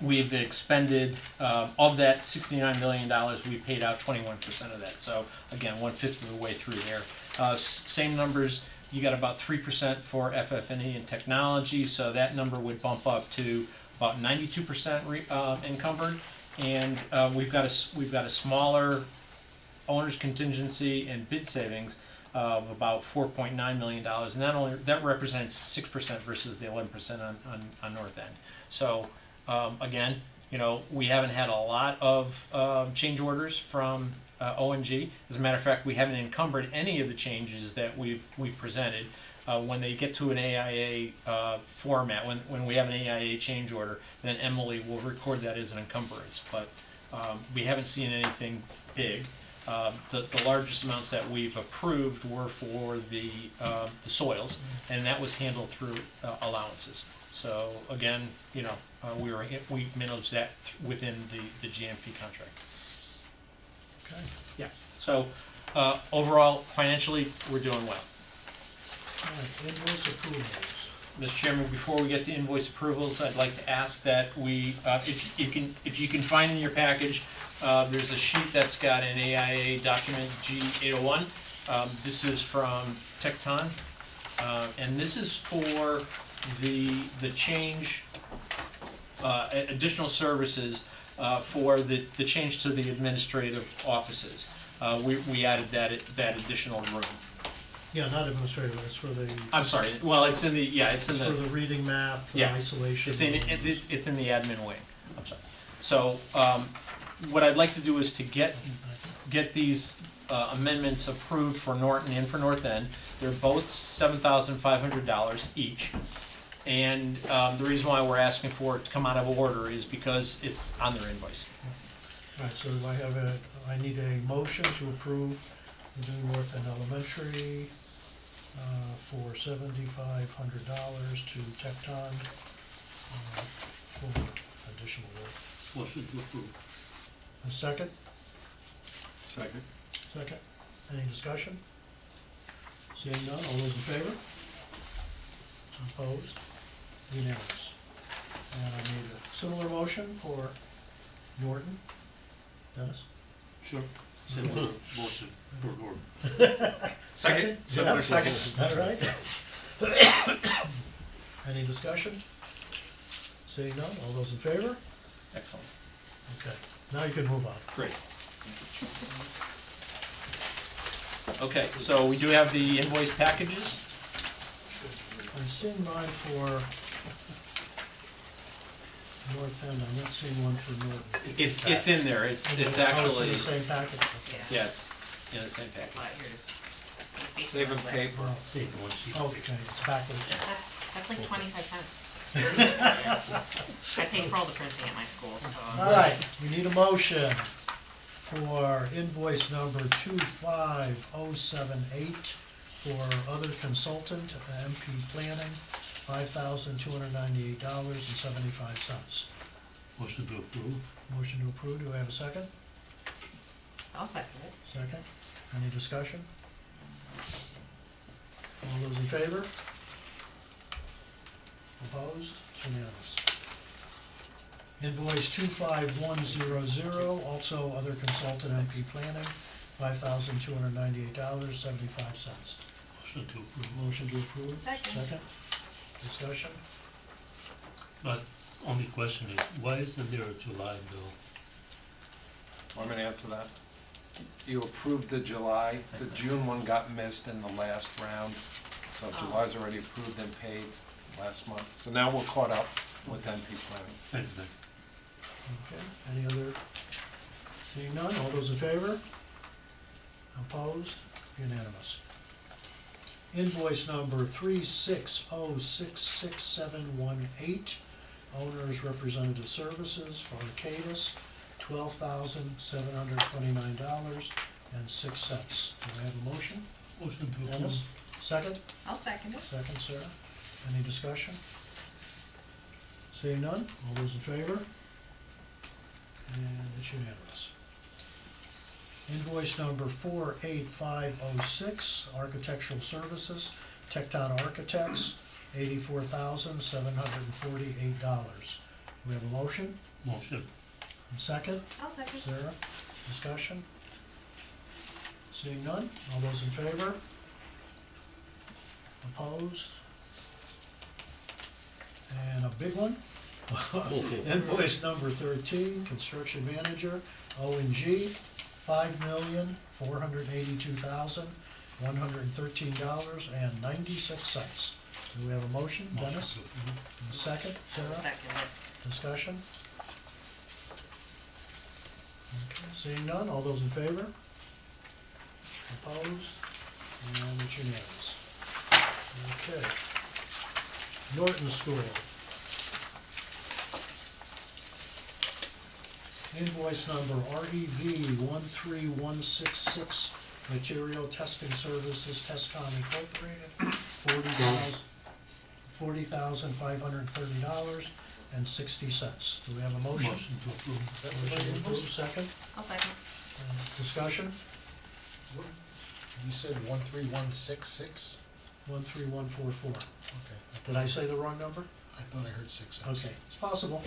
We've expended, of that $69 million, we've paid out 21% of that. So again, 1/5 of the way through there. Same numbers, you got about 3% for FF&E and technology, so that number would bump up to about 92% encumbered. And we've got a smaller owner's contingency and bid savings of about $4.9 million, and that represents 6% versus the 11% on North End. So again, you know, we haven't had a lot of change orders from ONG. As a matter of fact, we haven't encumbered any of the changes that we've presented. When they get to an AIA format, when we have an AIA change order, then Emily will record that as an encumbrance. But we haven't seen anything big. The largest amounts that we've approved were for the soils, and that was handled through allowances. So again, you know, we managed that within the GMP contract. Okay. Yeah. So overall, financially, we're doing well. All right, invoice approvals. Mr. Chairman, before we get to invoice approvals, I'd like to ask that we, if you can find in your package, there's a sheet that's got an AIA document G801. This is from Tecton, and this is for the change, additional services for the change to the administrative offices. We added that additional room. Yeah, not administrative, it's for the, I'm sorry. Well, it's in the it's for the reading map, the Yeah. isolation. It's in the admin wing. I'm sorry. So what I'd like to do is to get these amendments approved for Norton and for North End. They're both $7,500 each. And the reason why we're asking for it to come out of order is because it's on their invoice. All right, so I need a motion to approve the new North End Elementary for $7,500 to Tecton for additional work. Motion to approve. A second? Second. Second. Any discussion? Seeing none, all those in favor? Opposed? Unanimous. And I need a similar motion for Norton. Dennis? Sure. Similar motion for Norton. Second? Similar Yeah. second. All right. Any discussion? Seeing none, all those in favor? Excellent. Okay, now you can move on. Great. Okay, so we do have the invoice packages. I'm seeing mine for North End, I'm not seeing one for Norton. It's in there. It's Oh, it's actually, in the same package? Okay. yeah, it's in the same That's package. not yours. It's facing Saving this way. paper. Well, Save the one sheet. okay, it's backwards. That's like 25 cents. That's really I pay for all the printing at my school, so. All right, we need a motion for invoice number 25078 for other consultant, MP Planning, $5,298.75. Motion to approve. Motion to approve, do I have a second? I'll second it. Second. Any discussion? All those in favor? Opposed? It's unanimous. Invoice 25100, also other consultant MP Planning, $5,298.75. Motion to approve. Motion to approve. Second. Discussion? But only question is, why isn't there a July bill? Want me to answer that? You approved the July, the June one got missed in the last round, so July's already approved and paid last month. So now we're caught up with MP Planning. Thanks, Nick. Okay, any other? Seeing none, all those in favor? Opposed? Unanimous. Invoice number 3606618, Owners Representative Services for Arcadis, $12,729.06. Do I have a motion? Motion to approve. Dennis, second? I'll second it. Second, Sarah. Any discussion? Seeing none, all those in favor? And it's unanimous. Invoice number 48506, Architectural Services, Tecton Architects, $84,748. We have a motion? Motion. And second? I'll second. Sarah, discussion? Seeing none, all those in favor? Opposed? And a big one, invoice number 13, Construction Manager, O&G, $5,482,113.96. Do we have a motion, Dennis? Motion to approve. And a second, Sarah? Second it. Discussion? Okay, seeing none, all those in favor? Opposed? And it's unanimous. Okay. Norton School. Invoice number REV 13166, Material Testing Services, Testcom Incorporated, $40,530.60. Do we have a motion? Motion to approve. Motion to approve, second. I'll second. Discussion? You said 13166? 13144. Okay. Did I say the wrong number? I thought I heard 66. Okay, it's possible.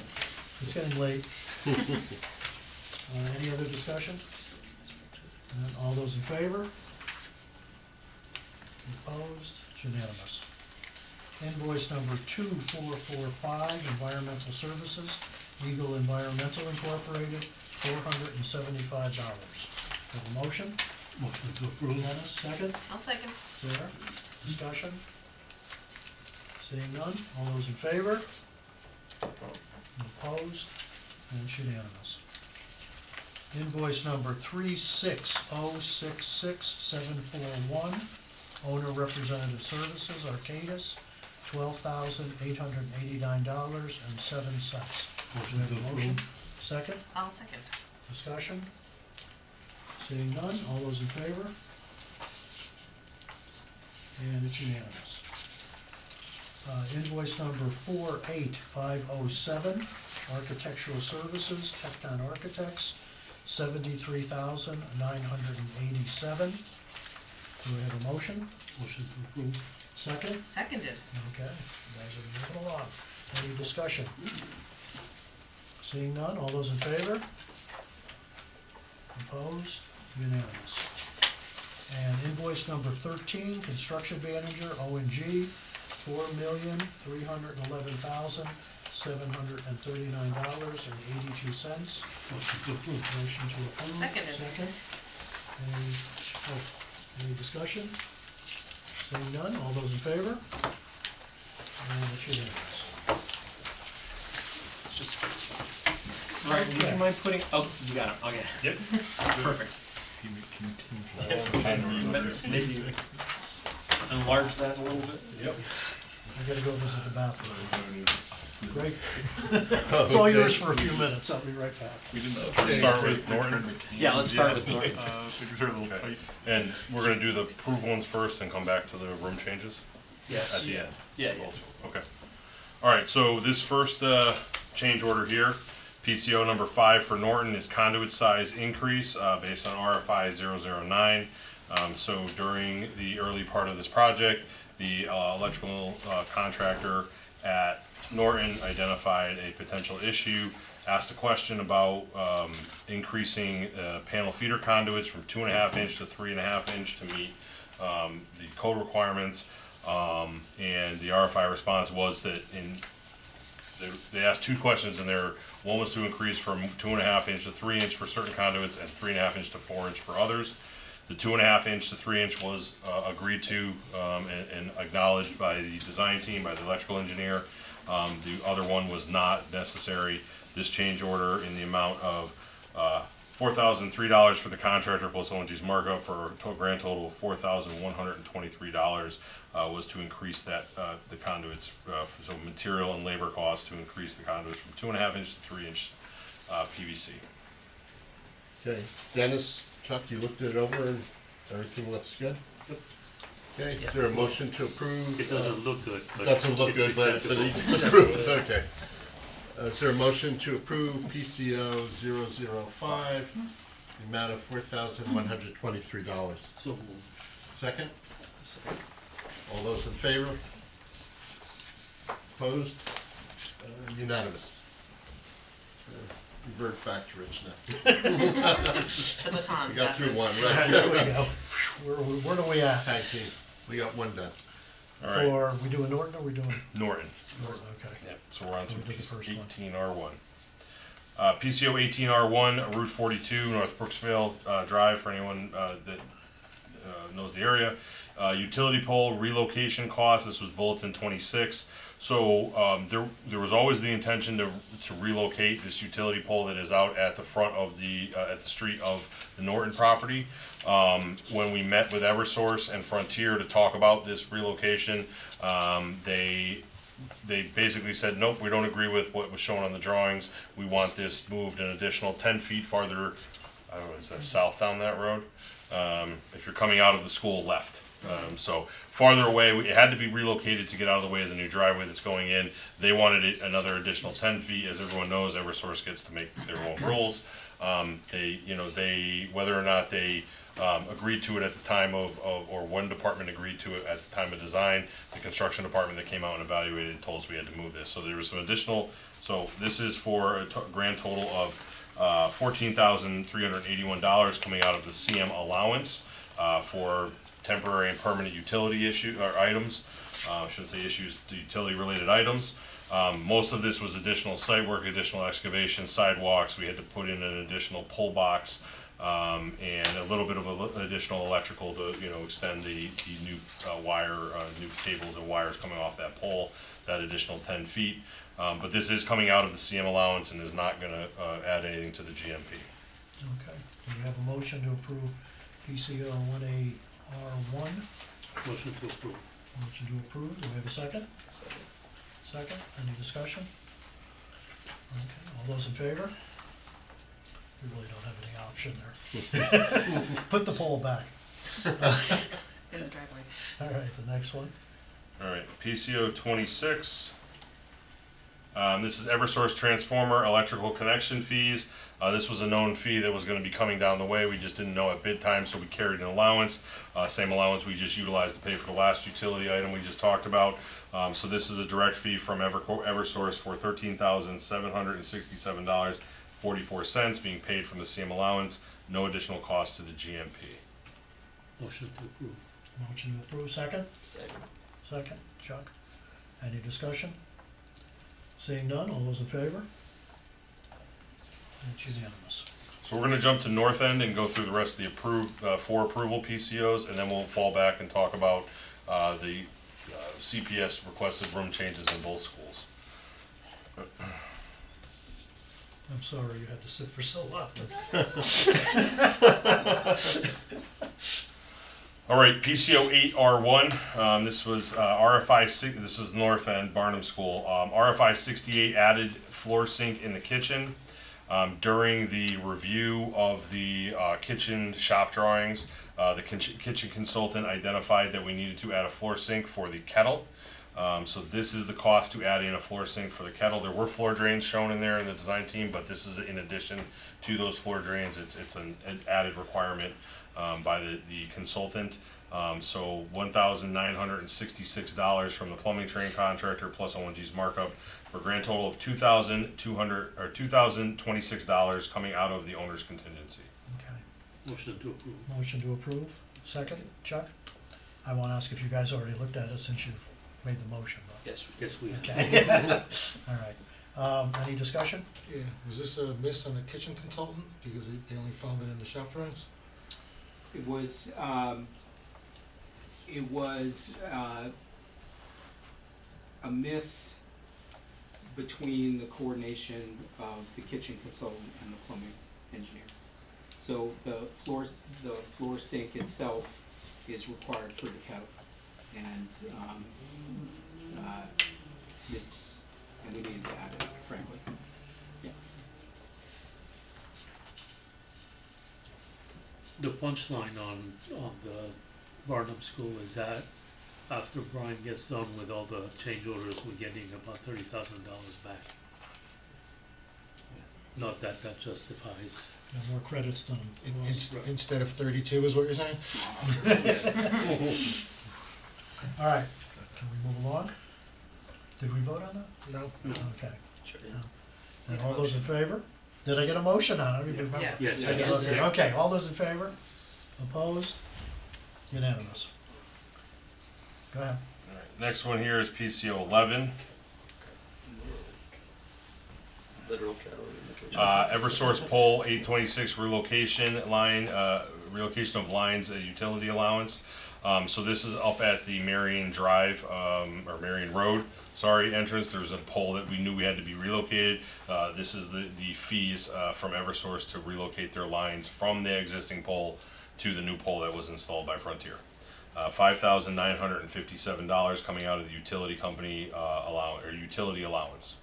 It's getting late. Any other discussion? And all those in favor? Opposed? It's unanimous. Invoice number 2445, Environmental Services, Eagle Environmental Incorporated, $475. Have a motion? Motion to approve. Dennis, second. I'll second. Sarah, discussion? Seeing none, all those in favor? Opposed? And it's unanimous. Invoice number 3606671, Owner Representative Services, Arcadis, $12,889.07. Motion to approve. Second, I'll second. discussion? Seeing none, all those in favor? And it's unanimous. Invoice number 48507, Architectural Services, Tecton Architects, $73,987. Do we have a motion? Motion to approve. Second? Seconded. Okay, you guys are moving along. Any discussion? Seeing none, all those in favor? Opposed? Unanimous. And invoice number 13, Construction Manager, O&G, $4,311,739.82. Motion to approve. Motion to approve. Seconded. Second. Any discussion? Seeing none, all those in favor? And it's unanimous. It's just, right, would you mind putting, oh, you got it, okay. Yep. Perfect. Maybe enlarge that a little bit? Yep. I gotta go visit the bathroom. Great. It's all yours for a few minutes, I'll be right back. We didn't start with Norton. Yeah, let's start with Norton. Things are a little tight. And we're gonna do the approved ones first and come back to the room changes Yes. at the end. Yeah, yeah. Okay. All right, so this first change order here, PCO number 5 for Norton is conduit size increase based on RFI 009. So during the early part of this project, the electrical contractor at Norton identified a potential issue asked a question about increasing panel feeder conduits from 2.5 inch to 3.5 inch to meet the code requirements. And the RFI response was that they asked two questions in there. One was to increase from 2.5 inch to 3 inch for certain conduits and 3.5 inch to 4 inch for others. The 2.5 inch to 3 inch was agreed to and acknowledged by the design team, by the electrical engineer. The other one was not necessary. This change order in the amount of $4,003 for the contractor plus ONG's markup for a grand total of $4,123 was to increase that the conduits, so material and labor costs to increase the conduits from 2.5 inch to 3 inch PVC. Okay, Dennis, Chuck, you looked it over and everything looks good? Yep. Okay, is there a motion to approve? It doesn't look good, It but doesn't look it's good, but acceptable. it's approved, okay. Is there a motion to approve PCO 005, the amount of $4,123? So moved. Second? All those in favor? Opposed? Unanimous. Revert back to Rich now. The baton We got through passes. one, There we right? go. Where do we at? Tag team, we got one done. All right, For, we doing Norton or we doing Norton. Norton, okay. Yep, so we're on to We did the first one. 18R1. PCO 18R1, Route 42, North Brooksville Drive, for anyone that knows the area. Utility pole relocation cost, this was bulletin 26. So there was always the intention to relocate this utility pole that is out at the front of at the street of the Norton property. When we met with Eversource and Frontier to talk about this relocation, they basically said, nope, we don't agree with what was shown on the drawings. We want this moved an additional 10 feet farther, I don't know, is that south down that road? If you're coming out of the school left. So farther away, it had to be relocated to get out of the way of the new driveway that's going in. They wanted it another additional 10 feet. As everyone knows, Eversource gets to make their own rules. Whether or not they agreed to it at the time or one department agreed to it at the time of design, the construction department that came out and evaluated told us we had to move this. So there was some additional, so this is for a grand total of $14,381 coming out of the CM allowance for temporary and permanent utility items. I shouldn't say issues, utility related items. Most of this was additional site work, additional excavation, sidewalks. We had to put in an additional pull box and a little bit of additional electrical to extend the new wire, new cables and wires coming off that pole, that additional 10 feet. But this is coming out of the CM allowance and is not going to add anything to the GMP. Okay, do we have a motion to approve PCO 18R1? Motion to approve. Motion to approve, do we have a second? Second, any discussion? Okay, all those in favor? We really don't have any option there. Put the poll back. In the driveway. All right, the next one. All right, PCO 26. This is Eversource transformer electrical connection fees. This was a known fee that was going to be coming down the way. We just didn't know at bid time, so we carried an allowance. Same allowance we just utilized to pay for the last utility item we just talked about. So this is a direct fee from Eversource for $13,767.44 being paid from the CM allowance. No additional cost to the GMP. Motion to approve. Motion to approve, second? Second. Second, Chuck. Any discussion? Seeing none, all those in favor? It's unanimous. So we're going to jump to North End and go through the rest of the for approval PCOs, and then we'll fall back and talk about the CPS requested room changes in both schools. I'm sorry you had to sit for so long. All right, PCO 8R1. This was RFI 6. This is North End Barnum School. RFI 68 added floor sink in the kitchen. During the review of the kitchen shop drawings, the kitchen consultant identified that we needed to add a floor sink for the kettle. So this is the cost to add in a floor sink for the kettle. There were floor drains shown in there in the design team, but this is in addition to those floor drains. It's an added requirement by the consultant. So $1,966 from the plumbing train contractor plus ONG's markup, for a grand total of $2,026 coming out of the owner's contingency. Okay. Motion to approve. Motion to approve. Second, Chuck? I won't ask if you guys already looked at it since you've made the motion. Yes. Yes, we have. Okay. All right. Any discussion? Yeah, was this a miss on the kitchen consultant, because they only found it in the shop drawings? It was a miss between the coordination of the kitchen consultant and the plumbing engineer. So the floor sink itself is required for the kettle, and and we needed to add it, frankly. Yeah. The punchline on the Barnum School is that after Brian gets done with all the change orders, we're getting about $30,000 back. Not that that justifies. More credits than. Instead of 32 is what you're saying? All right. Can we move along? Did we vote on that? No. Okay. And all those in favor? Did I get a motion on it? I don't even remember. Yeah. Yes. I did, okay. Okay, all those in favor? Opposed? Unanimous. Go ahead. All right, next one here is PCO 11. Literal cattle in the kitchen. Eversource pole 826 relocation line, relocation of lines, utility allowance. So this is up at the Marion Drive, or Marion Road, entrance. There's a pole that we knew we had to be relocated. This is the fees from Eversource to relocate their lines from the existing pole to the new pole that was installed by Frontier. $5,957 coming out of the utility company utility allowance.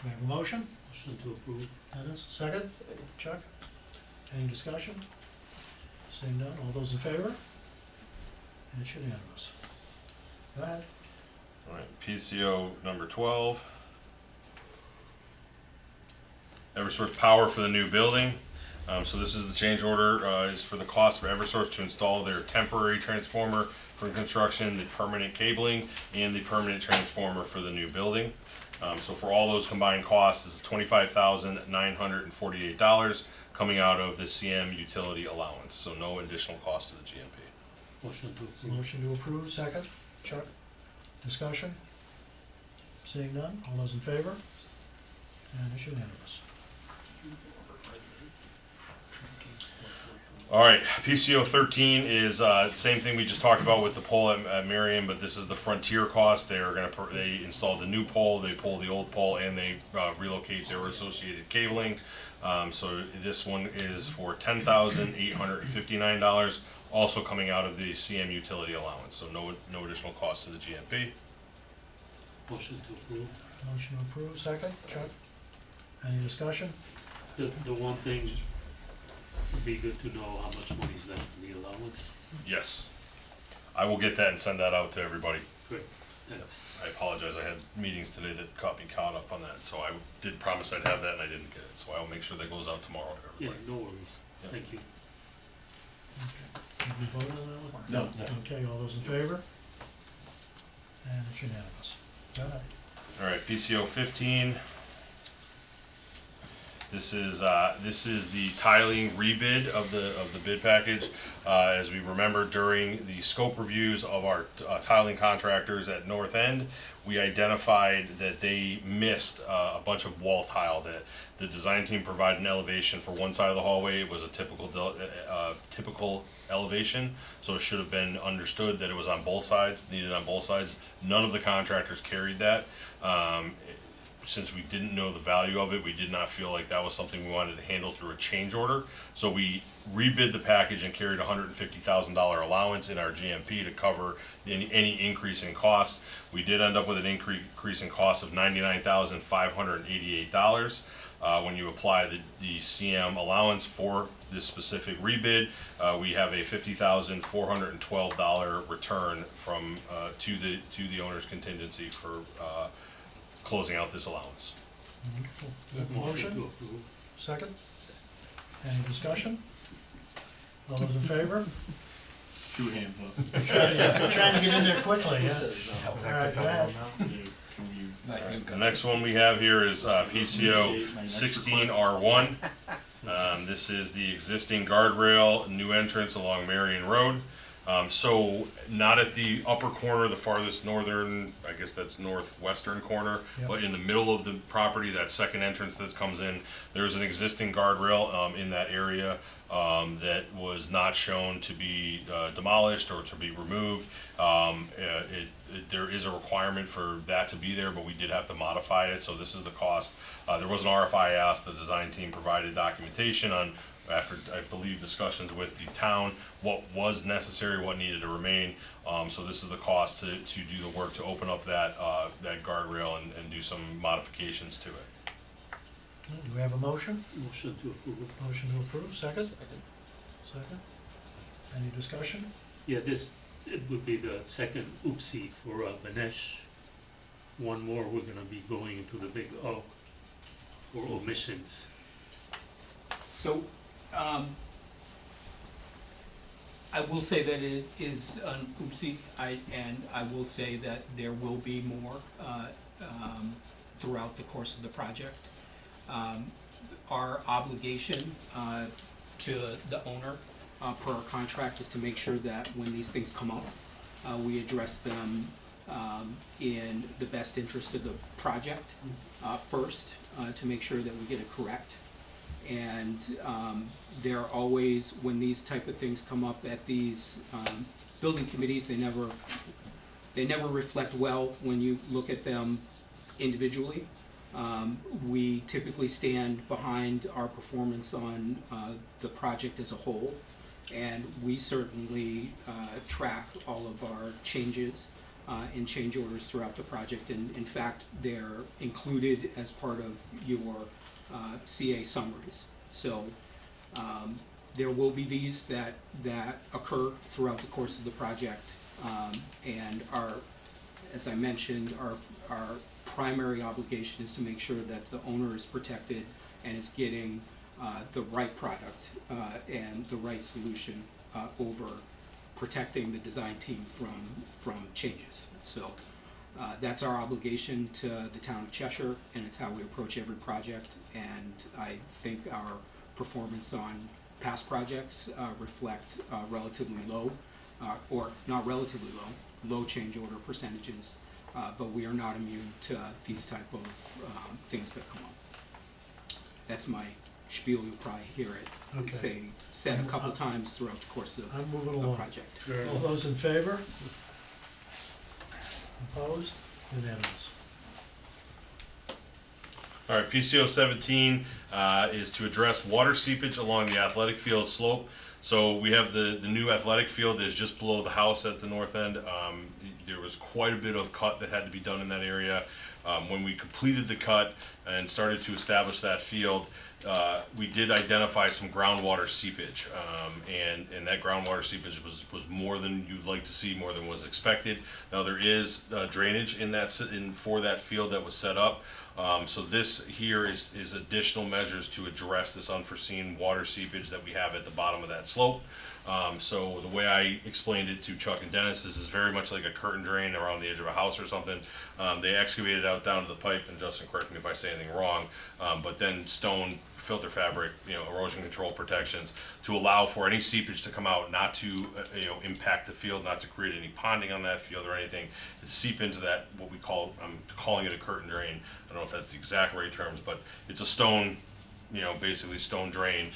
We have a motion? Motion to approve. Dennis, second? Chuck? Any discussion? Seeing none, all those in favor? And it's unanimous. Go ahead. All right, PCO number 12. Eversource Power for the new building. So this is the change order, is for the cost for Eversource to install their temporary transformer for construction, the permanent cabling, and the permanent transformer for the new building. So for all those combined costs, this is $25,948 coming out of the CM utility allowance, so no additional cost to the GMP. Motion to approve. Motion to approve, second. Chuck? Discussion? Seeing none, all those in favor? And it's unanimous. All right, PCO 13 is same thing we just talked about with the pole at Marion, but this is the Frontier cost. They are they installed the new pole, they pull the old pole, and they relocate their associated cabling. So this one is for $10,859, also coming out of the CM utility allowance. So no additional cost to the GMP. Motion to approve. Motion to approve, second. Chuck? Any discussion? The one thing would be good to know how much money is left in the allowance. Yes, I will get that and send that out to everybody. Good. Thanks. I apologize, I had meetings today that caught me caught up on that, so I did promise I'd have that and I didn't get it, so I'll make sure that goes out tomorrow to Yeah, everybody. no worries. Yeah. Thank you. Did we vote on that one? No. Okay, all those in favor? And it's unanimous. Go ahead. All right, PCO 15. This is the tiling rebid of the bid package. As we remember, during the scope reviews of our tiling contractors at North End, we identified that they missed a bunch of wall tile. That the design team provided an elevation for one side of the hallway. It was a typical elevation, so it should have been understood that it was on both sides, needed on both sides. None of the contractors carried that. Since we didn't know the value of it, we did not feel like that was something we wanted to handle through a change order. So we rebid the package and carried $150,000 allowance in our GMP to cover any increase in cost. We did end up with an increase in cost of $99,588. When you apply the CM allowance for this specific rebid, we have a $50,412 return from to the owner's contingency for closing out this allowance. Wonderful. We have a Motion to motion? approve. Second? Any discussion? All those in favor? 2 hands up. We're trying to get in there quickly, Who yeah? says no? All right, go ahead. The next one we have here is PCO 16R1. This is the existing guardrail, new entrance along Marion Road. So not at the upper corner, the farthest northern, I guess that's northwestern corner, Yep. but in the middle of the property, that second entrance that comes in, there's an existing guardrail in that area that was not shown to be demolished or to be removed. There is a requirement for that to be there, but we did have to modify it, so this is the cost. There was an RFI asked, the design team provided documentation on, after, I believe, discussions with the town, what was necessary, what needed to remain. So this is the cost to do the work, to open up that guardrail and do some modifications to it. Do we have a motion? Motion to approve. Motion to approve, second? Second. Any discussion? Yeah, it would be the second oopsie for Manesh. One more, we're gonna be going into the big O for omissions. So, I will say that it is an oopsie, and I will say that there will be more, throughout the course of the project. Our obligation, to the owner, per our contract, is to make sure that when these things come up, we address them, in the best interest of the project, first, to make sure that we get it correct. And there are always, when these type of things come up at these building committees, they never reflect well when you look at them individually. We typically stand behind our performance on the project as a whole, and we certainly track all of our changes and change orders throughout the project. And in fact, they're included as part of your CA summaries. So there will be these that occur throughout the course of the project, and as I mentioned, our primary obligation is to make sure that the owner is protected and is getting the right product and the right solution over protecting the design team from changes. So that's our obligation to the town of Cheshire, and it's how we approach every project. And I think our performance on past projects reflect relatively low, or not relatively low change order percentages, but we are not immune to these type of things that come up. That's my spiel. You'll probably hear it Okay. said a couple times throughout the course of I'm moving the along. project. All those in favor? Opposed? Unanimous. All right, PCO 17 is to address water seepage along the athletic field slope. So we have the new athletic field that is just below the house at the north end. There was quite a bit of cut that had to be done in that area. When we completed the cut and started to establish that field, we did identify some groundwater seepage, and that groundwater seepage was more than you'd like to see, more than was expected. Now there is drainage for that field that was set up. So this here is additional measures to address this unforeseen water seepage that we have at the bottom of that slope. So the way I explained it to Chuck and Dennis, this is very much like a curtain drain around the edge of a house or something. They excavated out down to the pipe, and Justin, correct me if I say anything wrong, but then stone filter fabric, erosion control protections to allow for any seepage to come out, not to impact the field, not to create any ponding on that field or anything, to seep into that, what we call, I'm calling it a curtain drain. I don't know if that's the exact right terms, but it's a stone, basically stone drain,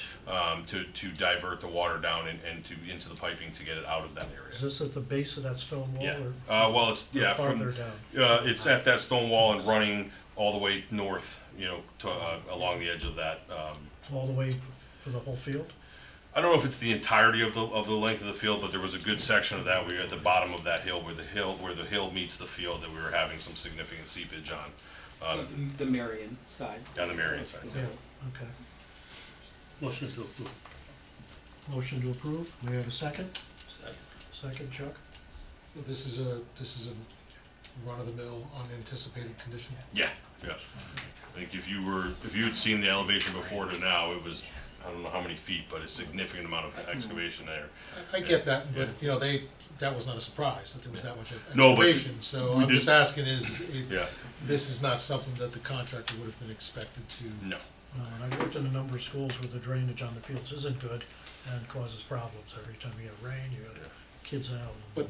to divert the water down and into the piping to get it out of that area. Is this at the base of that stone wall? Yeah. Or Well, it's farther down? It's at that stone wall and running all the way north, to along the edge of that. All the way for the whole field? I don't know if it's the entirety of the length of the field, but there was a good section of that. We were at the bottom of that hill where the hill meets the field that we were having some significant seepage on. So the Marion side. Down the Marion side. Yeah, okay. Motion to approve. Motion to approve. We have a second? Second, Chuck? This is a run-of-the-mill, unanticipated condition. Yeah, yes. I think if you had seen the elevation before to now, it was I don't know how many feet, but a significant amount of excavation there. I get that, but, you know, that was not a surprise, that there was that much No, but excavation, so we I'm just did- asking Yeah, this is not something that the contractor would have been expected to. no. And I've worked in a number of schools where the drainage on the fields isn't good and causes problems. Every time you have rain, you got kids out. But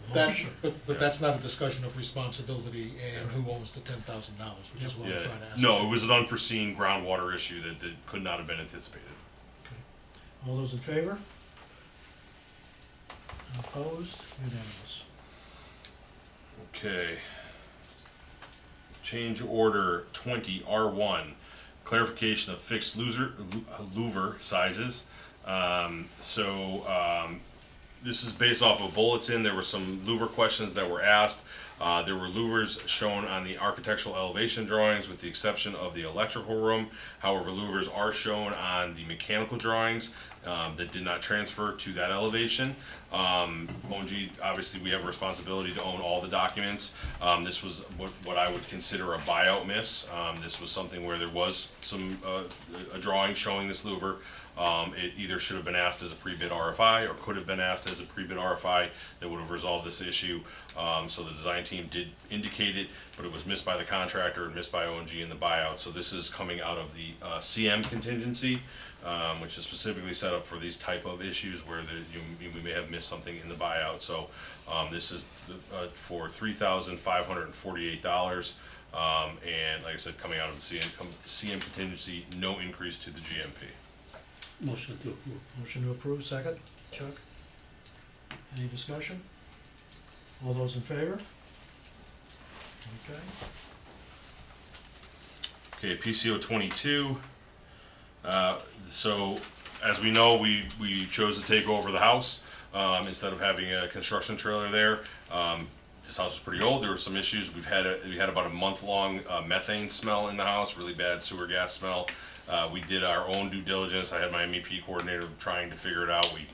that's not a discussion of responsibility and who owns the $10,000, which is what I'm Yeah, trying to ask. no, it was an unforeseen groundwater issue that could not have been anticipated. All those in favor? Opposed? Unanimous. Okay. Change order 20 R1, clarification of fixed louver sizes. This is based off of a bulletin. There were some louver questions that were asked. There were louvers shown on the architectural elevation drawings with the exception of the electrical room. However, louvers are shown on the mechanical drawings that did not transfer to that elevation. ONG, obviously we have a responsibility to own all the documents. This was what I would consider a buyout miss. This was something where there was a drawing showing this louver. It either should have been asked as a pre-bid RFI or could have been asked as a pre-bid RFI that would have resolved this issue. So the design team did indicate it, but it was missed by the contractor and missed by ONG in the buyout. So this is coming out of the CM contingency, which is specifically set up for these type of issues where we may have missed something in the buyout. So this is for $3,548. And like I said, coming out of the CM contingency, no increase to the GMP. Motion to approve. Motion to approve, second. Chuck? Any discussion? All those in favor? Okay. Okay, PCO 22. So, as we know, we chose to take over the house instead of having a construction trailer there. This house is pretty old. There were some issues. We had about a month-long methane smell in the house, really bad sewer gas smell. We did our own due diligence. I had my MEP coordinator trying to figure it out. We,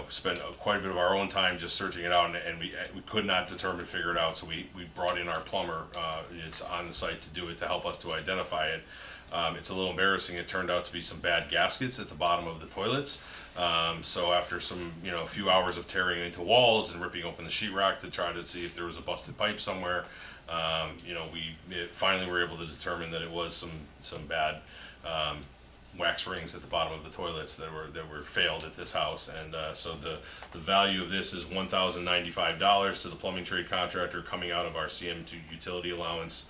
spent quite a bit of our own time just searching it out, and we could not figure it out. So we brought in our plumber. It's on the site to do it to help us to identify it. It's a little embarrassing. It turned out to be some bad gaskets at the bottom of the toilets. So after some, a few hours of tearing into walls and ripping open the sheetrock to try to see if there was a busted pipe somewhere, we finally were able to determine that it was some bad wax rings at the bottom of the toilets that were failed at this house, and so the value of this is $1,095 to the plumbing trade contractor coming out of our CM2 utility allowance.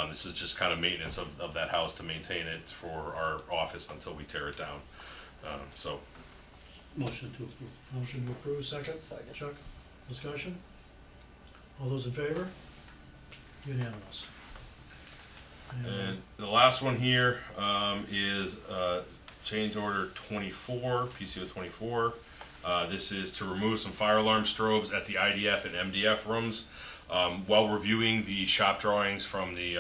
This is just kind of maintenance of that house to maintain it for our office until we tear it down. Motion to approve. Motion to approve, second. Chuck? Discussion? All those in favor? Unanimous. And the last one here is change order 24, PCO 24. This is to remove some fire alarm strobes at the IDF and MDF rooms. While reviewing the shop drawings from the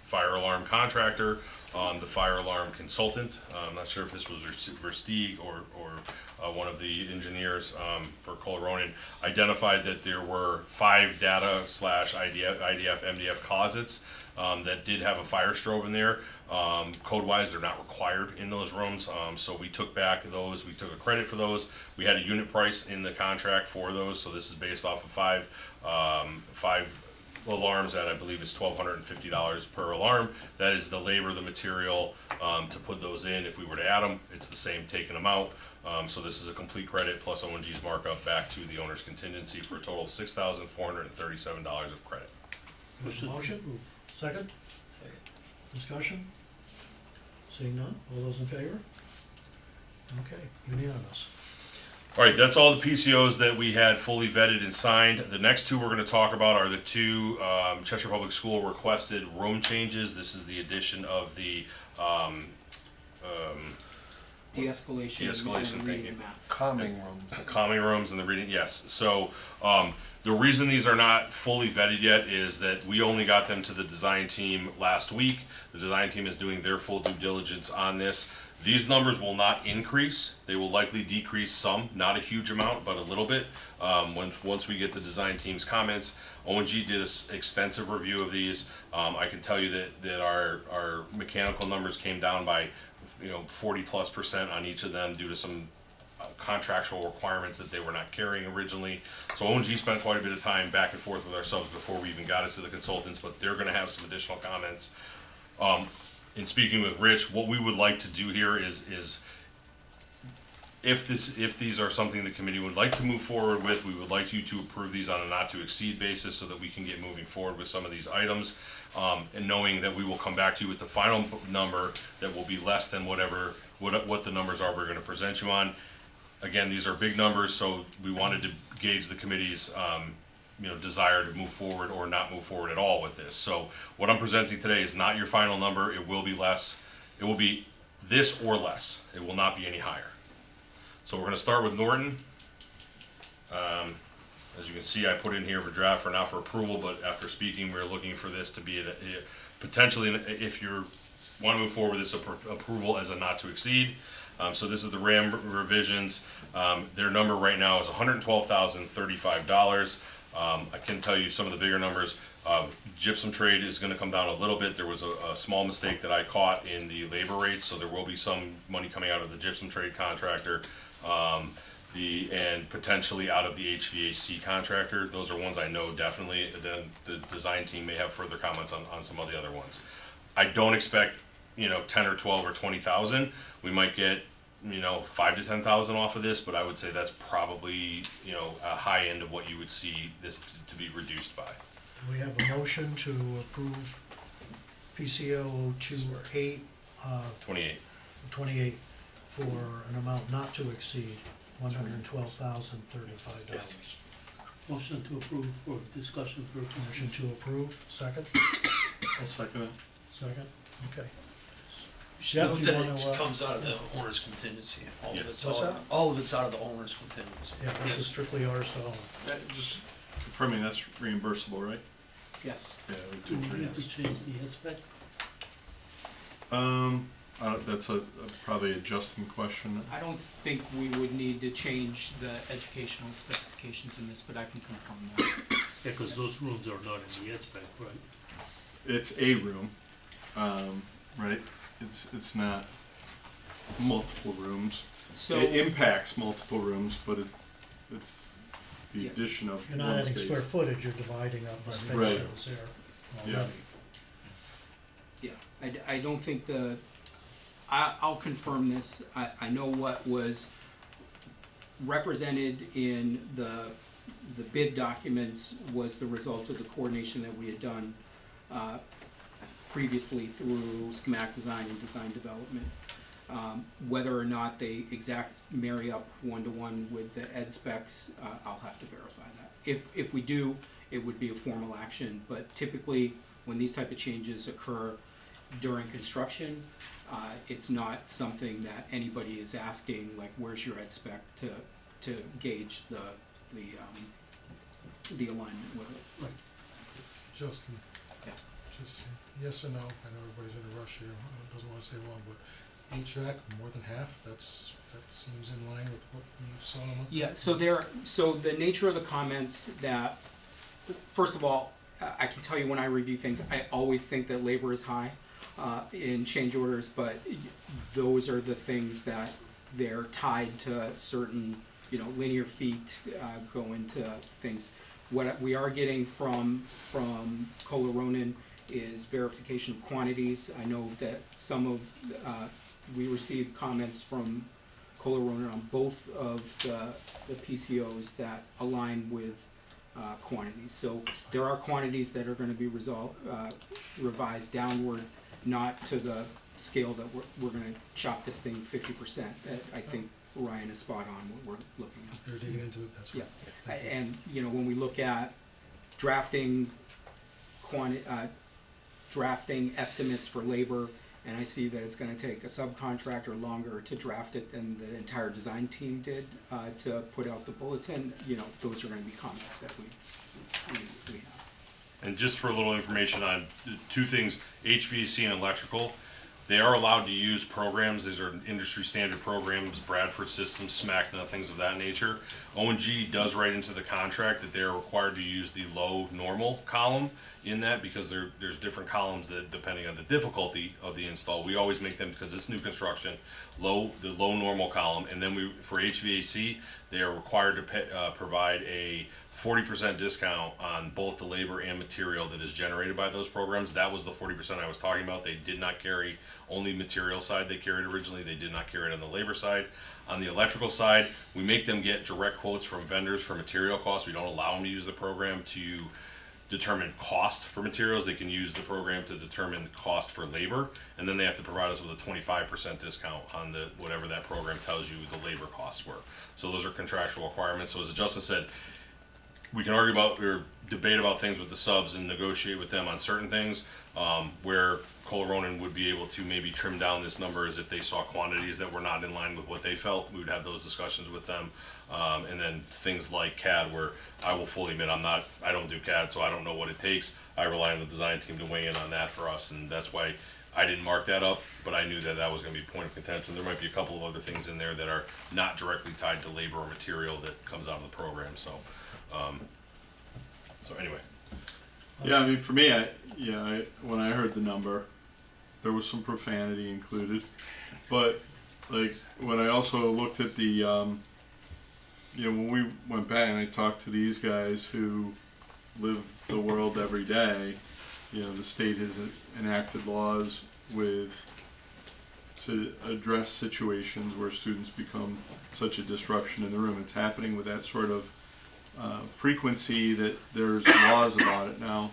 fire alarm contractor, the fire alarm consultant, I'm not sure if this was Versteeg or one of the engineers for Coloradoan, identified that there were 5 data/IDF MDF closets that did have a fire strobe in there. Code-wise, they're not required in those rooms, so we took back those. We took a credit for those. We had a unit price in the contract for those, so this is based off of 5 alarms at, I believe, is $1,250 per alarm. That is the labor, the material to put those in. If we were to add them, it's the same taking them out. So this is a complete credit plus ONG's markup back to the owner's contingency for a total of $6,437 of credit. Motion? Second? Second. Discussion? Seeing none, all those in favor? Okay, unanimous. All right, that's all the PCOs that we had fully vetted and signed. The next two we're going to talk about are the two Cheshire Public School requested room changes. This is the addition of the De-escalation and thank reading you. and math. Calming rooms. Calming rooms and the reading, yes. So the reason these are not fully vetted yet is that we only got them to the design team last week. The design team is doing their full due diligence on this. These numbers will not increase. They will likely decrease some, not a huge amount, but a little bit. Once we get the design team's comments, ONG did an extensive review of these. I can tell you that our mechanical numbers came down by 40+% on each of them due to some contractual requirements that they were not carrying originally. So O&G spent quite a bit of time back and forth with our subs before we even got it to the consultants, but they're gonna have some additional comments. In speaking with Rich, what we would like to do here is if these are something the committee would like to move forward with, we would like you to approve these on a not to exceed basis so that we can get moving forward with some of these items. And knowing that we will come back to you with the final number that will be less than what the numbers are we're gonna present you on. Again, these are big numbers, so we wanted to gauge the committee's desire to move forward or not move forward at all with this. So what I'm presenting today is not your final number. It will be less. It will be this or less. It will not be any higher. So we're going to start with Norton. As you can see, I put in here for draft for not for approval, but after speaking, we're looking for this to be potentially, if you want to move forward with this approval as a not to exceed. So this is the RAM revisions. Their number right now is $112,035. I can tell you some of the bigger numbers. Gypsum trade is going to come down a little bit. There was a small mistake that I caught in the labor rates, so there will be some money coming out of the gypsum trade contractor, and potentially out of the HVAC contractor. Those are ones I know definitely. Then the design team may have further comments on some of the other ones. I don't expect 10 or 12 or 20,000. We might get 5 to 10,000 off of this, but I would say that's probably a high end of what you would see this to be reduced by. We have a motion to approve PCO 28, 28 for an amount not to exceed $112,035. Motion to approve for discussion purposes. Motion to approve, second? I'll second it. Second, okay. Note Jeff, you that wanna, it comes out of the owner's contingency. All of Yes. it's What's all, that? all of it's out of the owner's contingency. Yeah, this is strictly ours to own. Just confirming that's reimbursable, right? Yes. Yeah, we Do do we agree. have to change the head spec? That's probably a Justin question. I don't think we would need to change the educational specifications in this, but I can confirm that. Yeah, because those rooms are not in the head spec, right? It's a room, right? It's not multiple rooms. So, It impacts multiple rooms, but it's the Yeah. addition of You're not one adding space. square footage, you're dividing up the space Right. that was there Yeah. already. yeah, I don't think I'll confirm this. I know what was represented in the bid documents was the result of the coordination that we had done previously through schematic design and design development. Whether or not they marry up one-to-one with the ed specs, I'll have to verify that. If we do, it would be a formal action, but typically, when these type of changes occur during construction, it's not something that anybody is asking, like, where's your ed spec, to gauge the alignment with it. Justin, Yeah. just yes or no, I know everybody's in a rush here, doesn't wanna stay long, but HVAC, more than half, that seems in line with what you saw on the. Yeah, so the nature of the comments that, first of all, I can tell you when I review things, I always think that labor is high in change orders, but those are the things that they're tied to certain, linear feet go into things. What we are getting from Kohler Ronin is verification of quantities. I know that we received comments from Kohler Ronin on both of the PCOs that align with quantities. So there are quantities that are going to be revised downward, not to the scale that we're going to chop this thing 50%. I think Ryan is spot on what we're looking at. They're digging into it, that's Yeah, right. and when we look at drafting estimates for labor, and I see that it's going to take a subcontractor longer to draft it than the entire design team did to put out the bulletin, those are going to be comments that we have. And just for a little information on two things, HVAC and electrical, They are allowed to use programs. These are industry standard programs, Bradford Systems, SMAC, things of that nature. O&G does write into the contract that they are required to use the low normal column in that, because there's different columns that, depending on the difficulty of the install, we always make them, because it's new construction, the low normal column. And then for HVAC, they are required to provide a 40% discount on both the labor and material that is generated by those programs. That was the 40% I was talking about. They did not carry only material side they carried originally. They did not carry it on the labor side. On the electrical side, we make them get direct quotes from vendors for material costs. We don't allow them to use the program to determine cost for materials. They can use the program to determine the cost for labor, and then they have to provide us with a 25% discount on the whatever that program tells you the labor costs were. So those are contractual requirements. So as Justin said, we can argue about or debate about things with the subs and negotiate with them on certain things, where Kohler Ronan would be able to maybe trim down this number as if they saw quantities that were not in line with what they felt. We would have those discussions with them. And then things like CAD, where I will fully admit I don't do CAD, so I don't know what it takes. I rely on the design team to weigh in on that for us, and that's why I didn't mark that up, but I knew that was going to be a point of contention. There might be a couple of other things in there that are not directly tied to labor or material that comes out of the program, so anyway. Yeah, I mean, for me, when I heard the number, there was some profanity included, but like when I also looked at the, when we went back and I talked to these guys who live the world every day, the state has enacted laws to address situations where students become such a disruption in the room. It's happening with that sort of frequency that there's laws about it now,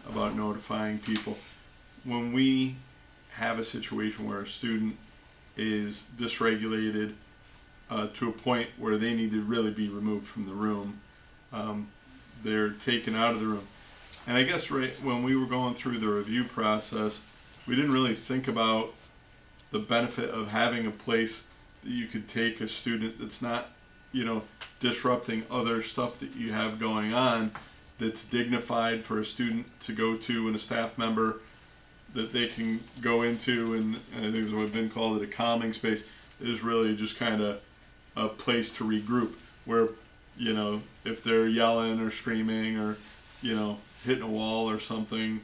about notifying people. When we have a situation where a student is dysregulated to a point where they need to really be removed from the room, they're taken out of the room. And I guess when we were going through the review process, we didn't really think about the benefit of having a place that you could take a student that's not disrupting other stuff that you have going on, that's dignified for a student to go to and a staff member that they can go into, and I think it's what been called a calming space. It is really just kind of a place to regroup where, if they're yelling or screaming or, hitting a wall or something,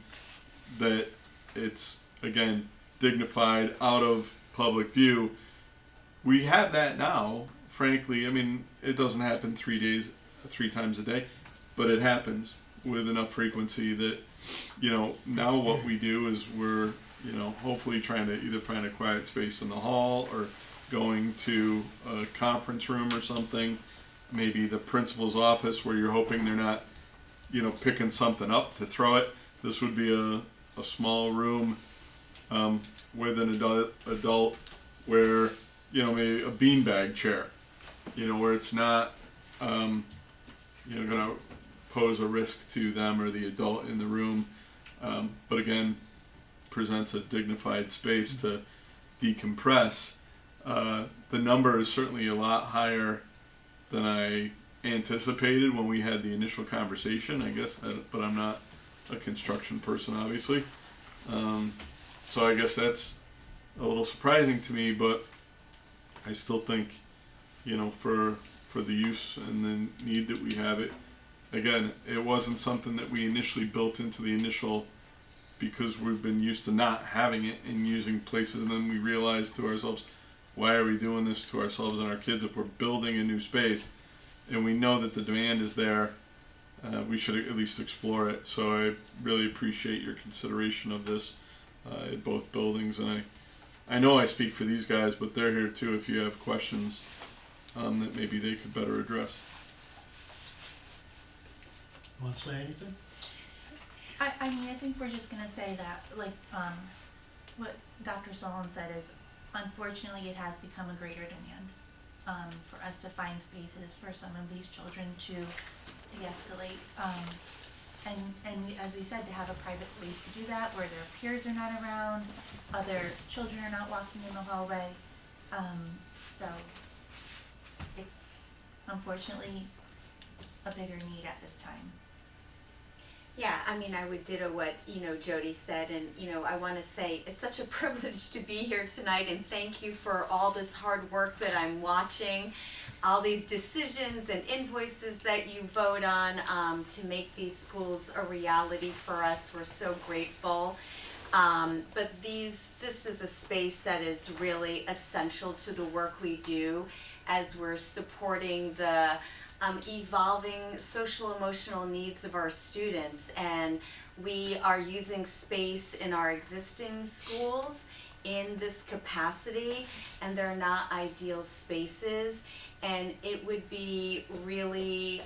that it's, again, dignified, out of public view. We have that now. Frankly, I mean, it doesn't happen 3 times a day, but it happens with enough frequency that, now what we do is we're, hopefully trying to either find a quiet space in the hall or going to a conference room or something, maybe the principal's office where you're hoping they're not, picking something up to throw it. This would be a small room with an adult where, maybe a beanbag chair, where it's not, going to pose a risk to them or the adult in the room, but again, presents a dignified space to decompress. The number is certainly a lot higher than I anticipated when we had the initial conversation, I guess, but I'm not a construction person, obviously. So I guess that's a little surprising to me, but I still think, for the use and the need that we have it, again, it wasn't something that we initially built into the initial, because we've been used to not having it and using places, and then we realized to ourselves, why are we doing this to ourselves and our kids if we're building a new space and we know that the demand is there? We should at least explore it. So I really appreciate your consideration of this at both buildings, and I know I speak for these guys, but they're here too if you have questions that maybe they could better address. Want to say anything? I mean, I think we're just gonna say that, like, what Dr. Solon said is, unfortunately, it has become a greater demand, for us to find spaces for some of these children to de-escalate, and we, as we said, to have a private space to do that, where their peers are not around, other children are not walking in the hallway, so it's unfortunately a bigger need at this time. Yeah, I mean, I would ditto what, Jody said, and, I wanna say, it's such a privilege to be here tonight, and thank you for all this hard work that I'm watching, all these decisions and invoices that you vote on, to make these schools a reality for us. We're so grateful. But this is a space that is really essential to the work we do as we're supporting the evolving social emotional needs of our students, and we are using space in our existing schools in this capacity, and they're not ideal spaces, and it would be really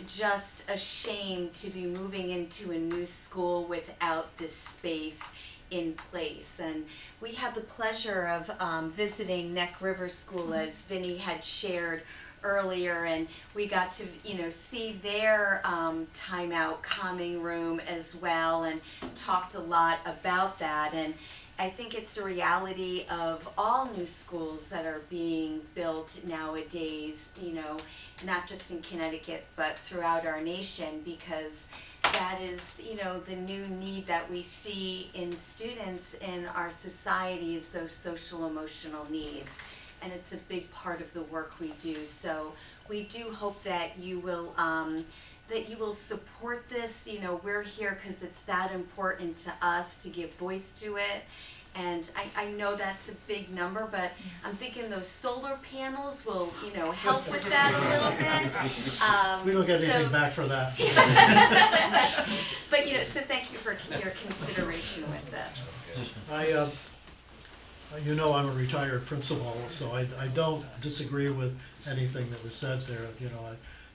just a shame to be moving into a new school without this space in place. And we had the pleasure of visiting Neck River School, as Vinny had shared earlier, and we got to see their timeout calming room as well, and talked a lot about that. And I think it's a reality of all new schools that are being built nowadays, not just in Connecticut but throughout our nation, because that is, the new need that we see in students in our societies, those social emotional needs. And it's a big part of the work we do. So we do hope that you will support this. We're here because it's that important to us to give voice to it. And I know that's a big number, but I'm thinking those solar panels will, help with that a little bit. We don't get anything back for that. But, so thank you for your consideration with this. I'm a retired principal, so I don't disagree with anything that was said there.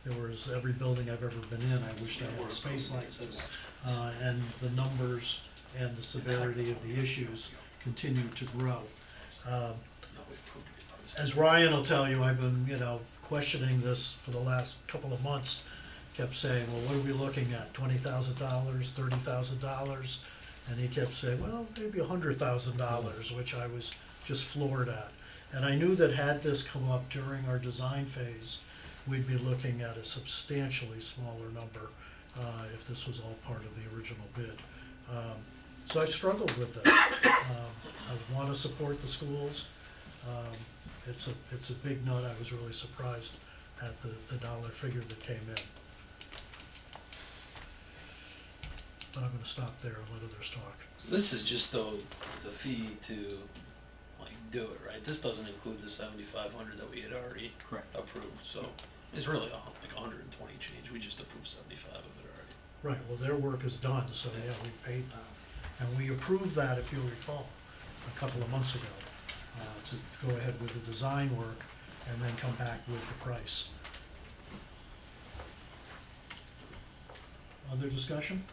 There was every building I've ever been in, I wished I had a space like this. And the numbers and the severity of the issues continue to grow. As Ryan will tell you, I've been, questioning this for the last couple of months. Kept saying, well, what are we looking at, $20,000, $30,000? And he kept saying, well, maybe $100,000, which I was just floored at. And I knew that had this come up during our design phase, we'd be looking at a substantially smaller number if this was all part of the original bid. So I struggled with this. I want to support the schools. It's a big nut. I was really surprised at the dollar figure that came in. But I'm gonna stop there and let others talk. This is just the fee to do it, right? This doesn't include the 7,500 that we had already approved, so it's really like 120 change. We just approved 75 of it already. Right, well, their work is done, so yeah, we've paid them. And we approved that, if you'll recall, a couple of months ago, to go ahead with the design work and then come back with the price. Other discussion?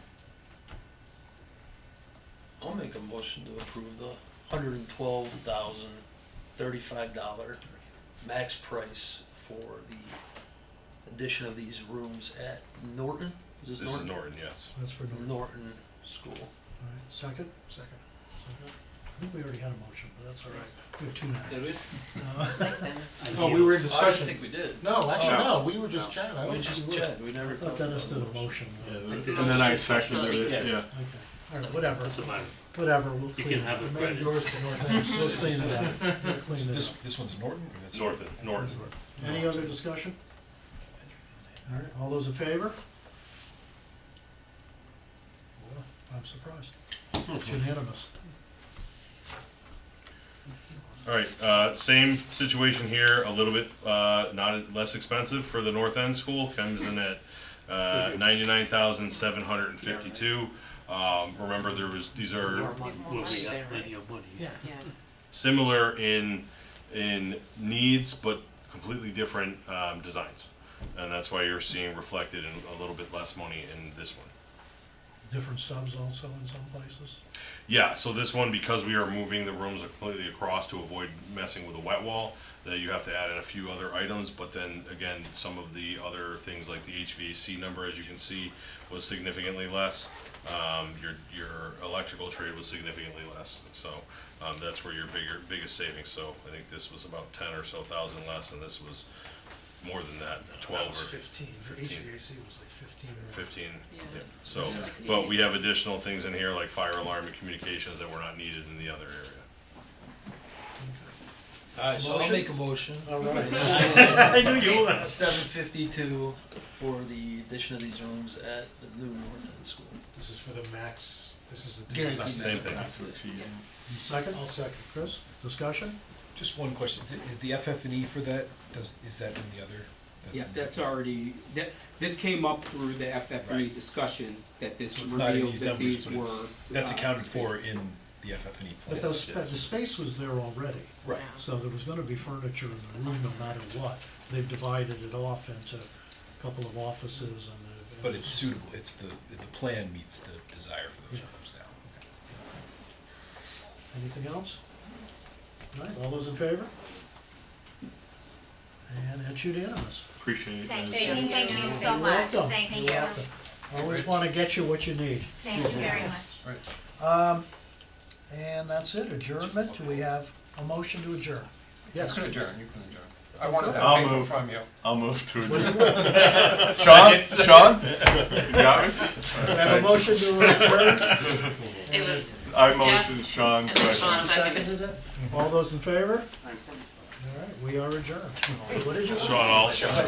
I'll make a motion to approve the $112,035 max price for the addition of these rooms at Norton. Is This is Norton, yes. That's for Norton. Norton School. All right, second? Second. I think we already had a motion, but that's all right. We have two now. Did we? Oh, we were in I discussion. didn't think we did. No, actually, no, we were just chatting. I We don't think just we were. chatted. We never I thought talked Dennis about did the a motion. And then I seconded it, yeah. Okay, all right, whatever, Doesn't matter. whatever, we'll You clean can it have up. the Made credit. yours to Northampton. We'll clean it up, we'll clean it up. This one's Norton, or that's? Norton. Any other discussion? All right, all those in favor? Well, I'm surprised. It's unanimous. All right, same situation here, a little bit, not less expensive for the North End School, comes in at, 99,752. Remember, these are Will we have plenty of money? Yeah. similar in needs, but completely different, designs. And that's why you're seeing reflected in a little bit less money in this one. Different subs also in some places? Yeah, so this one, because we are moving the rooms completely across to avoid messing with the wet wall, that you have to add in a few other items, but then again, some of the other things like the HVAC number, as you can see, was significantly less. Your electrical trade was significantly less, so that's where your biggest savings. So I think this was about 10 or so thousand less, and this was more than that, That 12 was or 15, the 15. HVAC was like 15 or. 15. Yeah. Yeah. So, 68. but we have additional things in here like fire alarm and communications that were not needed in the other area. Alright, so I'll Motion? make a motion. All right. I knew you would. 752 for the addition of these rooms at the new North End School. This is for the max, this is the. Guaranteed. Same thing. Not to exceed. Second? I'll second. Chris, discussion? Just one question, the FF&E for that, is that in the other? Yeah, in the- that's already, this came up through the FF&E Right. discussion, that this So it's not in revealed these that numbers, these but were. it's, that's accounted for spaces. in the FF&E But plan. those, the space was there already. Right. So there was gonna be furniture in the room no matter what. They've divided it off into a couple of offices and. But it's suitable, it's the plan meets the desire for those Yeah. rooms now. Anything else? All right, all those in favor? And it's unanimous. Appreciate it, guys. Thank you, thank you so You're much, welcome. thank You're you. welcome. Always wanna get you what you need. Thank you very much. And that's it, adjournment. Do we have a motion to adjourn? Yes. You can adjourn. I wanted that I'll paper move. from you. I'll move to What do you adjourn. want? Sean? You got me? We have a motion to adjourn. It was I Jeff, motion, Sean, and then Sean second. seconded. Seconded it. All those in favor? All right, we are adjourned. So what is your? Sean, I'll